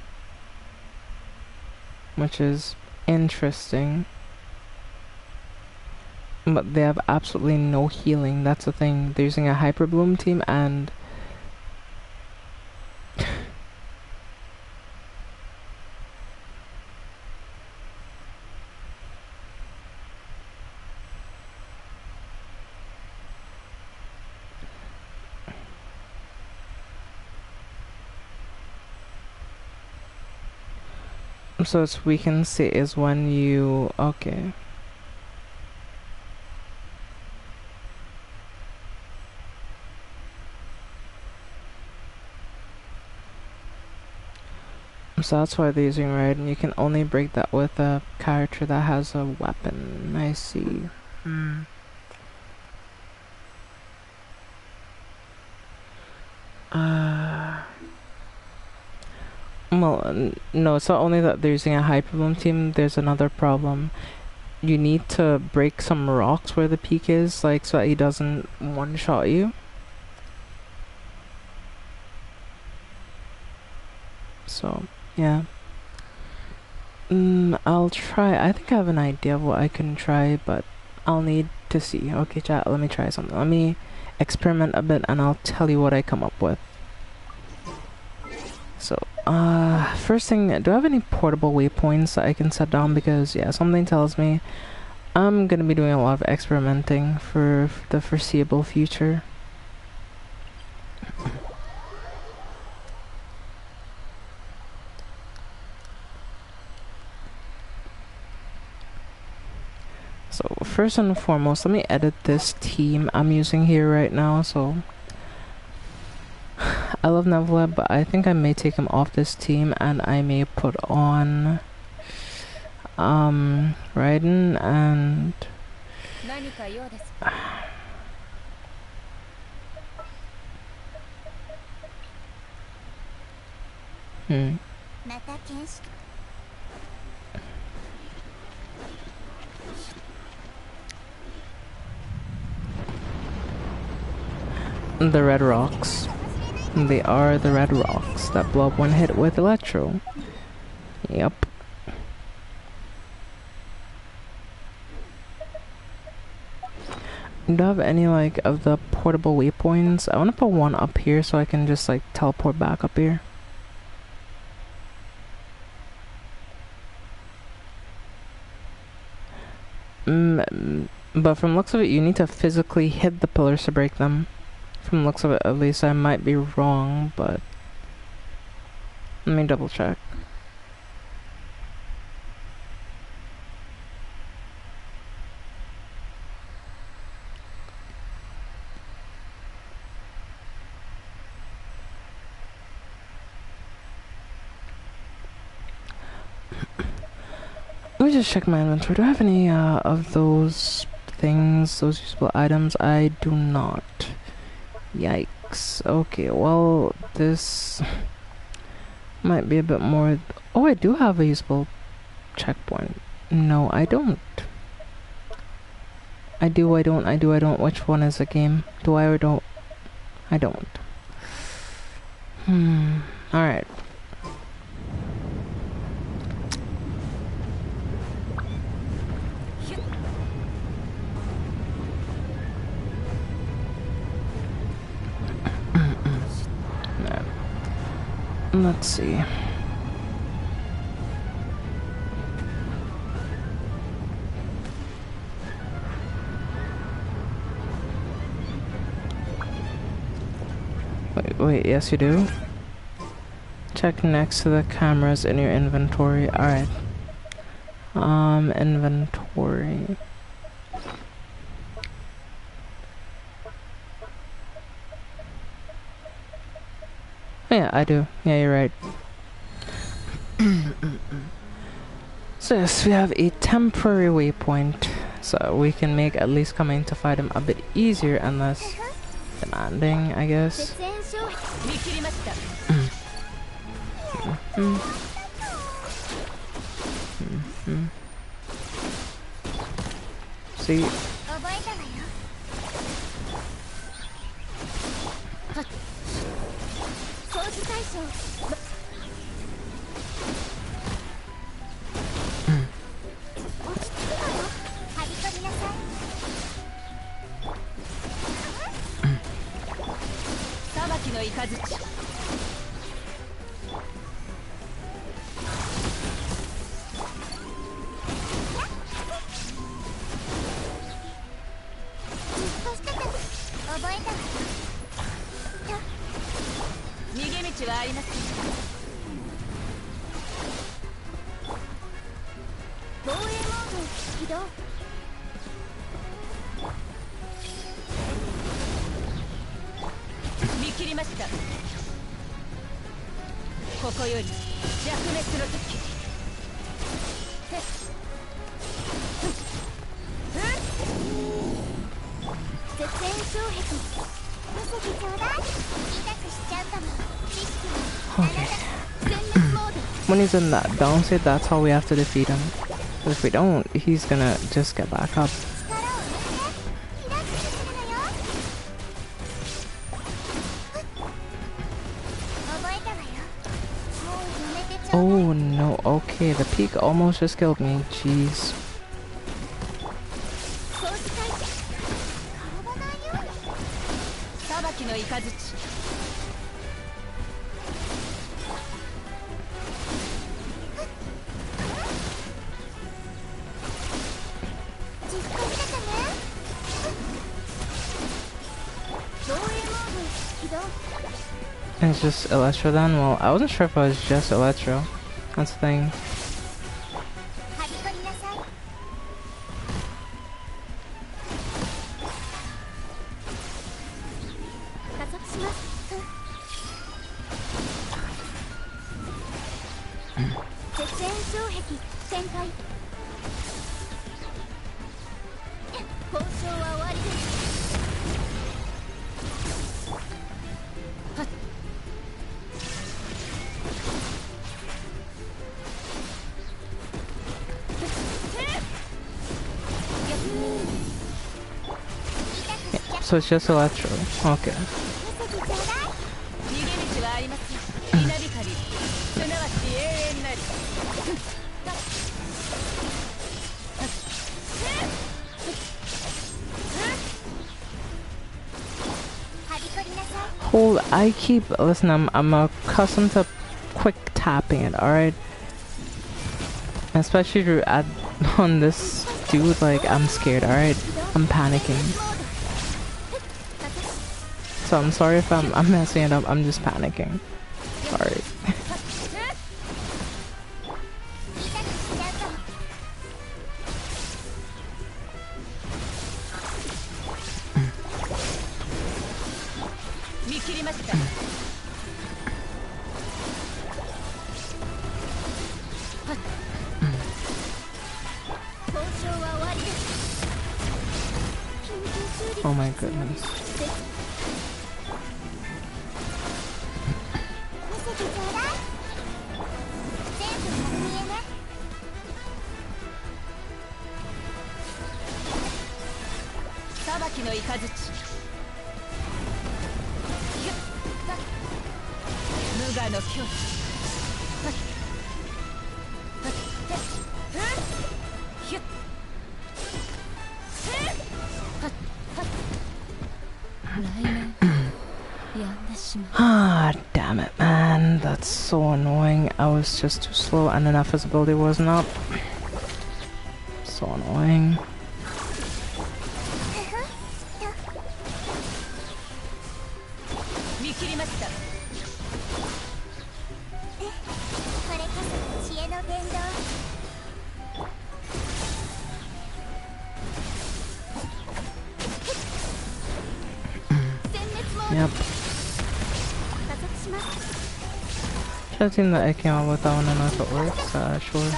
which is interesting. But they have absolutely no healing. That's the thing. They're using a Hyperbloom team and so it's we can see is when you okay. So that's why they're using red, and you can only break that with a character that has a weapon. I see. Well, no, it's not only that they're using a Hyperbloom team, there's another problem. You need to break some rocks where the peak is, like, so that he doesn't one-shot you. So, yeah. I'll try. I think I have an idea of what I can try, but I'll need to see. Okay, chat, let me try something. Let me experiment a bit, and I'll tell you what I come up with. So, first thing, do I have any portable waypoints that I can set down? Because, yeah, something tells me I'm gonna be doing a lot of experimenting for the foreseeable future. So first and foremost, let me edit this team I'm using here right now. So I love Neville, but I think I may take him off this team and I may put on Raiden and 何か用です。 また検視。 the red rocks. They are the red rocks that blow up when hit with electro. Yep. Do I have any like of the portable waypoints? I want to put one up here so I can just like teleport back up here. But from looks of it, you need to physically hit the pillars to break them. From looks of it, at least. I might be wrong, but let me double check. Let me just check my inventory. Do I have any of those things, those usable items? I do not. Yikes. Okay, well, this might be a bit more... Oh, I do have a usable checkpoint. No, I don't. I do, I don't, I do, I don't. Which one is the game? Do I or don't? I don't. Alright. Let's see. Wait, yes you do? Check next to the cameras in your inventory. Alright. Inventory. Yeah, I do. Yeah, you're right. So yes, we have a temporary waypoint, so we can make at least coming to fight him a bit easier and less demanding, I guess. See? When he's in that down state, that's how we have to defeat him. But if we don't, he's gonna just get back up. Oh no, okay, the peak almost just killed me, jeez. It's just Electro then? Well, I wasn't sure if it was just Electro. That's the thing. 全障壁展開。交渉は終わりです。はっ。So it's just electro. Okay. 逃げ道はあります。稲光、すなわち永遠なり。Hold. I keep listen. I'm accustomed to quick tapping it. All right. Especially to add on this dude. Like I'm scared. All right. I'm panicking. So I'm sorry if I'm messing it up. I'm just panicking. Sorry. Oh my goodness. Ah, damn it, man. That's so annoying. I was just too slow and enough visibility wasn't up. So annoying. Yep. Should have seen that I came out with that one and if it works, sure.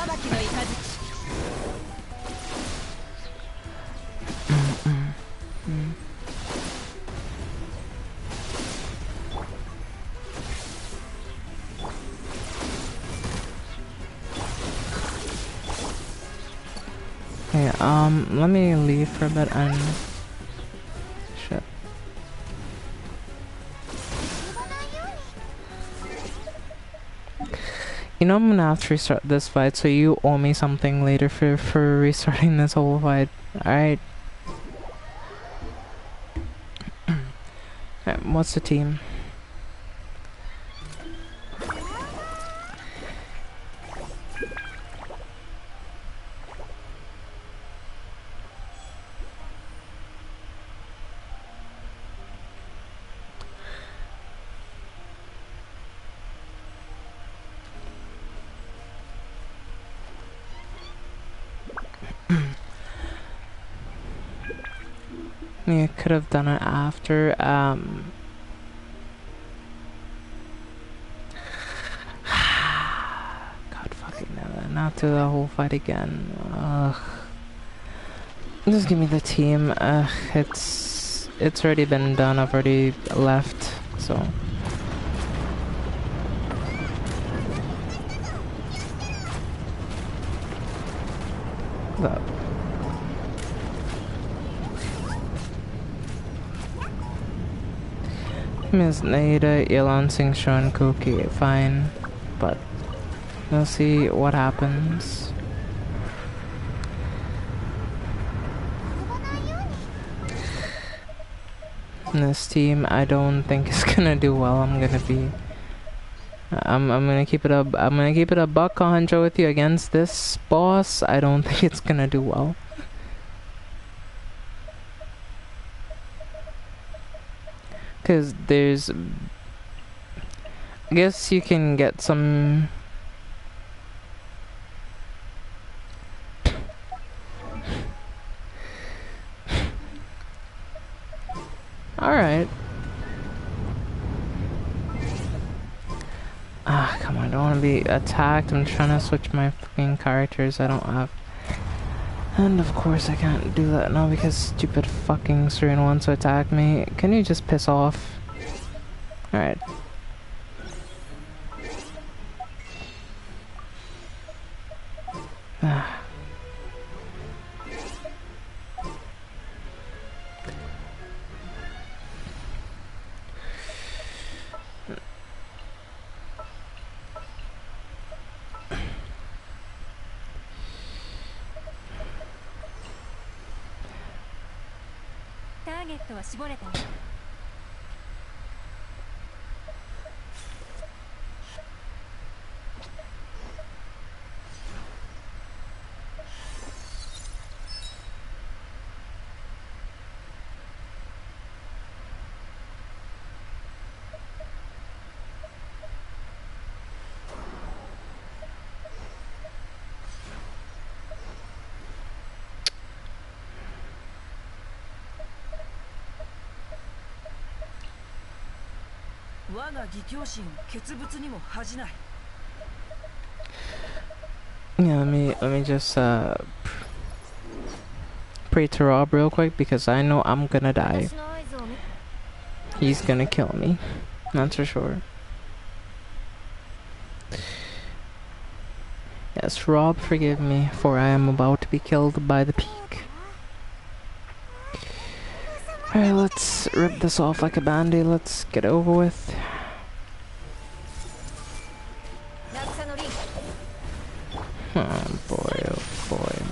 Okay, let me leave for a bit and shit. You know I'm gonna have to restart this fight, so you owe me something later for restarting this whole fight. Alright. Alright, what's the team? Yeah, could have done it after. God fucking damn it! Not do the whole fight again. Ugh. Just give me the team. It's already been done. I've already left. So. What's up? Miss Naida, Elon Singh, Sean Cookie, fine, but we'll see what happens. This team, I don't think is gonna do well. I'm gonna keep it up. I'm gonna keep it a buck 100 with you against this boss. I don't think it's gonna do well. Because there's, I guess you can get some. Alright. Ah, come on. I don't want to be attacked. I'm trying to switch my fucking characters I don't have. And of course I can't do that now because stupid fucking Serene wants to attack me. Can you just piss off? Alright. Ah. Yeah, let me just pray to Rob real quick because I know I'm gonna die. He's gonna kill me. That's for sure. Yes, Rob, forgive me, for I am about to be killed by the peak. Alright, let's rip this off like a band-aid. Let's get it over with. Oh boy, oh boy.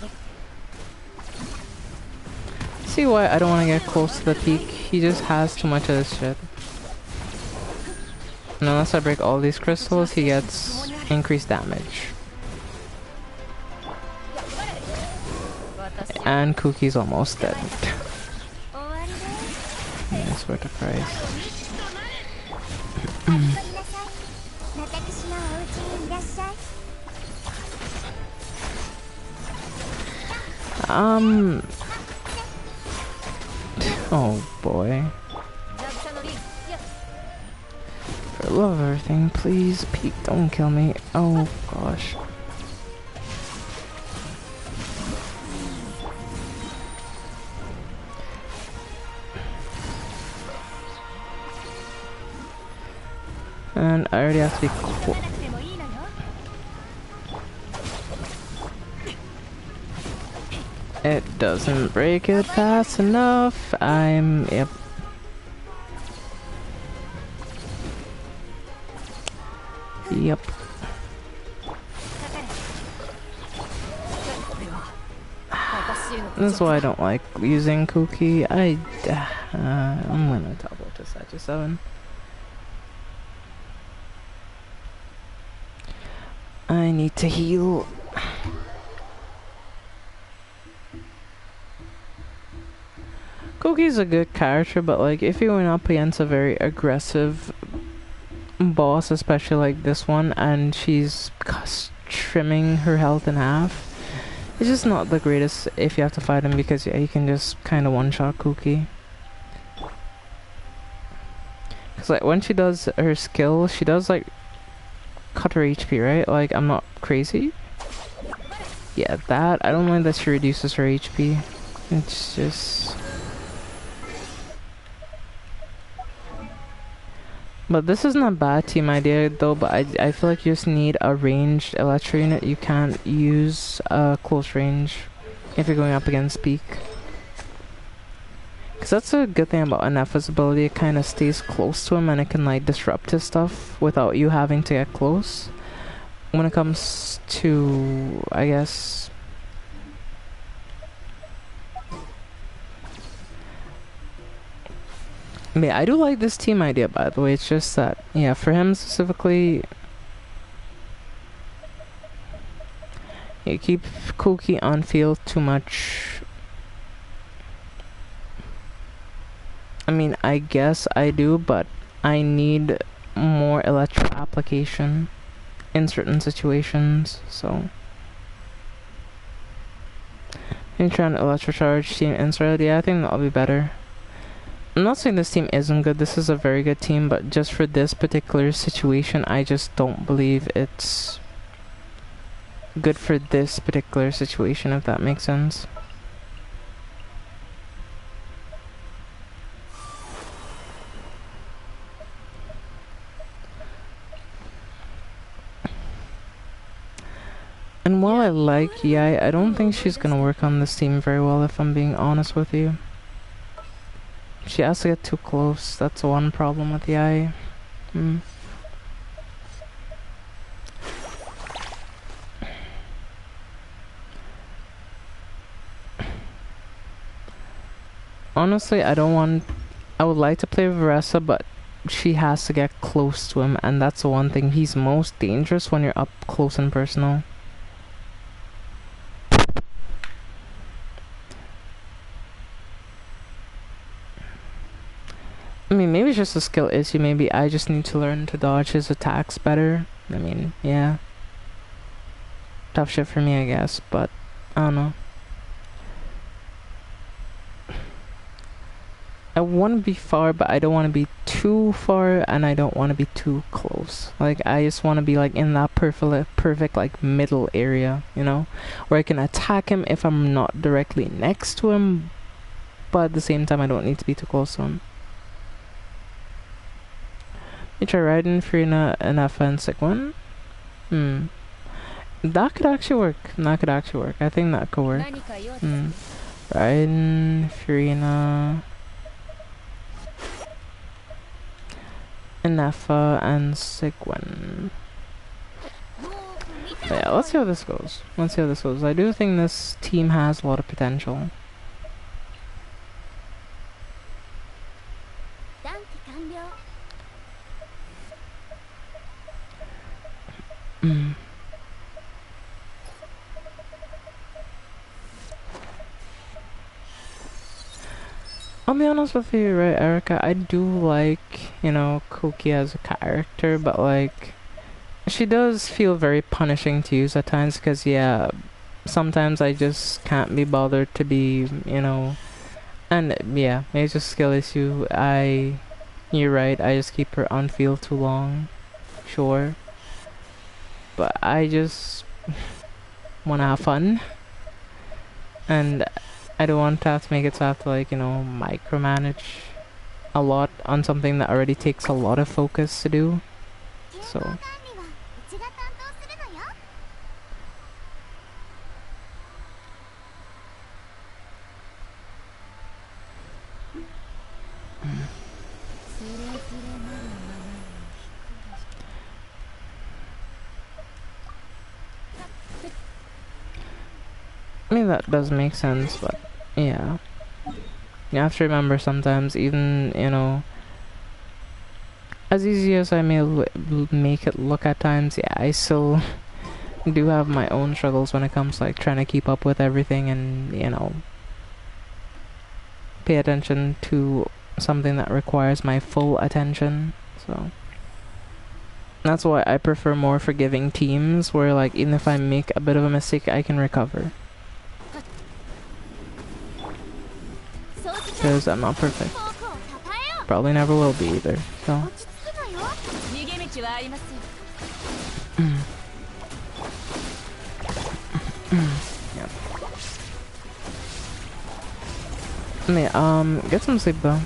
See why I don't want to get close to the peak? He just has too much of this shit. And unless I break all these crystals, he gets increased damage. And Cookie's almost dead. I swear to Christ. Oh boy. For the love of everything, please, Pete, don't kill me. Oh gosh. And I already have to be cool. It doesn't break it fast enough. Yep. Yep. That's why I don't like using Cookie. I'm gonna double to Satcha 7. I need to heal. Cookie's a good character, but like if you went up against a very aggressive boss, especially like this one, and she's trimming her health in half, it's just not the greatest if you have to fight him because yeah, you can just kind of one-shot Cookie. Cause like when she does her skill, she does like cut her HP, right? Like I'm not crazy. Yeah, that I don't like that she reduces her HP. It's just. But this isn't a bad team idea though, but I feel like you just need a ranged Electro unit. You can't use close range if you're going up against Peak. Because that's a good thing about Anepha's ability, it kind of stays close to him and it can like disrupt his stuff without you having to get close. When it comes to, I guess... Yeah, I do like this team idea, by the way. It's just that, yeah, for him specifically, you keep Cookie on field too much. I mean, I guess I do, but I need more electro application in certain situations, so. I'm trying to electro charge Team Inside, yeah, I think that'll be better. I'm not saying this team isn't good. This is a very good team, but just for this particular situation, I just don't believe it's good for this particular situation, if that makes sense. And while I like Yai, I don't think she's gonna work on this team very well, if I'm being honest with you. She has to get too close. That's one problem with Yai. Honestly, I would like to play Varessa, but she has to get close to him, and that's the one thing. He's most dangerous when you're up close and personal. I mean, maybe it's just a skill issue. Maybe I just need to learn to dodge his attacks better. I mean, yeah. Tough shit for me, I guess, but I don't know. I want to be far, but I don't want to be too far, and I don't want to be too close. Like, I just want to be, like, in that perfect, like, middle area, you know? Where I can attack him if I'm not directly next to him, but at the same time, I don't need to be too close to him. You try riding Furina and F and sick one? That could actually work. I think that could work. Riding Furina, Nefa, and Sigwin. But yeah, let's see how this goes. I do think this team has a lot of potential. I'll be honest with you, right, Erica? I do like, you know, Koki as a character, but like, she does feel very punishing to use at times, because, yeah, sometimes I just can't be bothered to be, you know, and yeah, it's just a skill issue. You're right, I just keep her on field too long, sure, but I just want to have fun, and I don't want to have to make it so I have to, like, you know, micromanage a lot on something that already takes a lot of focus to do. So I mean, that does make sense, but yeah. You have to remember sometimes, even, you know, as easy as I may make it look at times, yeah, I still do have my own struggles when it comes to, like, trying to keep up with everything and, you know, pay attention to something that requires my full attention. So that's why I prefer more forgiving teams where, like, even if I make a bit of a mistake, I can recover. Because I'm not perfect. Probably never will be either, so. Yep. Get some sleep though,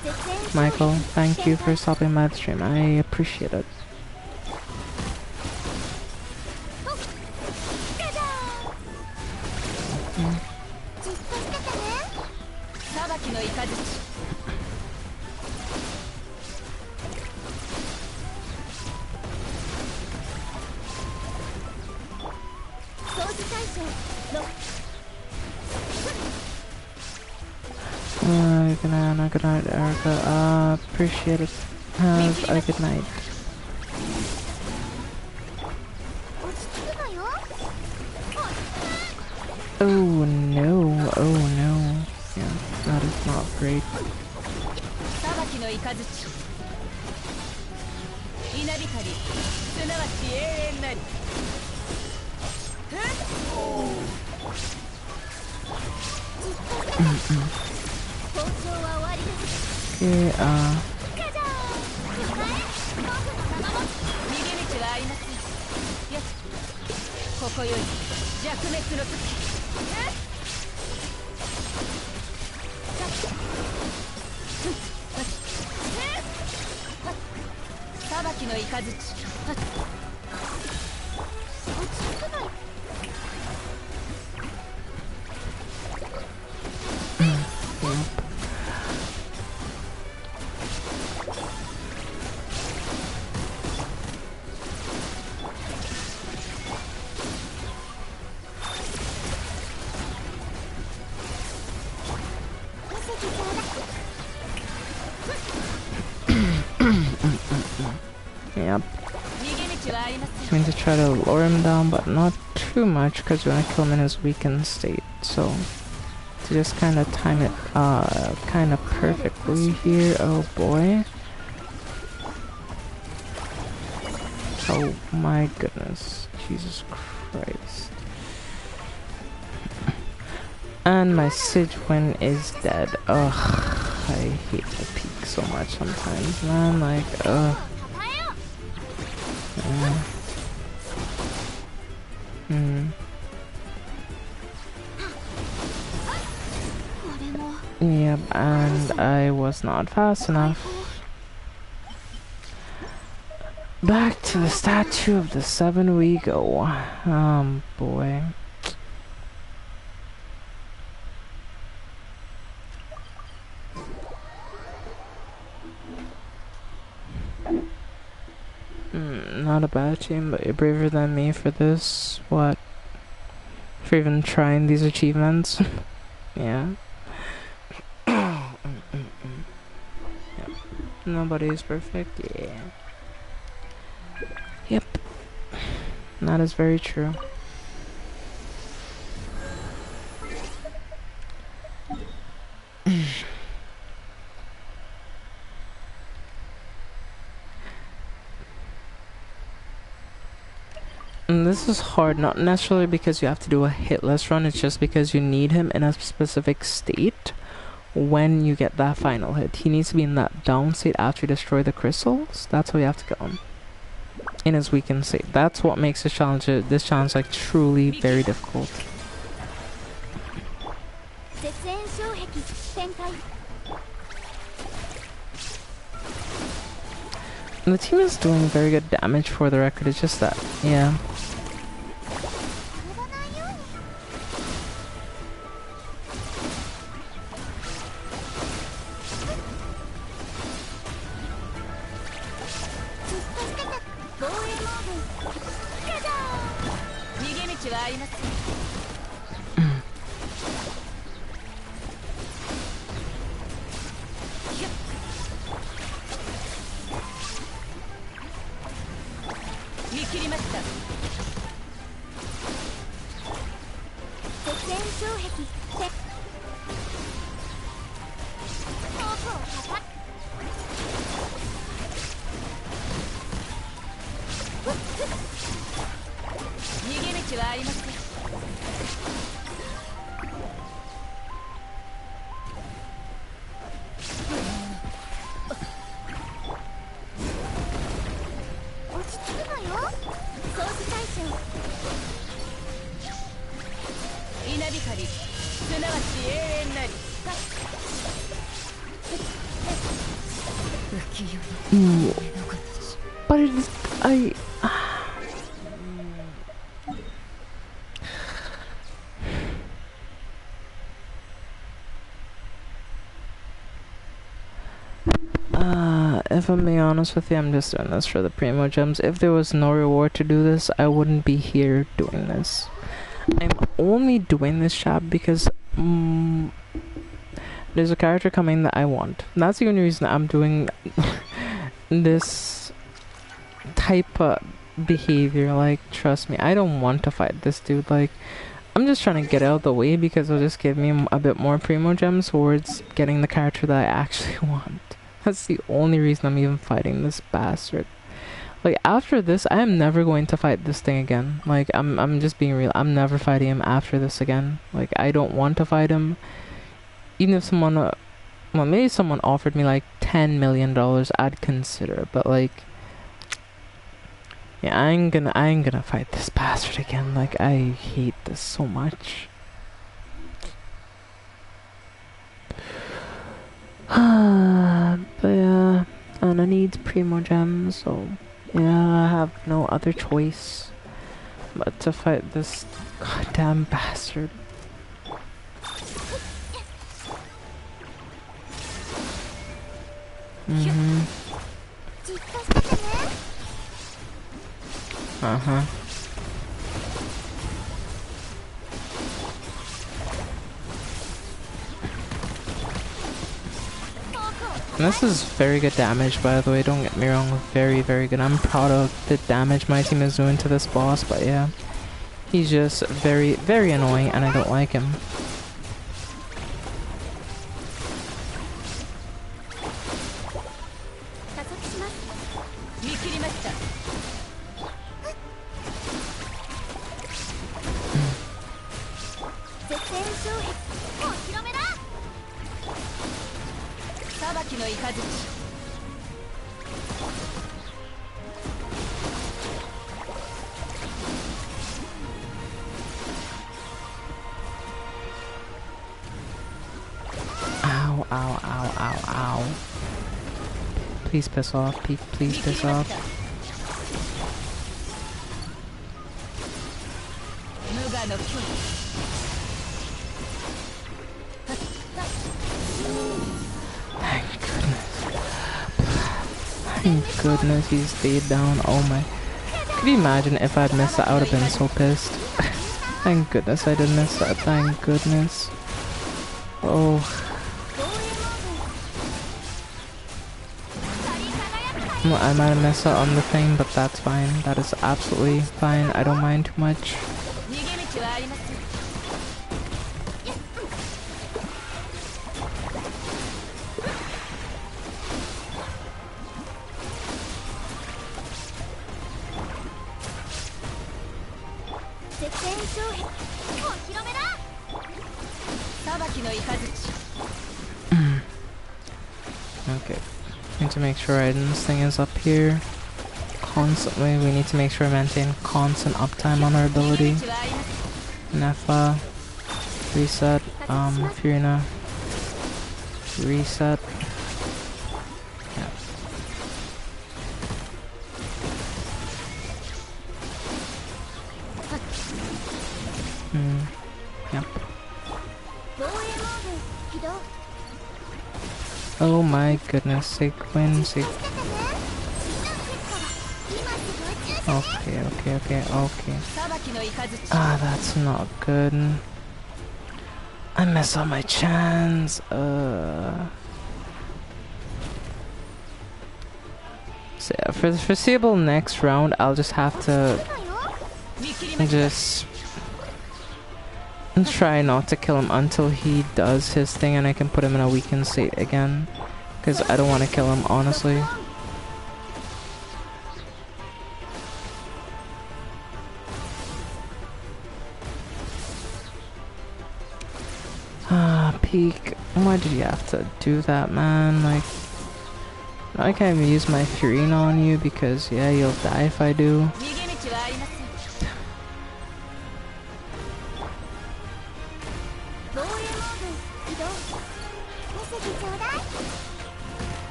Michael. Thank you for stopping by the stream. I appreciate it. Good night, Erica. Appreciate it. Have a good night. Oh no, oh no. Yeah, that is not great. Okay, じゃじゃーん了解僕の名も逃げ道はありませんよしここより弱滅の時裁きの雷落ち着くのよ yep. I'm going to try to lower him down, but not too much, because you want to kill him in his weakened state. So, to just kind of time it, kind of perfectly here. Oh boy. Oh my goodness. Jesus Christ. And my Sidwin is dead. Ugh. I hate the peak so much sometimes, man. Like, ugh. Yep, and I was not fast enough. Back to the statue of the 7 we go. Boy. Not a bad team, but you're braver than me for this. What? For even trying these achievements? Yeah. Yep. Nobody's perfect, yeah. Yep. That is very true. And this is hard, not necessarily because you have to do a hitless run, it's just because you need him in a specific state when you get that final hit. He needs to be in that down state after you destroy the crystals. That's how you have to get him. In his weakened state. That's what makes this challenge like truly very difficult. And the team is doing very good damage for the record, it's just that, yeah. But it's, if I'm being honest with you, I'm just doing this for the primo gems. If there was no reward to do this, I wouldn't be here doing this. I'm only doing this job because there's a character coming that I want. That's the only reason I'm doing this type of behavior. Like, trust me, I don't want to fight this dude. Like, I'm just trying to get out of the way because it'll just give me a bit more primo gems towards getting the character that I actually want. That's the only reason I'm even fighting this bastard. Like, after this, I am never going to fight this thing again. Like, I'm just being real. I'm never fighting him after this again. Like, I don't want to fight him. Even if someone Well, maybe someone offered me like $10 million, I'd consider. But like, yeah, I ain't gonna fight this bastard again. Like, I hate this so much. But yeah, Anna needs Primo Gems, so yeah, I have no other choice but to fight this goddamn bastard. Uh-huh. And this is very good damage, by the way, don't get me wrong, very, very good. I'm proud of the damage my team is doing to this boss, but yeah. He's just very, very annoying, and I don't like him. Ow, ow, ow, ow, ow. Please piss off, please piss off. Thank goodness. Thank goodness he stayed down. Oh my. Could you imagine if I'd missed that? I would have been so pissed. Thank goodness I didn't miss that. Thank goodness. Oh. I might have messed up on the thing, but that's fine. That is absolutely fine. I don't mind too much. Okay. Need to make sure Aiden's thing is up here constantly. We need to make sure we maintain constant uptime on our ability. Nefa, reset, Furina, reset. Yeah. Yep. Oh my goodness, Sequin, Okay. Ah, that's not good. I messed up my chance. So yeah, for the foreseeable next round, I'll just have to just try not to kill him until he does his thing and I can put him in a weakened state again. Because I don't want to kill him, honestly. Peak. Why did you have to do that, man? Like, I can't even use my Furina on you because, yeah, you'll die if I do.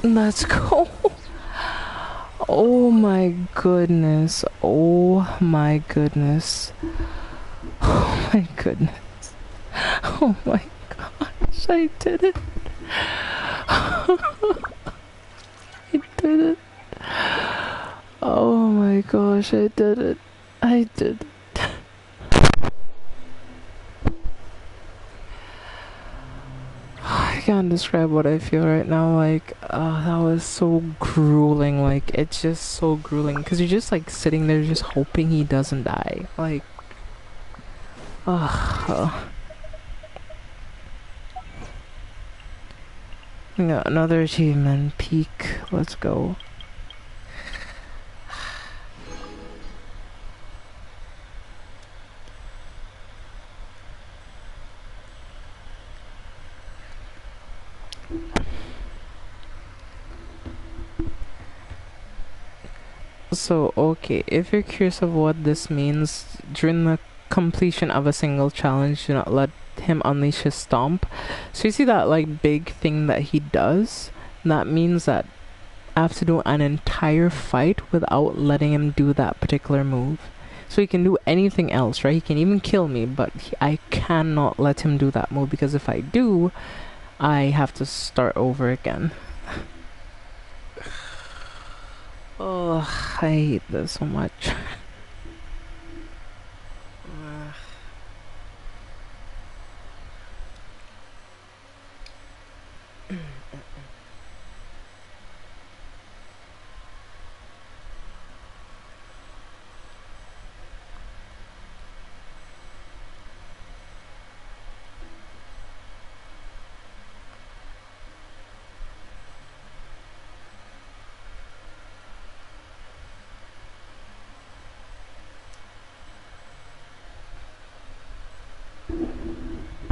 Let's go. Oh my goodness. Oh my goodness. Oh my goodness. Oh my god. gosh, I did it. I did it. Oh my gosh, I did it. I did it. I can't describe what I feel right now. Like, that was so grueling. Like, it's just so grueling. Because you're just, like, sitting there just hoping he doesn't die. Like, yeah, another achievement. Peak. Let's go. So, okay, if you're curious of what this means, during the completion of a single challenge, do not let him unleash his stomp. So you see that, like, big thing that he does? That means that I have to do an entire fight without letting him do that particular move. So he can do anything else, right? He can even kill me, but I cannot let him do that move, because if I do, I have to start over again. Oh, I hate this so much.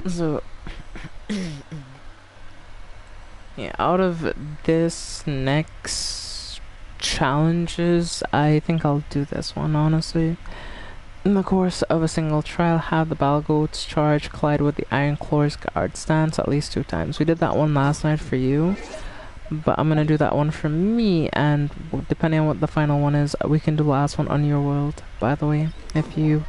So, yeah, out of this next challenges, I think I'll do this one, honestly. In the course of a single trial, have the battle goats charge, collide with the iron claws guard stance at least 2 times. We did that one last night for you, but I'm gonna do that one for me, and depending on what the final one is, we can do the last one on your world, by the way, if you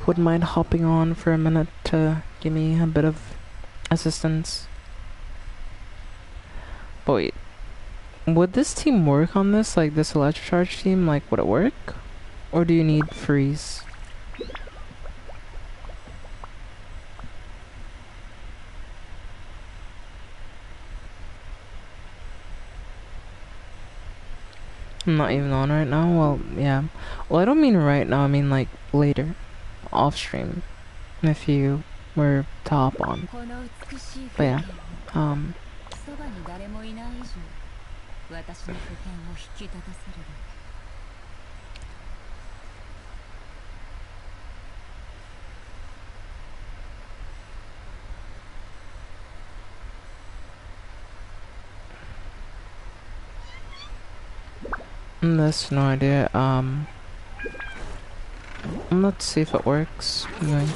wouldn't mind hopping on for a minute to give me a bit of assistance. But wait, would this team work on this? Like, this electrocharge team, like, would it work? Or do you need freeze? I'm not even on right now? Well, yeah. Well, I don't mean right now, I mean, like, later. Off stream. If you were to hop on. But yeah, そばに誰もいない以上、私の拠点を引き立たせるだけ。that's no idea. Let's see if it works. Anyway.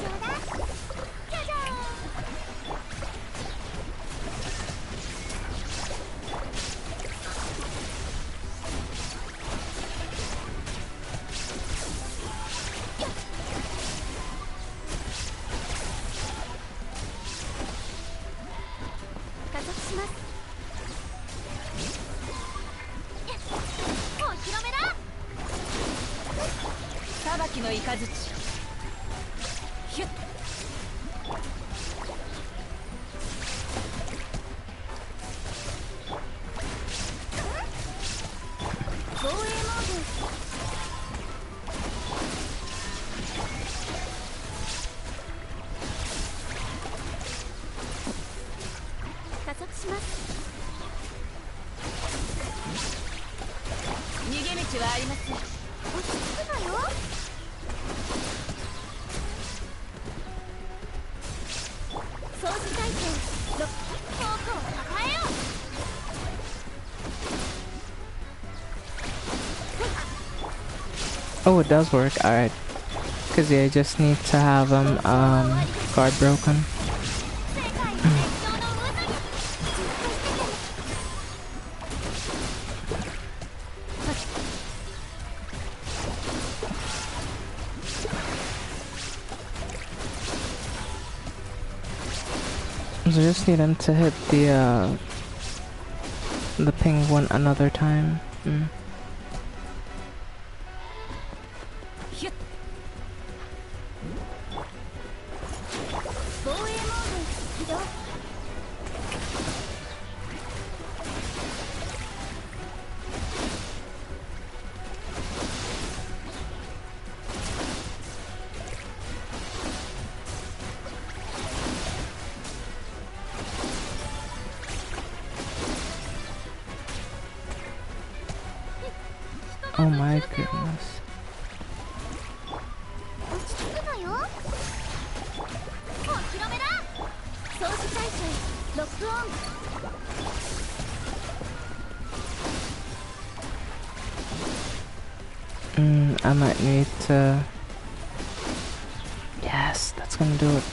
Oh, it does work. Alright. Because yeah, I just need to have guard broken. So I just need him to hit the penguin another time. Mm. ヒュッ防衛モード起動 Oh my goodness. 落ち着くのよお披露目だ装置体制ロックオン I might need to... Yes, that's gonna do it.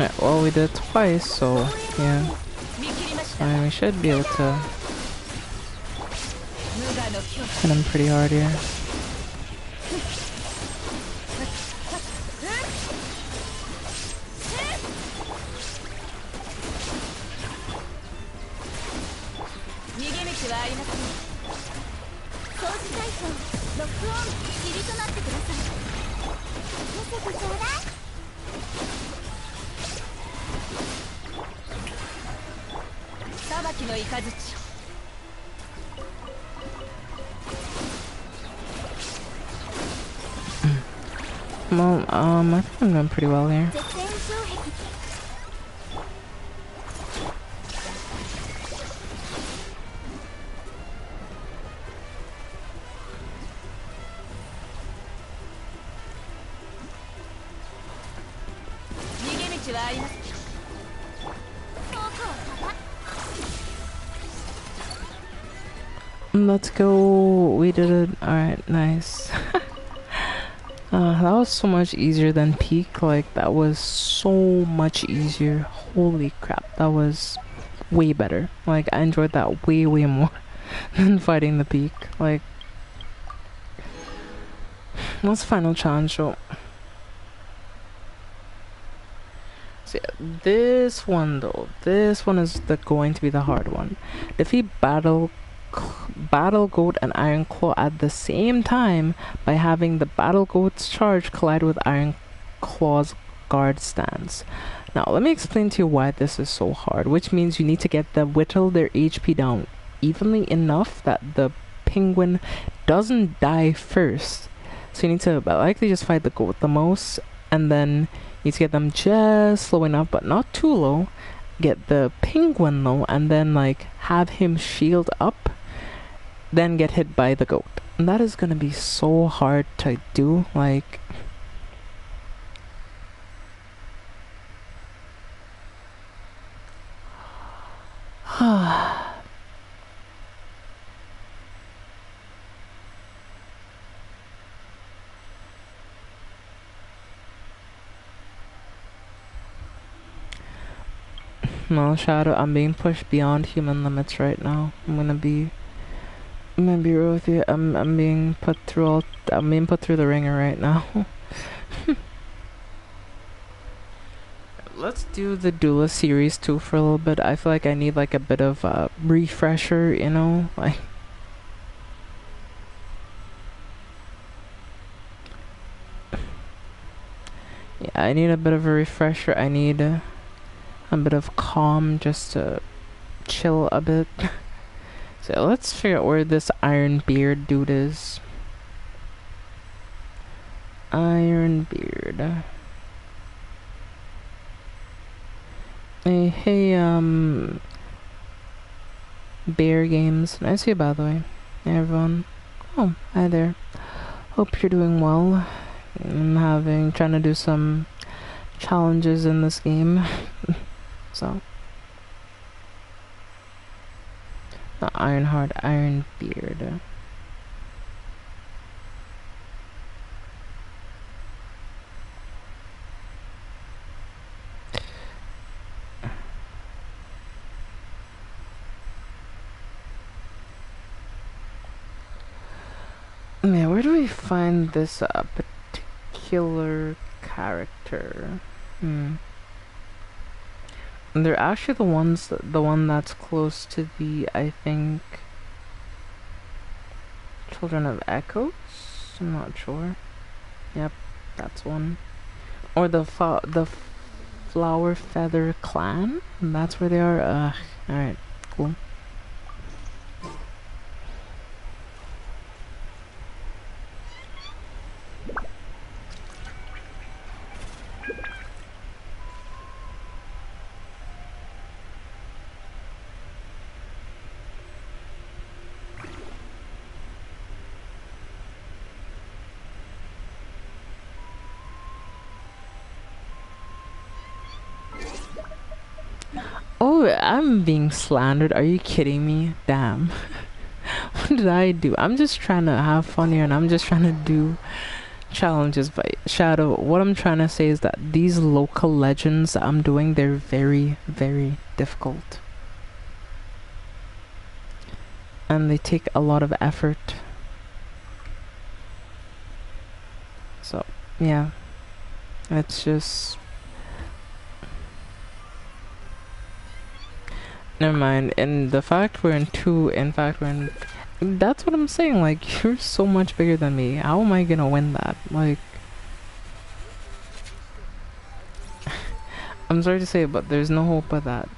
Alright, well, we did it twice, so yeah. 見切りました I mean, we should be able to 無我の境 hit him pretty hard here. 逃げ道はありません装置体操ロックオン入りとなってください見せてちょうだい 裁きの雷 Well, I think I'm doing pretty well here. 絶縁障壁 逃げ道はあります遠くを叩 Let's go. We did it. Alright, nice. That was so much easier than peak. Like, that was so much easier. Holy crap, that was way better. Like, I enjoyed that way, way more than fighting the peak. Like, what's the final challenge show? So yeah, this one though, this one is going to be the hard one. Defeat Battle Goat and Iron Claw at the same time by having the Battle Goat's charge collide with Iron Claw's guard stance. Now let me explain to you why this is so hard, which means you need to get them whittle their HP down evenly enough that the penguin doesn't die first. So you need to likely just fight the goat the most, and then you need to get them just low enough but not too low, get the penguin low, and then like have him shield up, then get hit by the goat. And that is gonna be so hard to do. Like, no, Shadow, I'm being pushed beyond human limits right now. I'm gonna be real with you. I'm being put through the ringer right now. Let's do the Dula series 2 for a little bit. I feel like I need like a bit of a refresher, you know? Like, yeah, I need a bit of a refresher. I need a bit of calm just to chill a bit. So let's figure out where this Iron Beard dude is. Iron Beard. Hey, Bear Games. Nice to see you, by the way. Hey, everyone. Oh, hi there. Hope you're doing well. I'm trying to do some challenges in this game. So. Not Ironheart, Iron Beard. Yeah, where do we find this particular character? Hmm. And they're actually the one that's close to the, I think, Children of Echoes? I'm not sure. Yep, that's one. Or the Flower Feather Clan? That's where they are? Alright, cool. Oh, I'm being slandered. Are you kidding me? Damn. What did I do? I'm just trying to have fun here and I'm just trying to do challenges. But Shadow, what I'm trying to say is that these local legends that I'm doing, they're very, very difficult. And they take a lot of effort. So, yeah. It's just... Never mind. And the fact we're in 2, in fact we're in... That's what I'm saying, like, you're so much bigger than me. How am I gonna win that? Like... I'm sorry to say it, but there's no hope of that.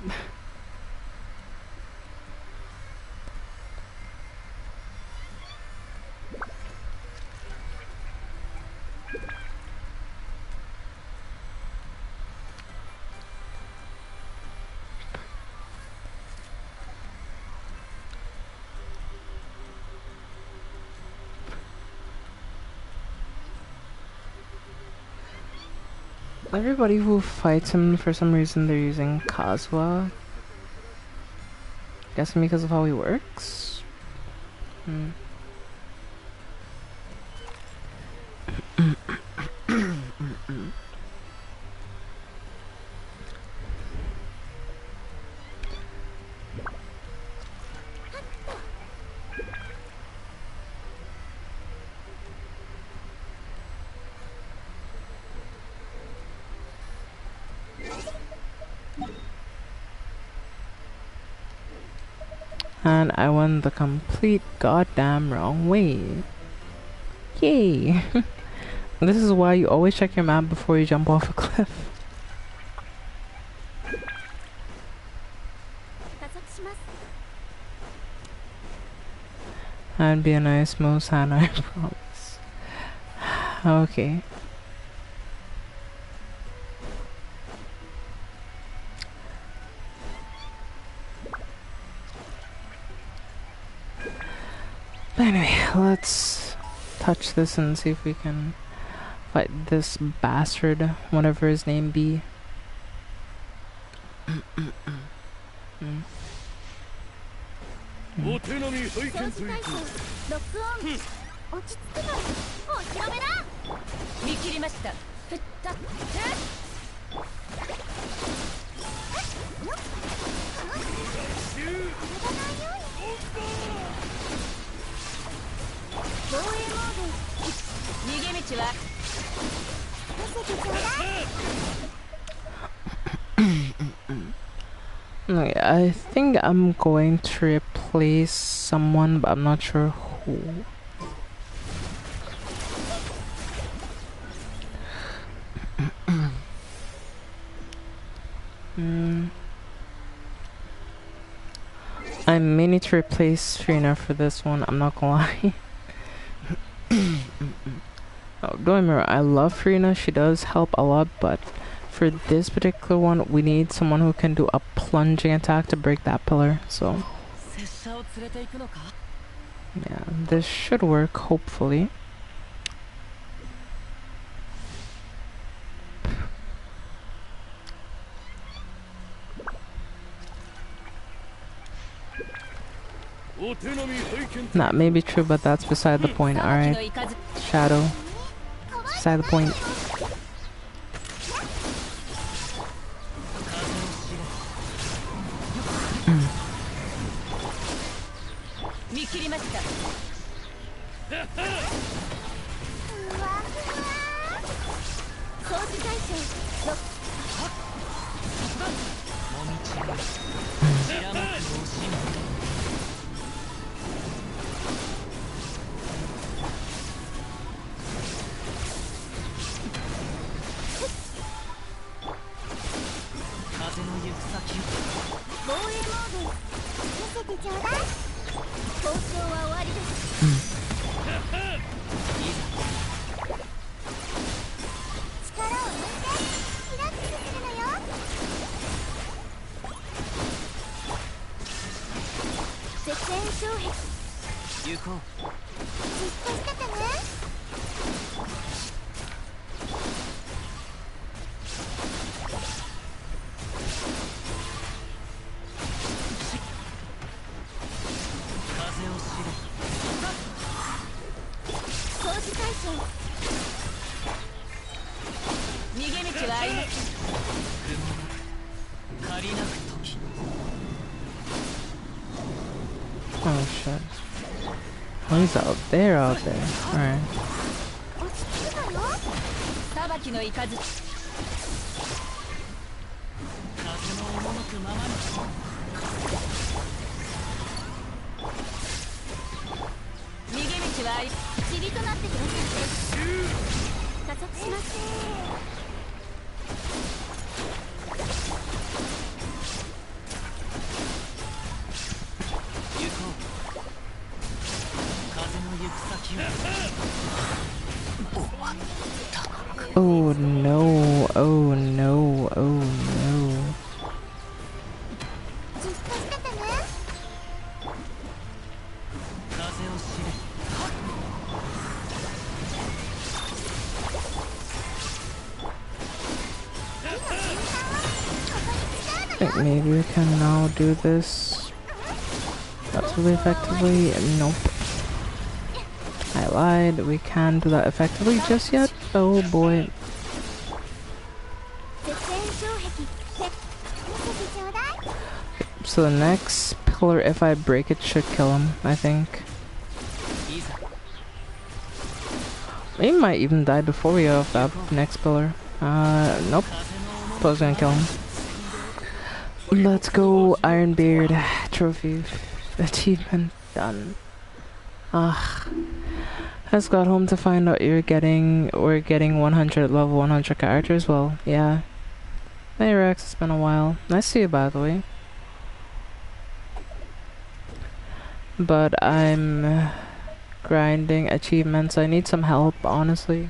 Everybody who fights him, for some reason, they're using Kazuha. Guessing because of how he works? Hmm. And I went the complete goddamn wrong way. Yay! This is why you always check your map before you jump off a cliff. That'd be a nice most Hanna, I promise. Okay. But anyway, let's touch this and see if we can fight this bastard, whatever his name be. Okay, I think I'm going to replace someone, but I'm not sure who. I may need to replace Trina for this one, I'm not gonna lie. Oh, don't get me wrong, I love Trina, she does help a lot, but for this particular one, we need someone who can do a plunging attack to break that pillar, so... Yeah, this should work, hopefully. That may be true, but that's beside the point, alright? Shadow. Beside the point. こう。じっとしててね。風を知れ。掃除対象。逃げ道はありません。借りなく時。 Oh shit. Oh, he's out there, out there. Alright. 落ち着くのよ。裁きの雷。風の赴くままに。逃げ道はあり。塵となってください。加速します。行こう。風の行く先を。終わった。 Oh no, oh no, oh no. じっとしててね。風を知れ。 I think maybe we can now do this. That's really effectively. Nope. I lied. We can't do that effectively just yet. Oh boy. 絶縁障壁。見せてちょうだい。 So the next pillar, if I break it, should kill him, I think. いざ。 He might even die before we get off that next pillar. Nope. 風の赴く Suppose gonna kill him. Let's go, Ironbeard. Trophy. Achievement done. Ah. I just got home to find out we're getting 100 level 100 characters. Well, yeah. Hey Rex, it's been a while. Nice to see you, by the way. But I'm grinding achievements. I need some help, honestly.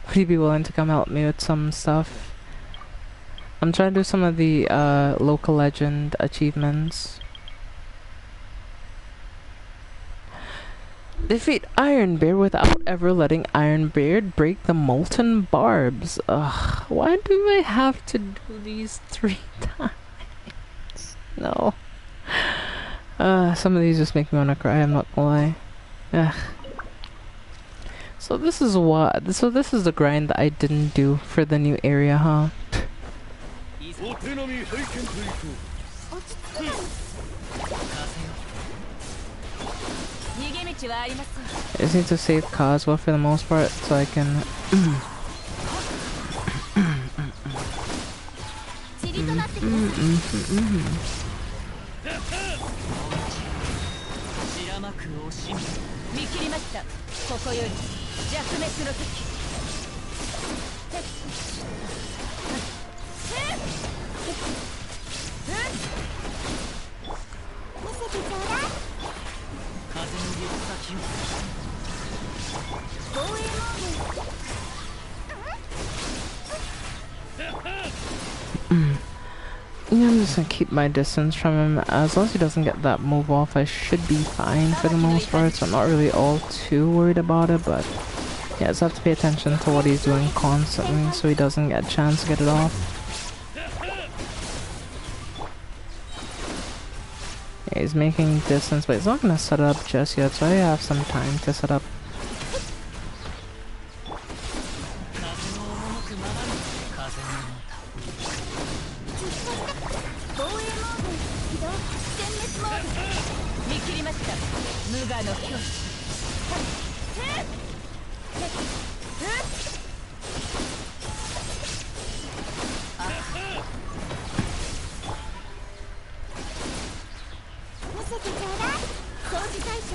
Would you be willing to come help me with some stuff? I'm trying to do some of the local legend achievements. Defeat Ironbeard without ever letting Ironbeard break the molten barbs. Ugh, why do I have to do these 3 times? No. Some of these just make me wanna cry, I'm not gonna lie. Ugh. So this is what, so this is the grind that I didn't do for the new area, huh? 落ち着くのよ。 逃げ道はありません。 I just need to save Coswell for the most part so I can 塵となってください。白幕を惜しみ。見切りました。ここより弱滅の時。見せてちょうだい。風の行く先を。防衛モード。 Yeah, I'm just gonna keep my distance from him. As long as he doesn't get that move off, I should be fine for the most part. So I'm not really all too worried about it, but yeah, I just have to pay attention to what he's doing constantly so he doesn't get a chance to get it off. Yeah, he's making distance, but he's not gonna set up just yet, so I have some time to set up. 風の赴くままに。風のもんだ。防衛モード起動。殲滅モード。見切りました。無我の境地。見せてちょうだい。掃除対象。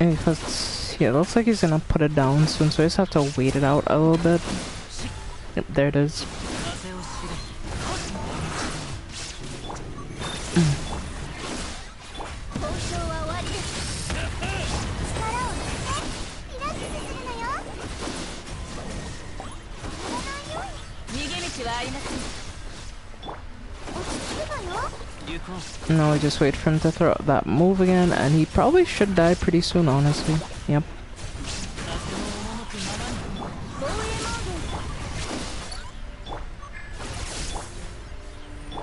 And because, yeah, it looks like he's gonna put it down soon, so I just have to wait it out a little bit. Yep, there it is. 風を知れ。 交渉は終わりです。力を抜いてリラックスするのよ。止まらないように。逃げ道はありません。落ち着くのよ。Now we just wait for him to throw out that move again, and he probably should die pretty soon, honestly. Yep. 防衛モ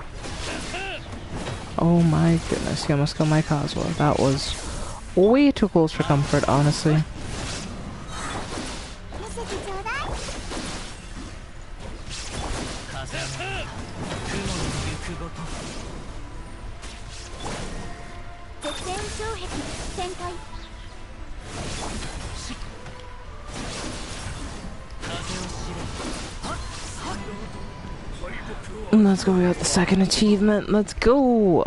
ード Oh my goodness, he almost killed my Kazuha. That was way too close for comfort, honestly. 見せてちょうだい 絶縁障壁展開 Let's go, we got the second achievement. Let's go!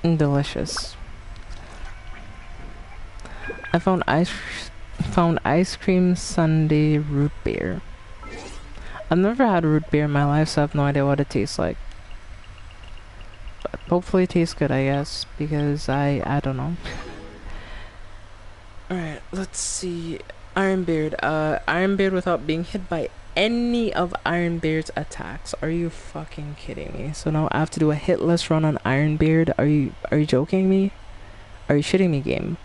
Delicious. I found ice cream sundae root beer. I've never had root beer in my life, so I have no idea what it tastes like. But hopefully it tastes good, I guess, because I don't know. Alright, let's see. Ironbeard. Ironbeard without being hit by any of Ironbeard's attacks. Are you fucking kidding me? So now I have to do a hitless run on Ironbeard. Are you joking me? Are you shitting me, game?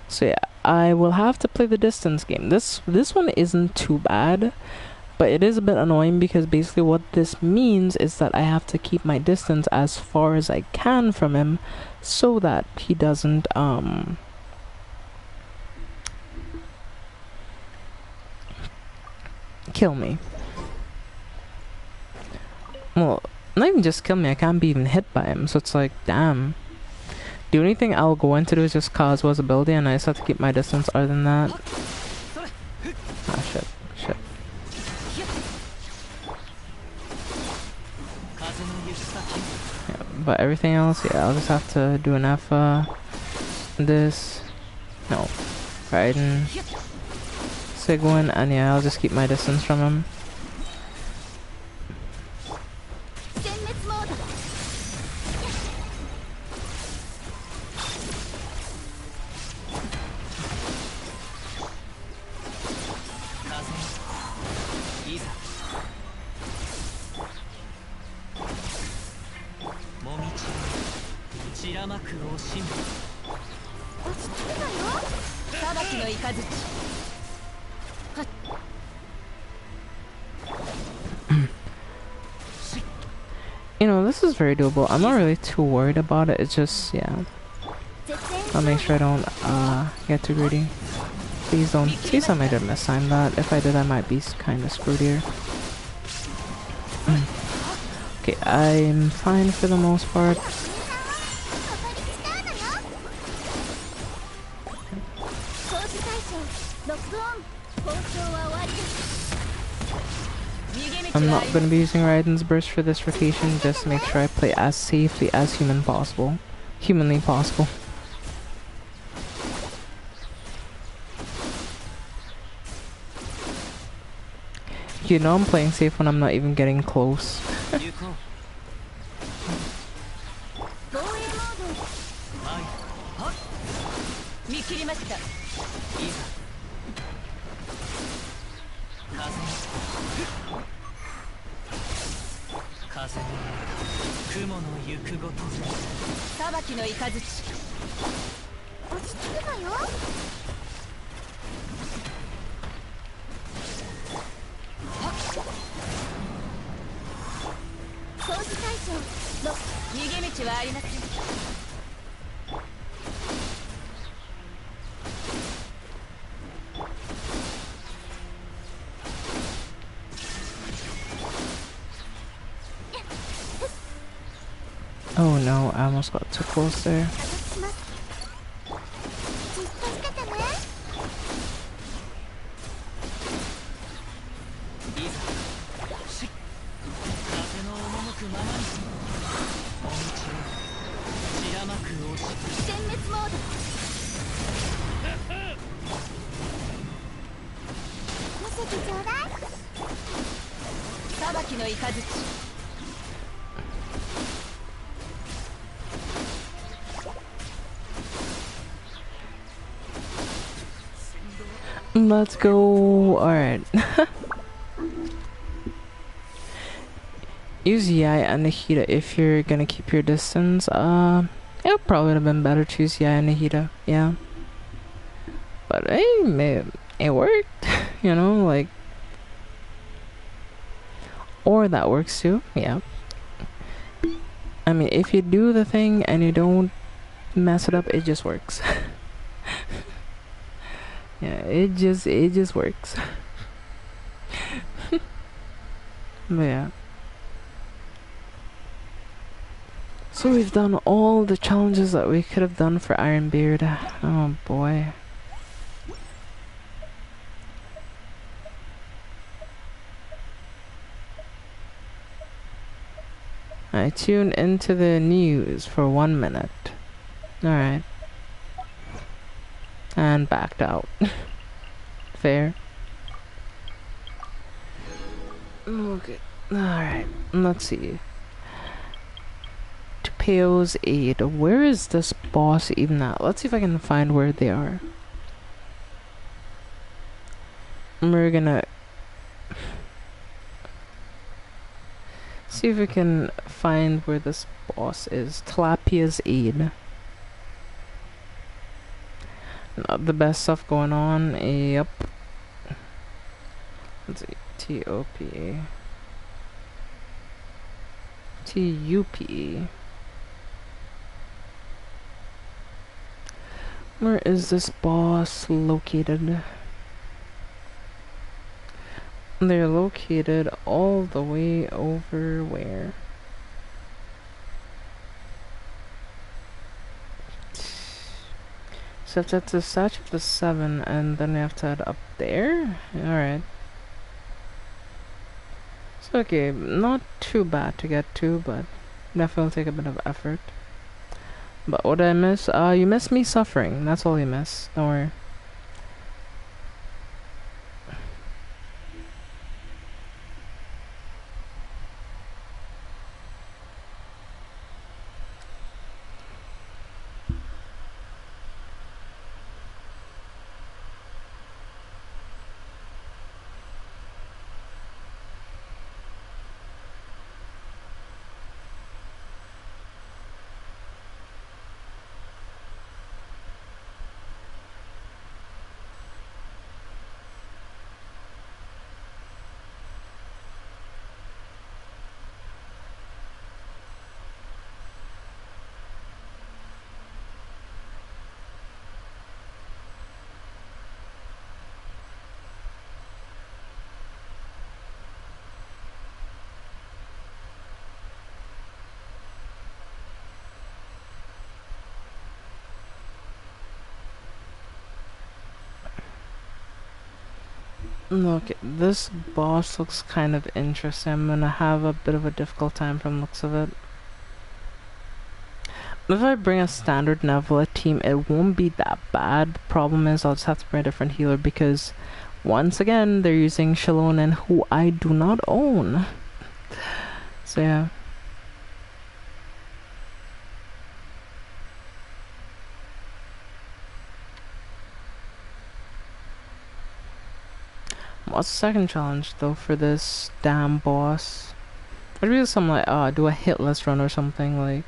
So yeah, I will have to play the distance game. This one isn't too bad, but it is a bit annoying because basically what this means is that I have to keep my distance as far as I can from him so that he doesn't kill me. Well, not even just kill me, I can't be even hit by him, so it's like, damn. The only thing I'll go into do is just Kazuha's ability, and I just have to keep my distance. Other than that, ah, shit. Yeah, but everything else, yeah, I'll just have to do an F, this, no, Raiden, Sigwin, and yeah, I'll just keep my distance from him. 殲滅モード 落ち着くなよ裁きの雷 You know, this is very doable. I'm not really too worried about it. It's just, yeah. 絶縁 I'll make sure I don't get too greedy. Please don't. Please tell me I didn't missign that. If I did, I might be kind of screwed here. Okay, I'm fine for the most part. ここに使うのよコース対象ロックオン交渉は終わりです I'm not going to be using Raiden's burst for this rotation, just to make sure I play as safely as humanly possible. You know I'm playing safe when I'm not even getting close. 防衛モード見切りました裁きの雷落ち着くなよ掃除対象の逃げ道はありません Oh no, I almost got too close there. しますじっとしててね 殲滅モード見せてちょうだい裁きの雷 Let's go. Alright. Use Yai and Nahida if you're gonna keep your distance. It would probably have been better to use Yai and Nahida, yeah. But hey, it worked, you know, like. Or that works too, yeah. I mean, if you do the thing and you don't mess it up, it just works. Yeah, it just works. But yeah. So we've done all the challenges that we could have done for Ironbeard. Oh boy. I tuned into the news for 1 minute. Alright. And backed out. Fair. Okay. Alright. Let's see. Tepeo's Aid. Where is this boss even at? Let's see if I can find where they are. We're gonna see if we can find where this boss is. Tilapia's Aid. Not the best stuff going on. Yep. Let's see. T-O-P-A. T-U-P-E. Where is this boss located? They're located all the way over where? So that's a search of the 7 and then we have to head up there? Alright. So okay, not too bad to get to, but definitely take a bit of effort. But what did I miss? You missed me suffering. That's all you miss. Don't worry. Look, this boss looks kind of interesting. I'm gonna have a bit of a difficult time from the looks of it. If I bring a standard Nevilla team, it won't be that bad. The problem is I'll just have to bring a different healer because, once again, they're using Shallonen, who I do not own. So yeah. What's the second challenge though for this damn boss? It'd be something like, do a hitless run or something like.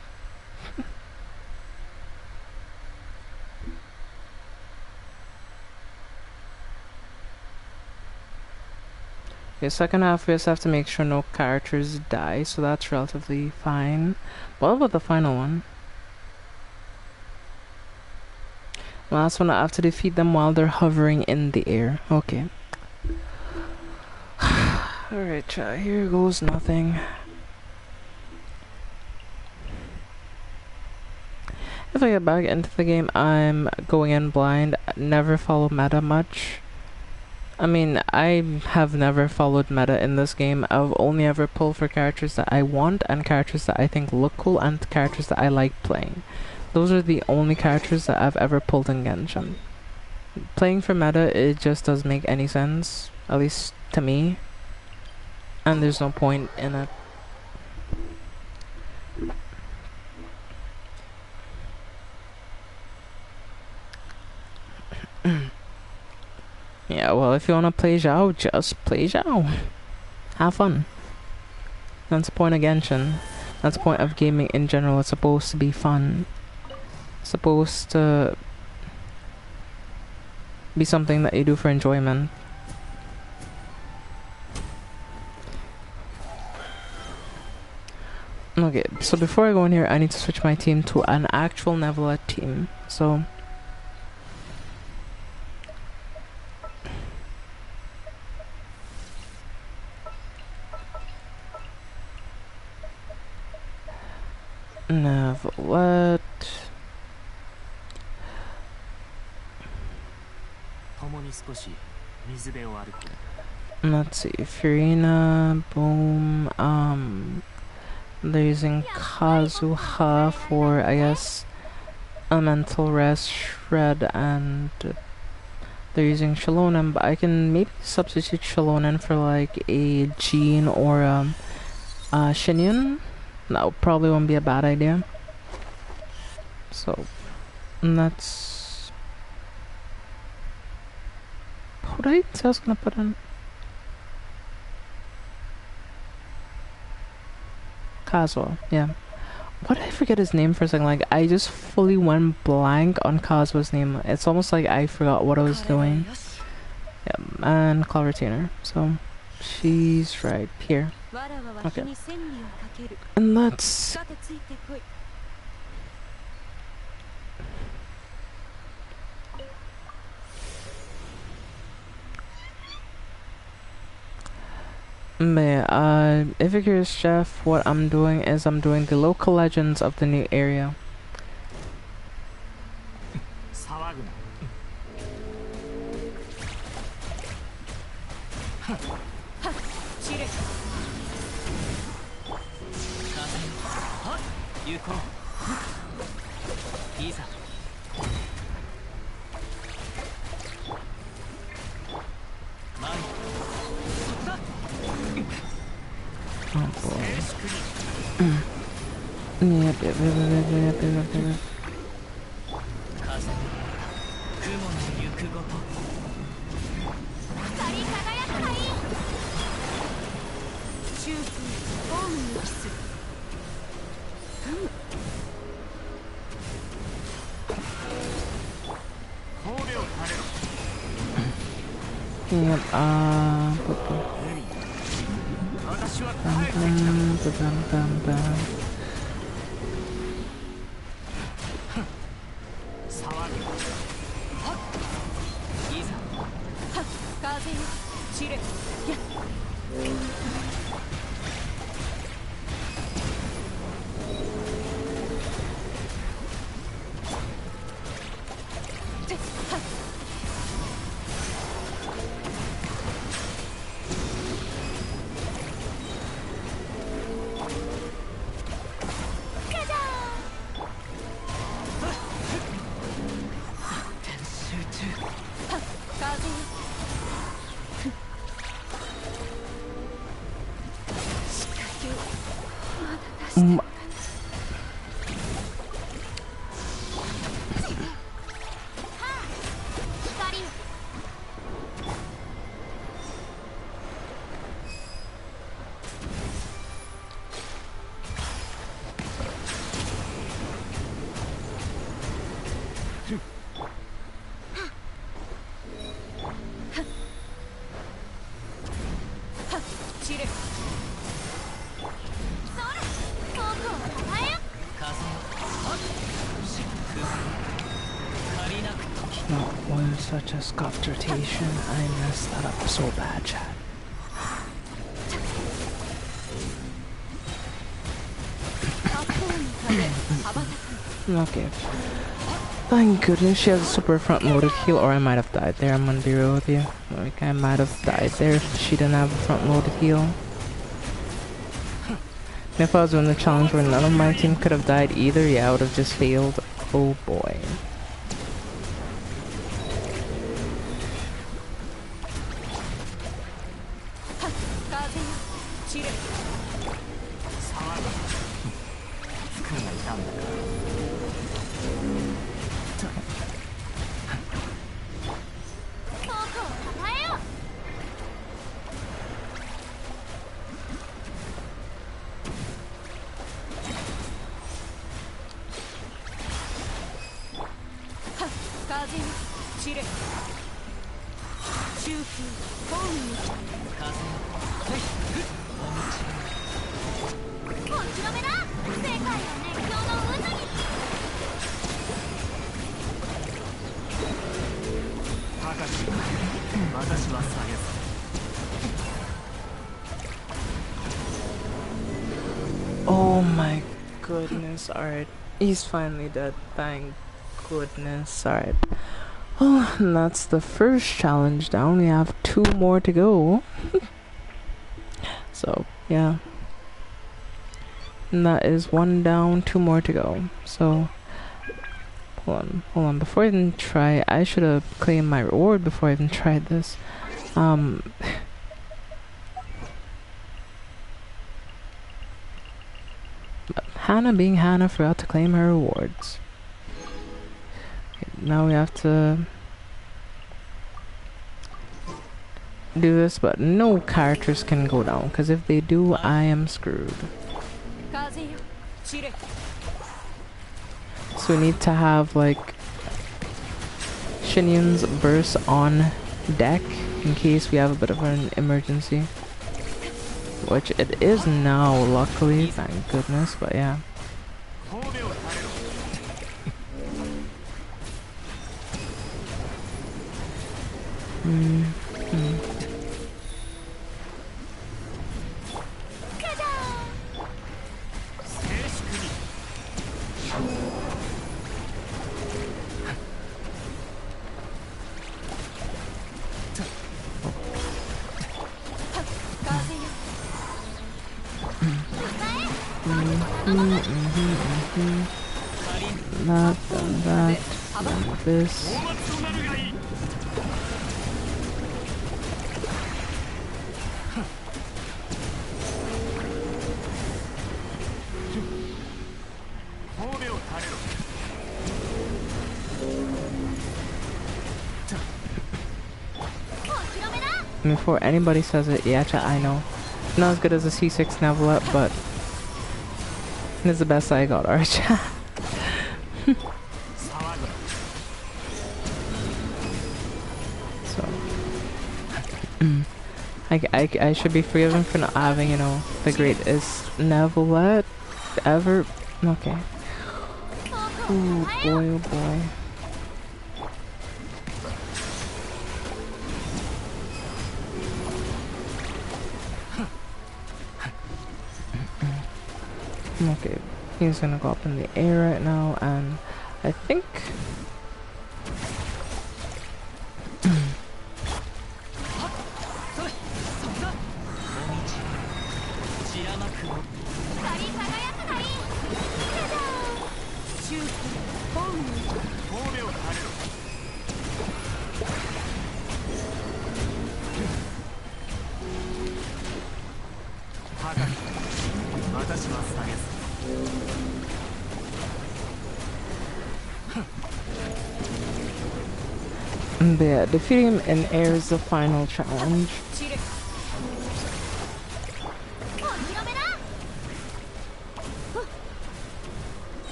Okay, second half we just have to make sure no characters die, so that's relatively fine. What about the final one? Last one, I have to defeat them while they're hovering in the air. Okay. Alright, here goes nothing. If I get back into the game, I'm going in blind. Never follow meta much. I mean, I have never followed meta in this game. I've only ever pulled for characters that I want and characters that I think look cool and characters that I like playing. Those are the only characters that I've ever pulled in Genshin. Playing for meta, it just doesn't make any sense, at least to me. And there's no point in it. Yeah, well, if you wanna play Zhao, just play Zhao. Have fun. That's the point of Genshin. That's the point of gaming in general. It's supposed to be fun. It's supposed to be something that you do for enjoyment. Okay, so before I go in here, I need to switch my team to an actual Nevela team. So Nevelet. Let's see, Furina, boom, they're using Kazuha for, I guess, Elemental Rest, Shred, and they're using Shalonen, but I can maybe substitute Shalonen for like a Jean or Shinyan. That probably won't be a bad idea. So, that's... What did I say I was gonna put in? Kazuha, yeah. Why did I forget his name for a second? Like, I just fully went blank on Kazuha's name. It's almost like I forgot what I was doing. Yeah, and Claw Retainer. So, she's right here. Okay. And let's... if you're curious, Chef, what I'm doing is I'm doing the local legends of the new area. Oh boy. Yep. Such a scoffed rotation. I messed that up so bad, chat. Okay. Thank goodness she has a super front loaded heal, or I might have died there. I'm gonna be real with you. Like, I might have died there if she didn't have a front loaded heal. And if I was doing the challenge where none of my team could have died either, yeah, I would have just failed. Oh boy. 風よ散れ中空本お披露目だ世界は熱狂の渦に高く私は下げず Oh my goodness, alright. He's finally dead. Thank goodness. Alright. Oh, and that's the first challenge down. We have 2 more to go. So, yeah. And that is 1 down, 2 more to go. So, hold on. Before I even try, I should have claimed my reward before I even tried this. Hanna being Hanna forgot to claim her rewards. Okay, now we have to do this, but no characters can go down, because if they do, I am screwed. So we need to have like Shinyun's burst on deck in case we have a bit of an emergency. Which it is now, luckily, thank goodness, but yeah. That, this. Before anybody says it, yeah, chat, I know. Not as good as a C6 Nevelet, but it's the best I got, alright, chat. So, I should be forgiven for not having, you know, the greatest Nevelet ever. Okay. Oh boy, oh boy. Okay, he's gonna go up in the air right now, and I think yeah, defeating him in air is the final challenge.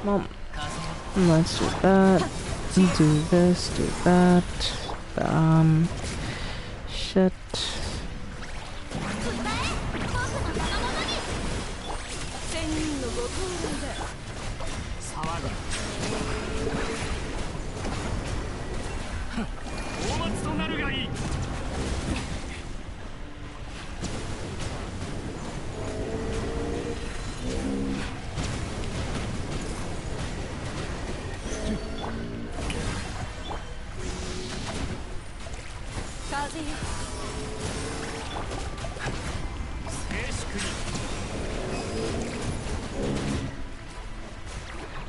Well, let's do that. Do this, do that. Shit.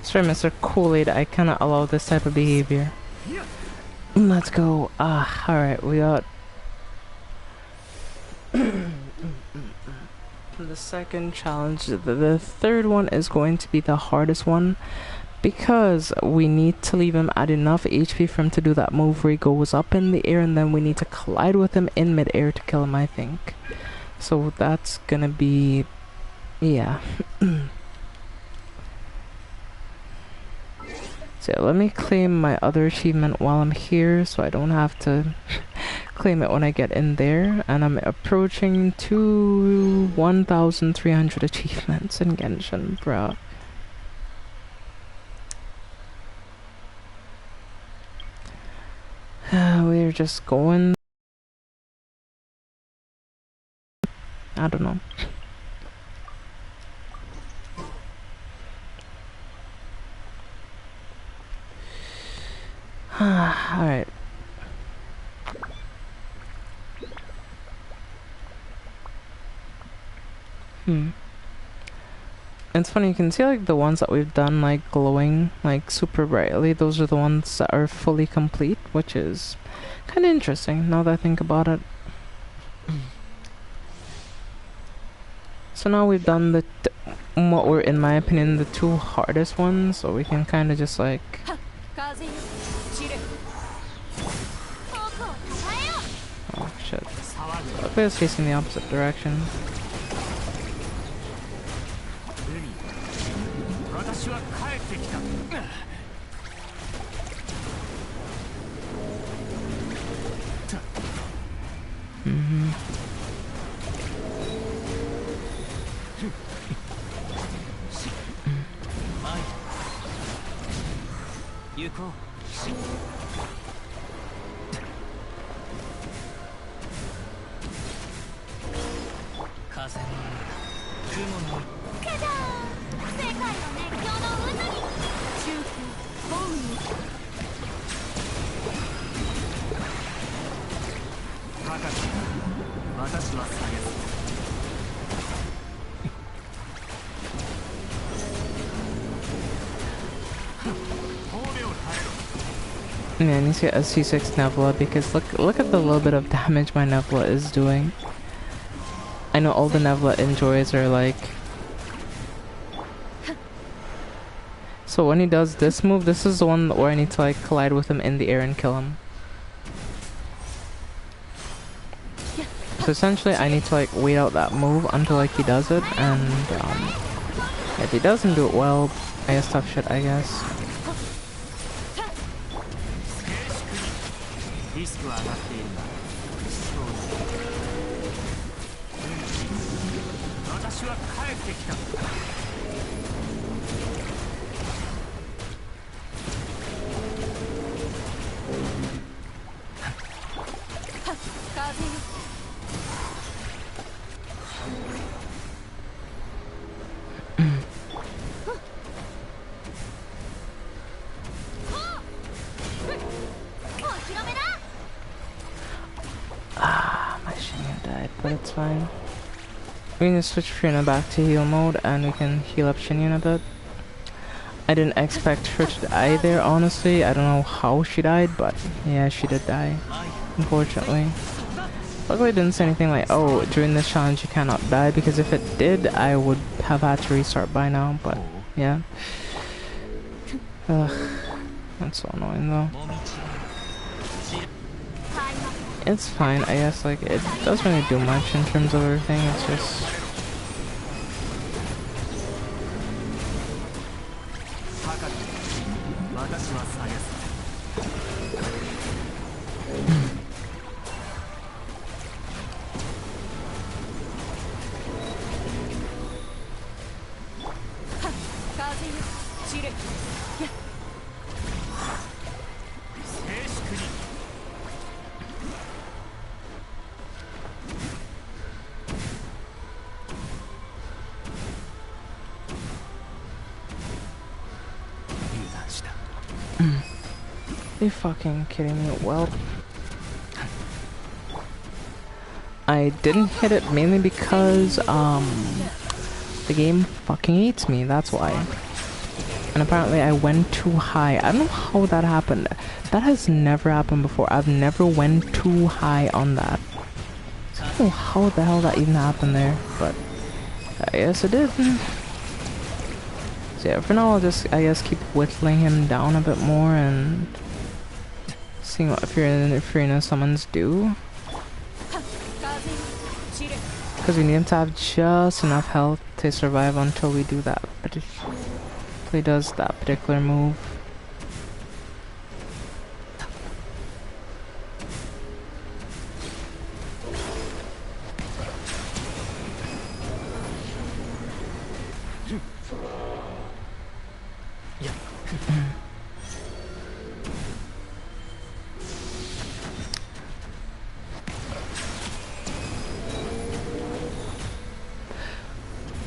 Sorry, Mr. Kool-Aid, I cannot allow this type of behavior. Let's go. Alright, we got the second challenge. The third one is going to be the hardest one, because we need to leave him at enough HP for him to do that move where he goes up in the air, and then we need to collide with him in mid-air to kill him, I think. So that's gonna be, yeah. So let me claim my other achievement while I'm here so I don't have to claim it when I get in there. And I'm approaching to 1,300 achievements in Genshin, bro. We're just going. I don't know. Alright. It's funny, you can see like the ones that we've done like glowing like super brightly. Those are the ones that are fully complete, which is kind of interesting now that I think about it. So now we've done the what were in my opinion the two hardest ones, so we can kind of just like, oh shit, luckily it's facing the opposite direction. Yeah, I need to get a C6 Nebula because look at the little bit of damage my Nebula is doing. I know all the Nebula enjoys are like. So when he does this move, this is the one where I need to like collide with him in the air and kill him. So essentially I need to like wait out that move until like he does it, and if he doesn't do it well, I guess tough shit, I guess. My Shinya died, but it's fine. We can just switch Fiona back to heal mode and we can heal up Shinya a bit. I didn't expect her to die there, honestly. I don't know how she died, but yeah, she did die, unfortunately. Luckily it didn't say anything like, oh, during this challenge you cannot die, because if it did, I would have had to restart by now, but yeah. Ugh, that's so annoying though. It's fine, I guess, like, it doesn't really do much in terms of everything, it's just... Are you fucking kidding me? Well, I didn't hit it mainly because the game fucking hates me, that's why. And apparently I went too high. I don't know how that happened. That has never happened before. I've never went too high on that. I don't know how the hell that even happened there, but I guess it did. So yeah, for now I'll just, I guess, keep whittling him down a bit more and seeing what Furina summons do. Because we need him to have just enough health to survive until we do that. But if he does that particular move.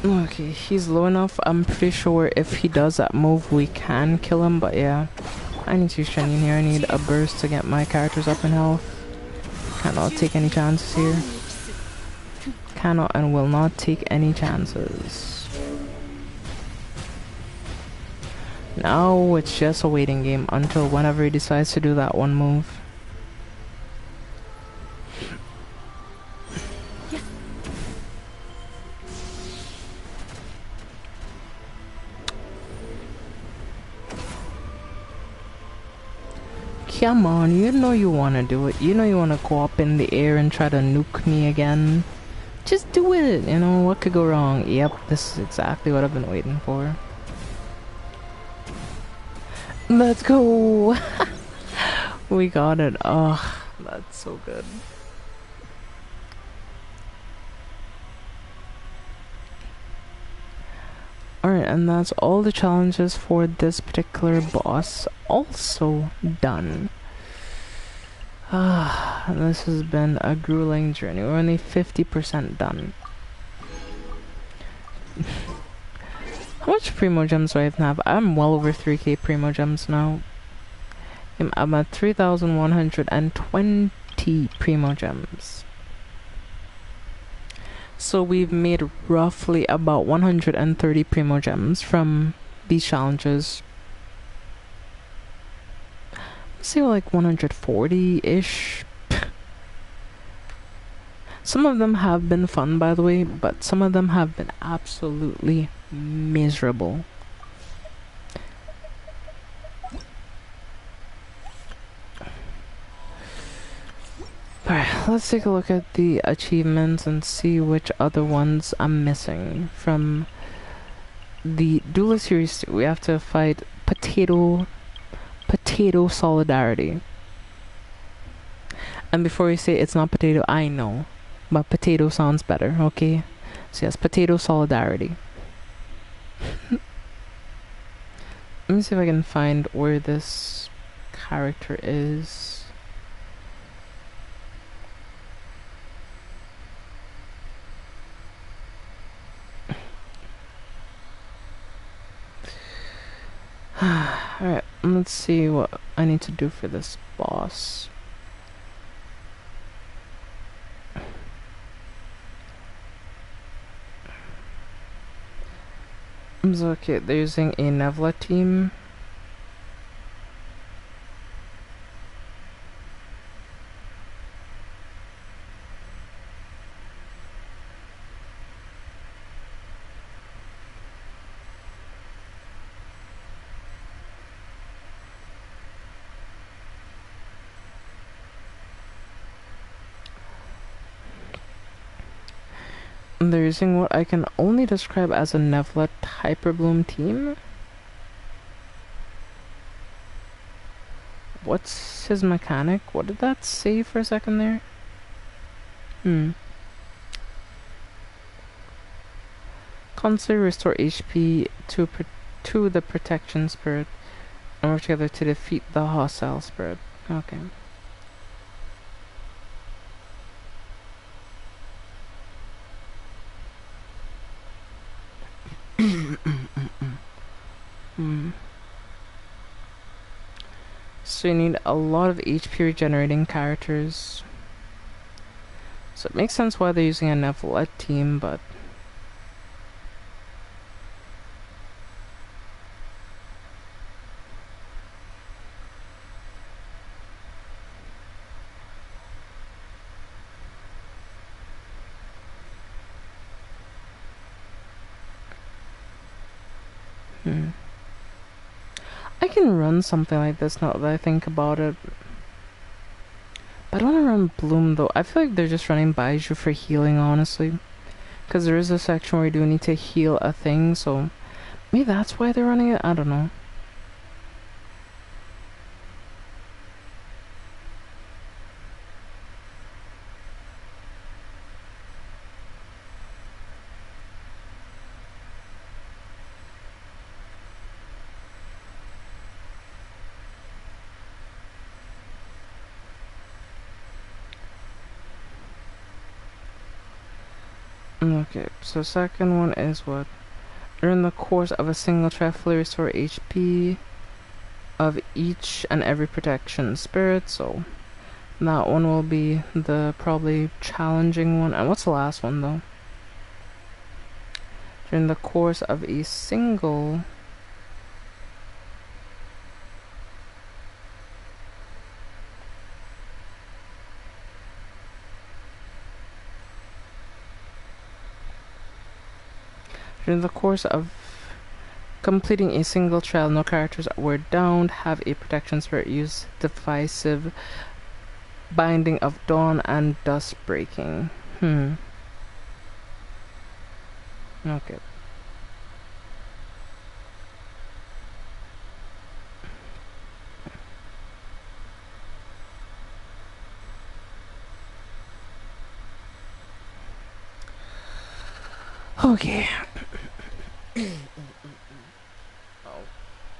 Okay, he's low enough. I'm pretty sure if he does that move, we can kill him. But yeah, I need to use Shenyan here. I need a burst to get my characters up in health. Cannot take any chances here. Cannot and will not take any chances. Now it's just a waiting game until whenever he decides to do that one move. Come on, you know you want to do it. You know you want to go up in the air and try to nuke me again. Just do it, you know, what could go wrong? Yep, this is exactly what I've been waiting for. Let's go! We got it. Oh, that's so good. Alright, and that's all the challenges for this particular boss also done. This has been a grueling journey. We're only 50% done. How much Primo Gems do I even have? I'm well over 3k Primo Gems now. I'm at 3,120 Primo Gems. So we've made roughly about 130 Primo Gems from these challenges. Let's say like 140-ish. Some of them have been fun, by the way, but some of them have been absolutely miserable. Alright, let's take a look at the achievements and see which other ones I'm missing. From the Duelist Series 2, we have to fight Potato Solidarity. And before you say it's not Potato, I know. But Potato sounds better, okay? So yes, Potato Solidarity. Let me see if I can find where this character is. Alright, let's see what I need to do for this boss. So, okay, they're using a Nevla team. They're using what I can only describe as a Nevla Hyperbloom team. What's his mechanic? What did that say for a second there? Constantly restore HP to the protection spirit and work together to defeat the hostile spirit. Okay. So you need a lot of HP regenerating characters. So it makes sense why they're using a Neville team, but I can run something like this now that I think about it. But I don't want to run Bloom though. I feel like they're just running Baiju for healing, honestly. Because there is a section where you do need to heal a thing, so maybe that's why they're running it. I don't know. Okay, so second one is what? During the course of a single track, fully restore HP of each and every protection spirit, so that one will be the probably challenging one. And what's the last one though? During the course of a single during the course of completing a single trial, no characters were downed. Have a protection spirit use divisive binding of dawn and dust breaking. Okay. Okay. Oh.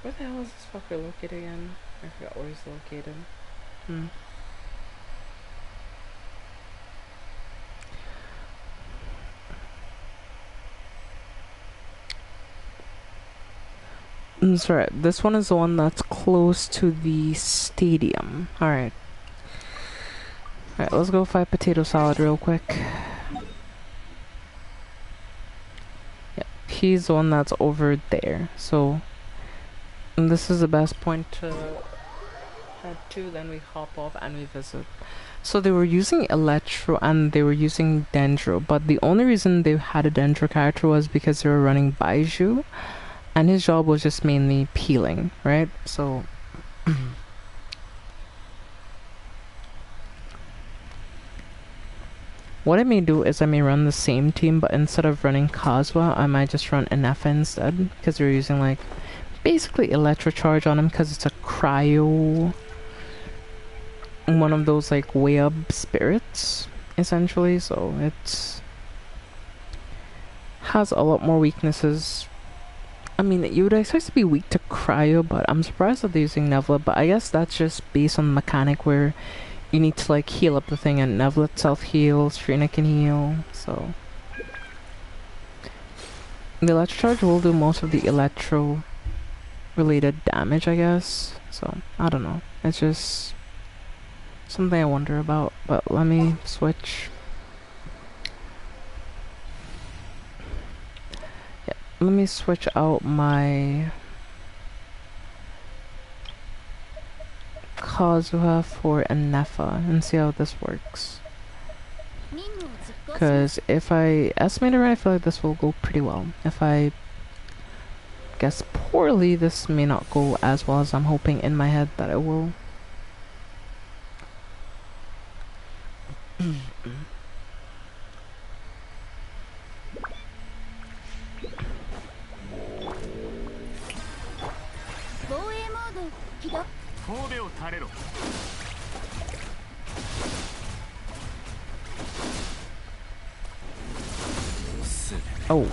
Where the hell is this fucker located again? I forgot where he's located. That's right. This one is the one that's close to the stadium. Alright. Alright, let's go fight potato salad real quick. Yep, he's the one that's over there. So, this is the best point to head to. Then we hop off and we visit. So they were using Electro and they were using Dendro. But the only reason they had a Dendro character was because they were running Baiju. And his job was just mainly peeling, right? So what I may do is I may run the same team, but instead of running Kazuha, I might just run Inefa instead, because they're using like basically Electro Charge on him because it's a cryo, one of those like way up spirits essentially. So it has a lot more weaknesses. I mean, you would expect to be weak to cryo, but I'm surprised that they're using Nevla. But I guess that's just based on the mechanic where you need to like heal up the thing, and Nevla itself heals, Trina can heal, so the Electro Charge will do most of the Electro related damage, I guess. So I don't know, it's just something I wonder about. But let me switch. Let me switch out my Kazuha for Inefa and see how this works. Because if I estimate it right, I feel like this will go pretty well. If I guess poorly, this may not go as well as I'm hoping in my head that it will. Oh.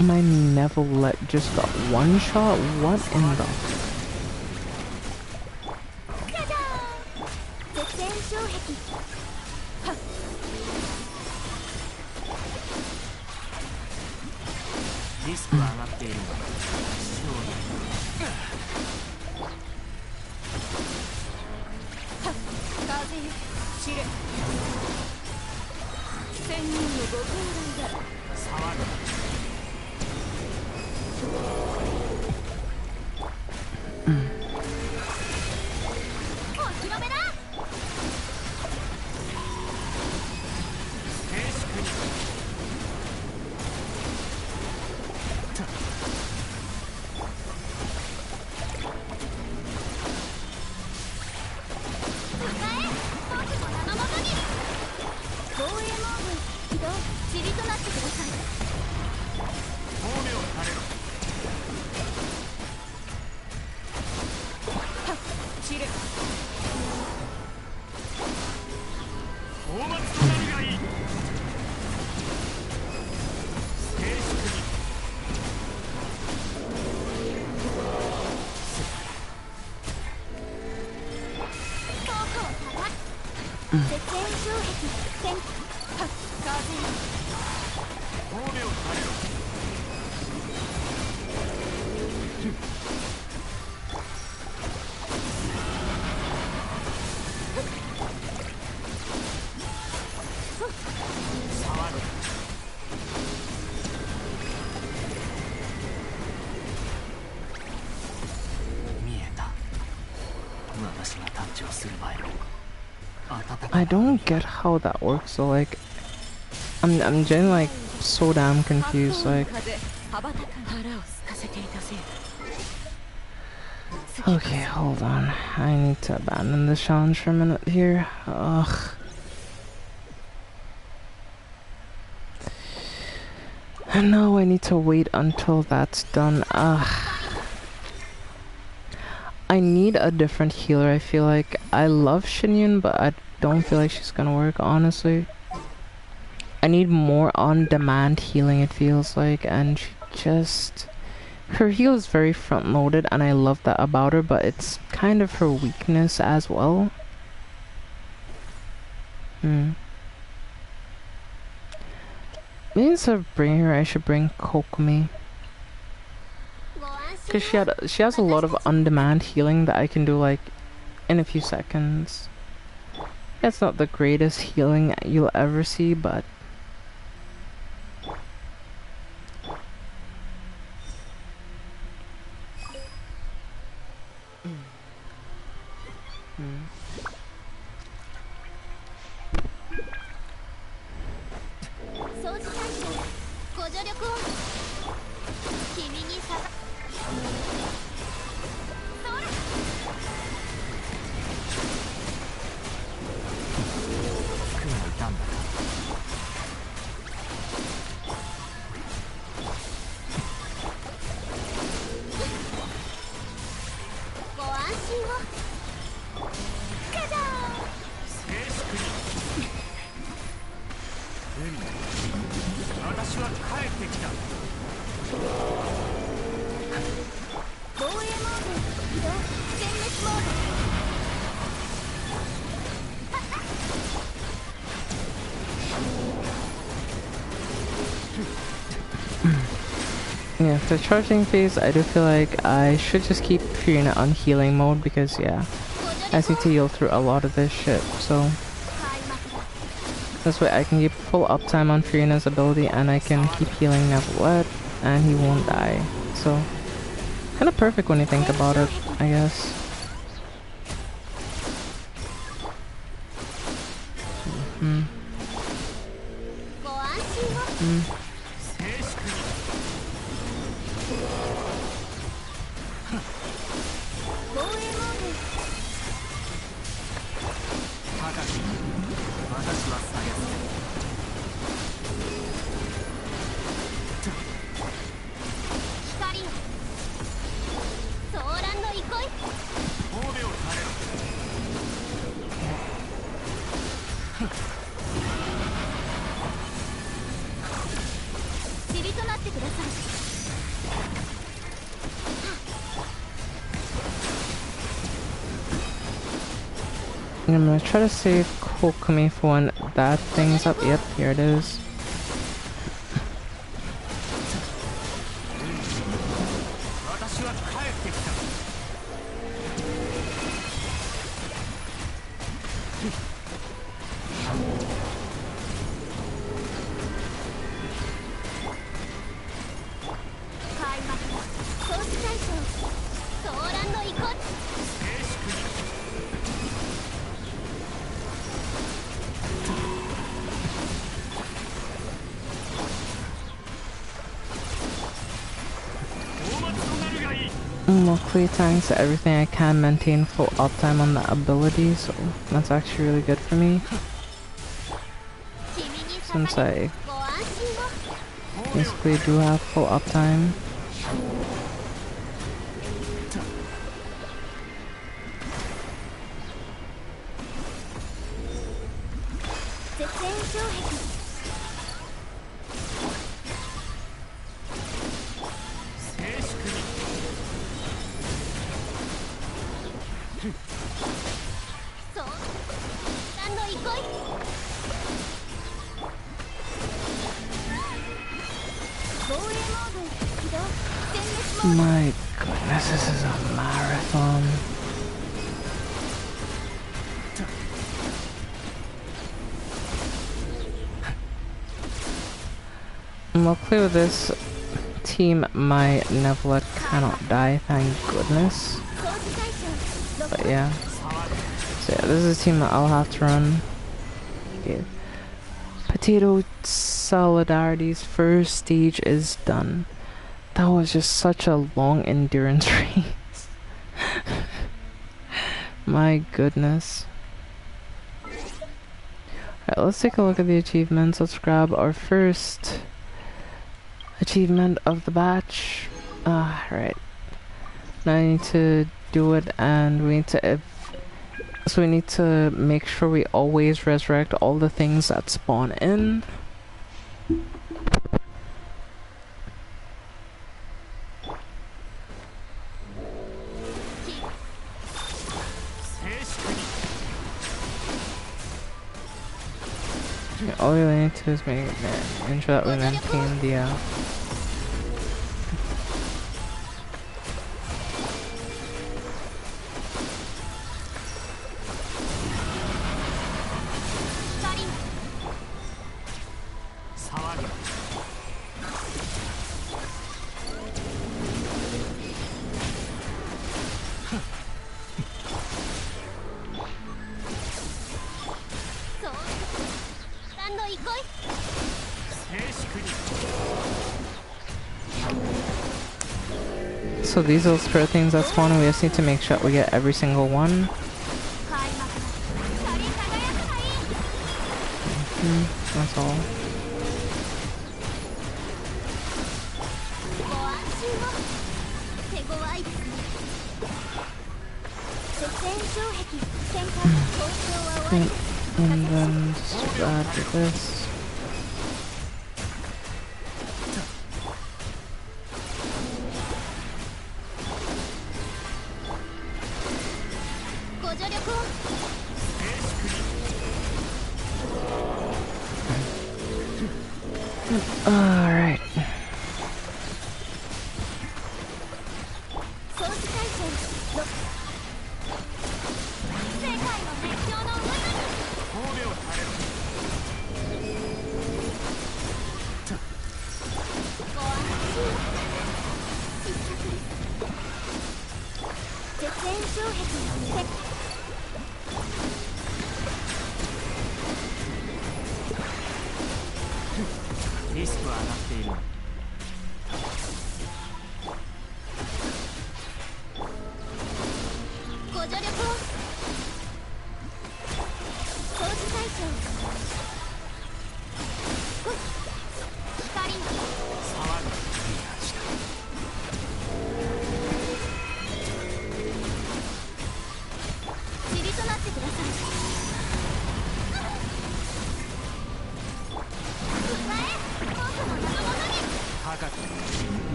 My Neville just got one shot? What in the... 絶縁障壁戦風褒美を垂れろ。触る。見えた。私がタッチをする前の温か I don't get how that works. So like, I'm genuinely like so damn confused. Like, 風羽ばたか腹を空かせていたせいだ okay, hold on. I need to abandon the challenge for a minute here. Ugh. And now I need to wait until that's done. I need a different healer. I feel like I love Shinyun, but I don't feel like she's gonna work, honestly. I need more on-demand healing, it feels like, and she just... Her heal is very front-loaded, and I love that about her, but it's kind of her weakness as well. Maybe instead of bringing her, I should bring Kokomi. Because she has a lot of on-demand healing that I can do, like, in a few seconds. It's not the greatest healing you'll ever see, but... Yeah, for the charging phase, I do feel like I should just keep Fiona on healing mode because, yeah, I need to heal through a lot of this shit, so... This way I can keep full uptime on Fiona's ability and I can keep healing Neverlet and he won't die. So, kind of perfect when you think about it, I guess. I'm gonna try to save Kokomi for when that thing's up. Yep, here it is. Luckily, thanks to everything, I can maintain full uptime on the ability, so that's actually really good for me. Since I basically do have full uptime. My goodness, this is a marathon. Luckily with this team, my Nevelet cannot die, thank goodness. But yeah. So yeah, this is a team that I'll have to run. Okay. Potato Solidarity's first stage is done. That was just such a long endurance race. My goodness. Alright, let's take a look at the achievements. Let's grab our first achievement of the batch. Right. Now I need to do it, and we need to so we need to make sure we always resurrect all the things that spawn in. Okay, all we really need to do is ensure that we maintain the so these little spirit things that spawn, we just need to make sure we get every single one. That's all. And then just add this. Alright.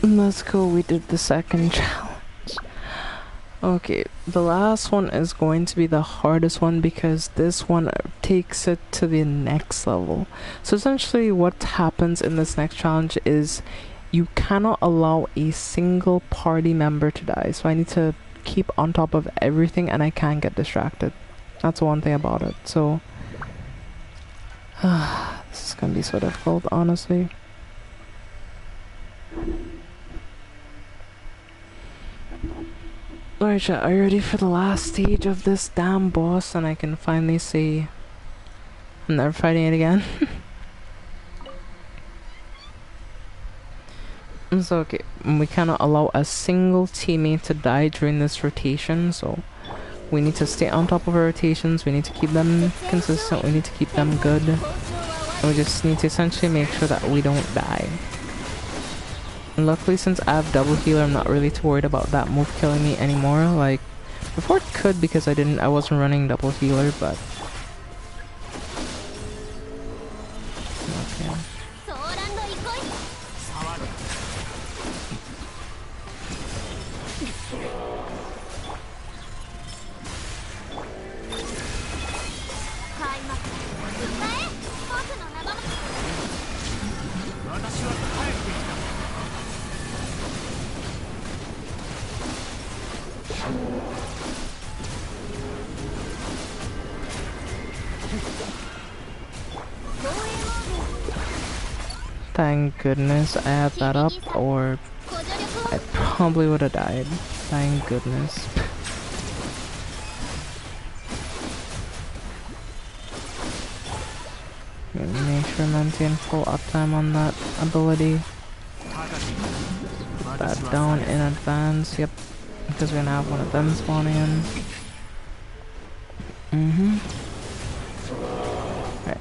Let's go, we did the second challenge. Okay, the last one is going to be the hardest one because this one takes it to the next level. So essentially what happens in this next challenge is you cannot allow a single party member to die. So I need to keep on top of everything and I can't get distracted. That's one thing about it. So This is gonna be so difficult, honestly. Alright, chat, are you ready for the last stage of this damn boss? And I can finally say I'm never fighting it again. So, okay, we cannot allow a single teammate to die during this rotation, so we need to stay on top of our rotations, we need to keep them consistent, we need to keep them good, and we just need to essentially make sure that we don't die. And luckily, since I have double healer, I'm not really too worried about that move killing me anymore. Like, before it could because I wasn't running double healer, but... Okay. Thank goodness I had that up, or I probably would have died. Thank goodness. Make sure I'm maintain full uptime on that ability. Put that down in advance, yep. Because we're gonna have one of them spawning in. Right.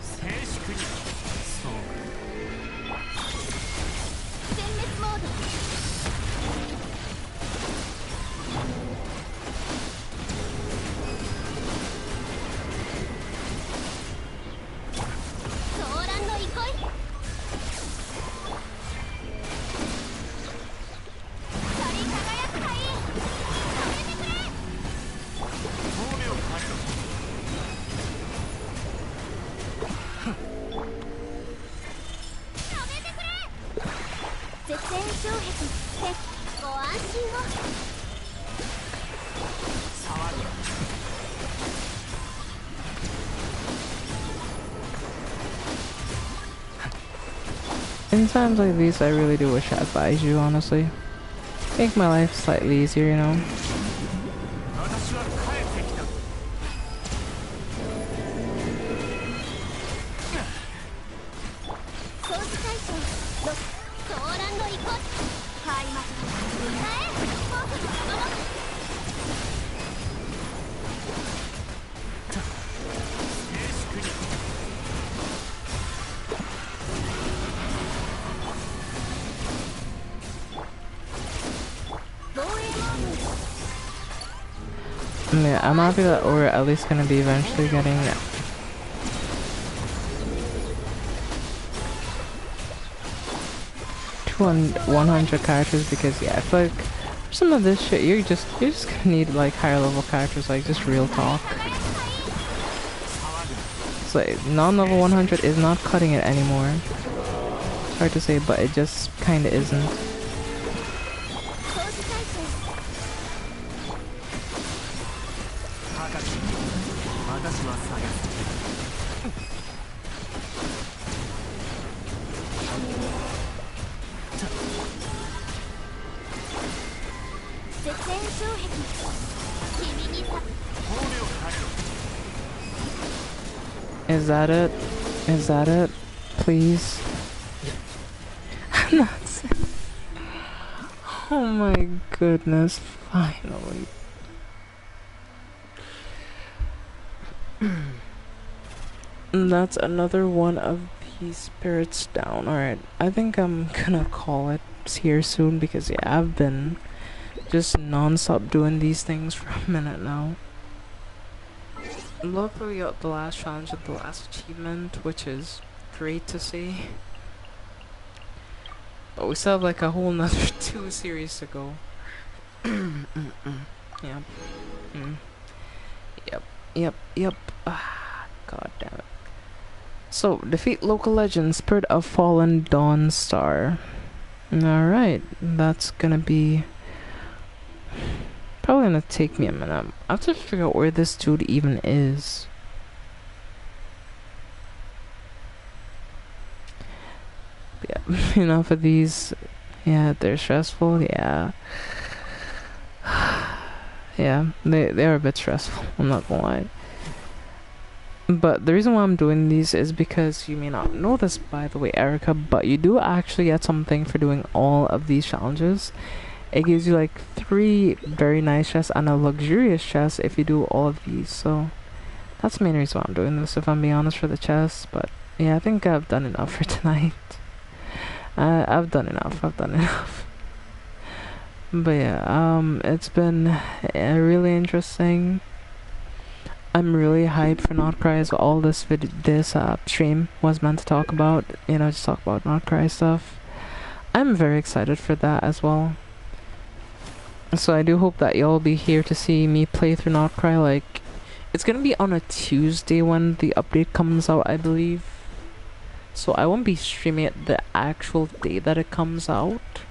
In times like these, I really do wish I advised you, honestly. Make my life slightly easier, you know? Yeah, I'm happy that we're at least gonna be eventually getting 100 characters, because yeah, I feel like for some of this shit you're just gonna need like higher level characters, like just real talk. It's like non-level 100 is not cutting it anymore. It's hard to say, but it just kinda isn't. Is that it? Is that it? Please? That's it. Oh my goodness, finally. That's another one of these spirits down. Alright, I think I'm gonna call it here soon, because yeah, I've been just non-stop doing these things for a minute now. Luckily we got the last challenge and the last achievement, which is great to see. But we still have like a whole nother 2 series to go. Yep. Yep. Ah, god damn it. So, defeat local legend, Spirit of Fallen Dawn Star. Alright, that's gonna be... probably gonna take me a minute. I have to figure out where this dude even is. yeah, enough of these. Yeah, they're stressful. Yeah. Yeah, they're a bit stressful. I'm not gonna lie. But the reason why I'm doing these is because you may not know this, by the way, Erica, but you do actually get something for doing all of these challenges. It gives you like 3 very nice chests and a luxurious chest if you do all of these. So that's the main reason why I'm doing this, if I'm being honest, for the chests. But yeah, I think I've done enough for tonight. I've done enough. I've done enough. But yeah, it's been really interesting. I'm really hyped for Not Cry as all this stream was meant to talk about. You know, just talk about Not Cry stuff. I'm very excited for that as well. So I do hope that y'all be here to see me play through Not Cry. Like, it's gonna be on a Tuesday when the update comes out, I believe. So I won't be streaming it the actual day that it comes out,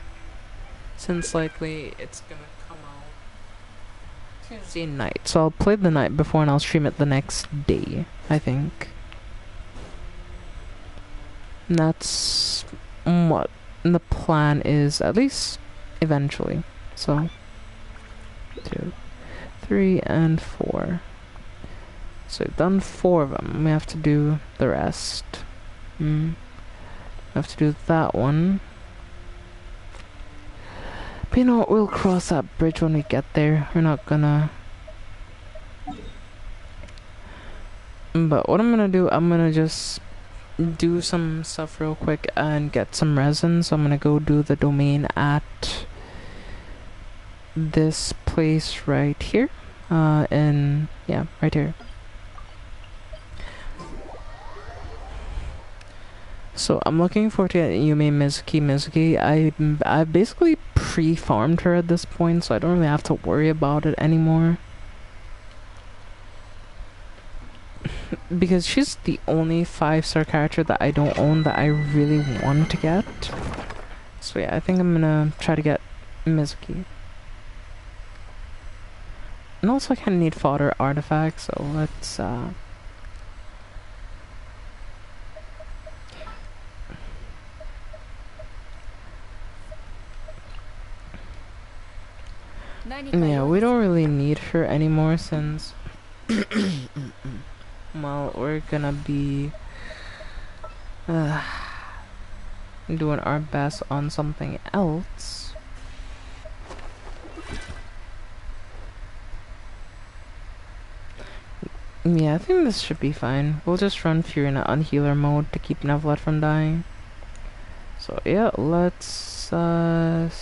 since likely it's gonna come out Tuesday night. So I'll play the night before and I'll stream it the next day, I think. And that's what the plan is, at least eventually. So 2, 3, and 4. So we've done 4 of them. We have to do the rest. We have to do that one. But you know what, we'll cross that bridge when we get there. We're not gonna... But what I'm gonna do, I'm gonna just do some stuff real quick and get some resin. So I'm gonna go do the domain at this place right here. Yeah, right here. So I'm looking forward to getting Yume Mizuki. I've basically pre-farmed her at this point, so I don't really have to worry about it anymore. Because she's the only 5-star character that I don't own that I really want to get. So yeah, I think I'm gonna try to get Mizuki. And also I kinda need fodder artifacts, so let's yeah, we don't really need her anymore since well, we're gonna be doing our best on something else. Yeah, I think this should be fine. We'll just run Fury in an unhealer mode to keep Nevlet from dying. So yeah, let's start.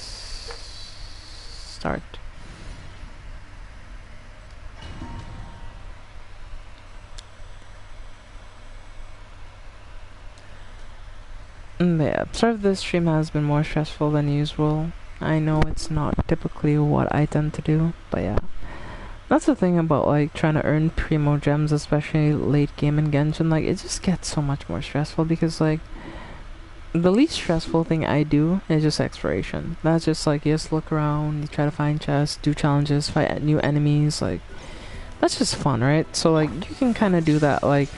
Yeah, start of this stream has been more stressful than usual. I know it's not typically what I tend to do, but yeah. That's the thing about like trying to earn primo gems, especially late game in Genshin. Like, it just gets so much more stressful because like the least stressful thing I do is just exploration. That's just like, you just look around, you try to find chests, do challenges, fight new enemies. Like, that's just fun, right? So like you can kind of do that, like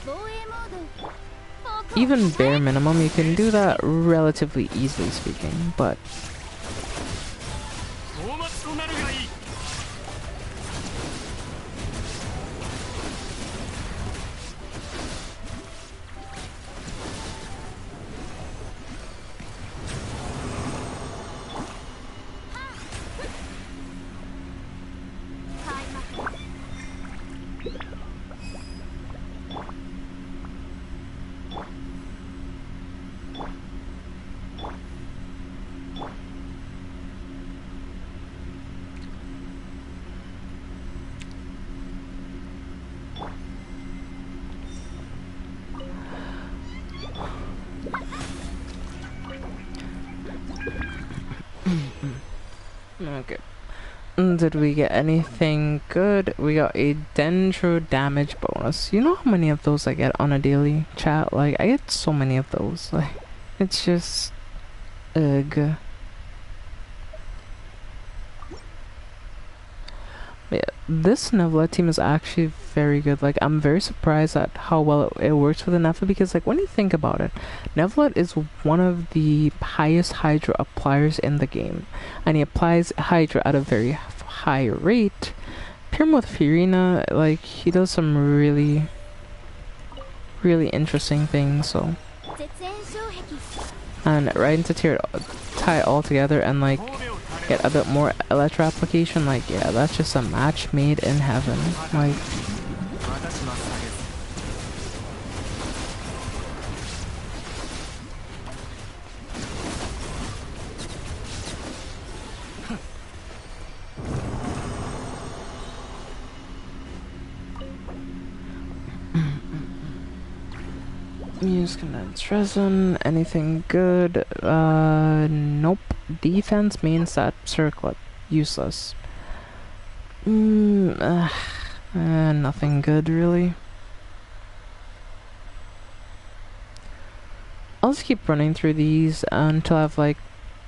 even bare minimum, you can do that relatively easily speaking, but okay. Did we get anything good? We got a Dendro damage bonus. You know how many of those I get on a daily, chat? Like, I get so many of those. Like, it's just... ugh. Yeah, this Nevla team is actually very good. Like, I'm very surprised at how well it works with the Nevla because, like, when you think about it, Nevla is one of the highest Hydra appliers in the game, and he applies Hydra at a very high rate. Pair him with Fiorina, like, he does some really, really interesting things. So, and right into tie it all together and like get a bit more Electro application, like yeah, that's just a match made in heaven. Like use condensed resin, anything good? Nope. Defense main stat circlet. Useless. Nothing good really. I'll just keep running through these until I have like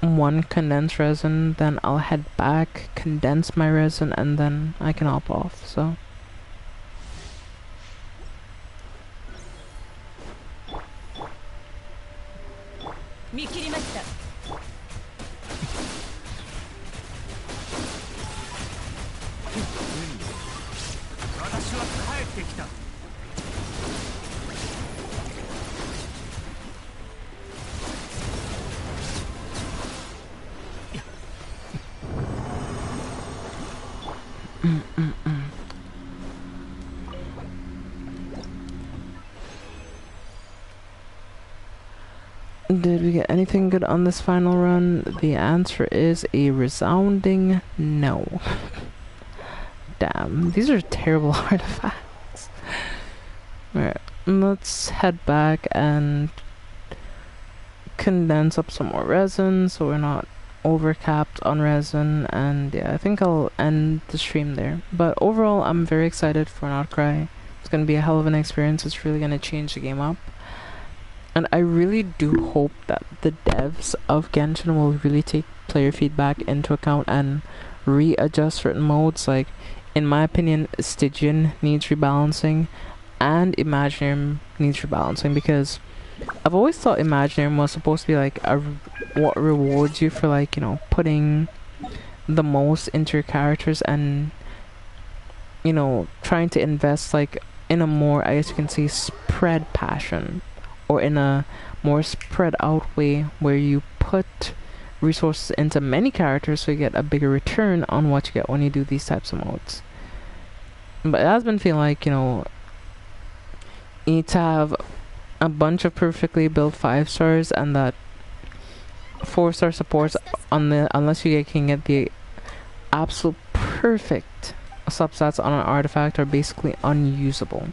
one condensed resin, then I'll head back, condense my resin, and then I can hop off, so. Did we get anything good on this final run? The answer is a resounding no. Damn, these are terrible artifacts. Alright, let's head back and condense up some more resin so we're not overcapped on resin, and yeah, I think I'll end the stream there. But overall, I'm very excited for an Outcry. It's gonna be a hell of an experience. It's really gonna change the game up. And I really do hope that the devs of Genshin will really take player feedback into account and readjust certain modes. Like, in my opinion, Stygian needs rebalancing and Imaginarium needs rebalancing, because I've always thought Imaginarium was supposed to be like what rewards you for, like, you know, putting the most into your characters and, you know, trying to invest like in a more, I guess you can say, spread passion, or in a more spread out way where you put resources into many characters so you get a bigger return on what you get when you do these types of modes. But it has been feeling like, you know, you need to have a bunch of perfectly built 5 stars, and that 4-star supports on the, unless you can get the absolute perfect substats on an artifact, are basically unusable.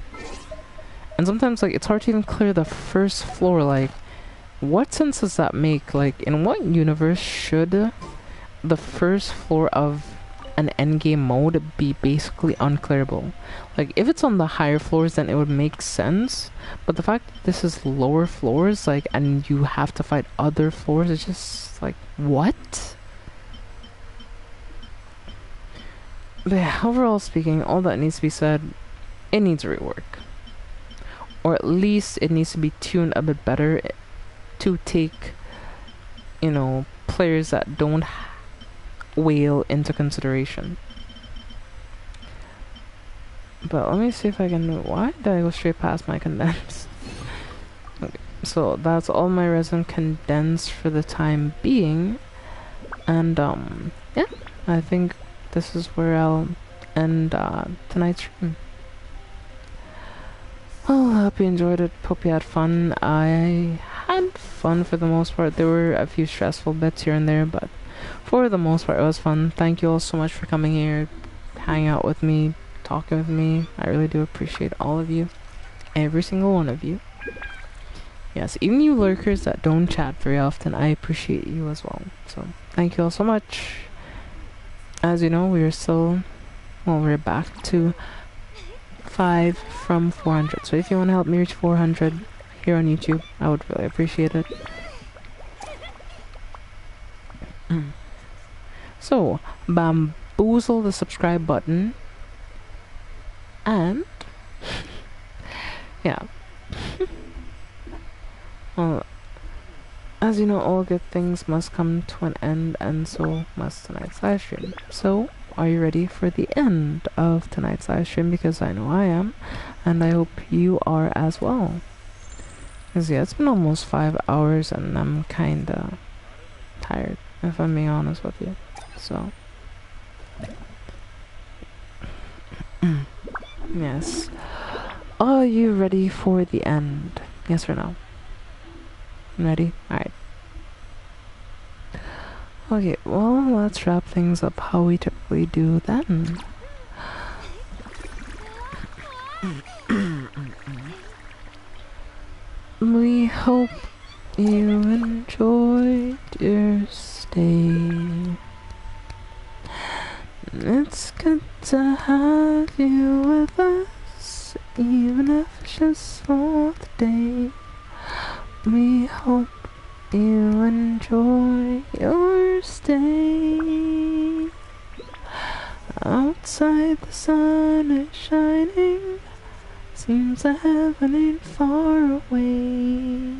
And sometimes, like, it's hard to even clear the first floor. Like, what sense does that make? Like, in what universe should the first floor of an endgame mode be basically unclearable? Like, if it's on the higher floors, then it would make sense. But the fact that this is lower floors, like, and you have to fight other floors, it's just like, what? But yeah, overall speaking, all that needs to be said, it needs a rework. Or at least it needs to be tuned a bit better to take, you know, players that don't whale into consideration. But let me see if I can. Why did I go straight past my condense? Okay, so that's all my resin condensed for the time being, and yeah, I think this is where I'll end tonight's stream. Well, I hope you enjoyed it. Hope you had fun. I had fun for the most part. There were a few stressful bits here and there, but for the most part, it was fun. Thank you all so much for coming here, hanging out with me, talking with me. I really do appreciate all of you. Every single one of you. Yes, even you lurkers that don't chat very often, I appreciate you as well. So, thank you all so much. As you know, we are still, well, we're back to 5 from 400. So if you want to help me reach 400 here on YouTube, I would really appreciate it. So, bam boozle the subscribe button. And yeah. Well, as you know, all good things must come to an end, and so must tonight's live stream. So, are you ready for the end of tonight's live stream? Because I know I am, and I hope you are as well. Because yeah, it's been almost 5 hours, and I'm kinda tired, if I'm being honest with you. So, yes. Are you ready for the end? Yes or no? Ready? Alright. Okay, well, let's wrap things up how we typically do then. We hope you enjoyed your stay. It's good to have you with us, even if it's just for the day. We hope you enjoy your stay. Outside the sun is shining, seems that heaven ain't far away.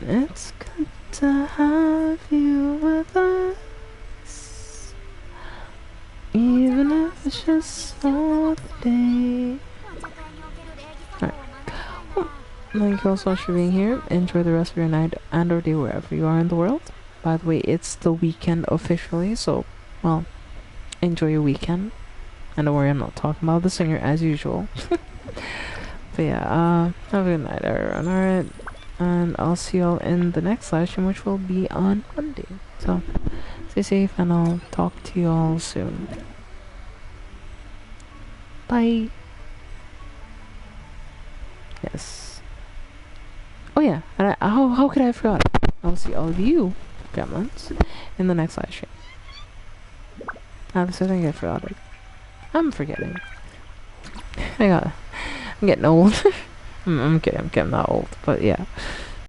It's good to have you with us, even if it's just for the day. Alright. Thank you all so much for being here. Enjoy the rest of your night and or day wherever you are in the world. By the way, it's the weekend officially, so, well, enjoy your weekend. And don't worry, I'm not talking about the singer as usual. But yeah, have a good night everyone, alright? And I'll see y'all in the next live stream, which will be on Monday. So, stay safe and I'll talk to y'all soon. Bye! Yes. Oh yeah, and how could I have forgotten? I'll see all of you, gremlins, in the next live stream. At least I think I forgot it. I'm forgetting. I'm getting old. I'm kidding, I'm not old, but yeah.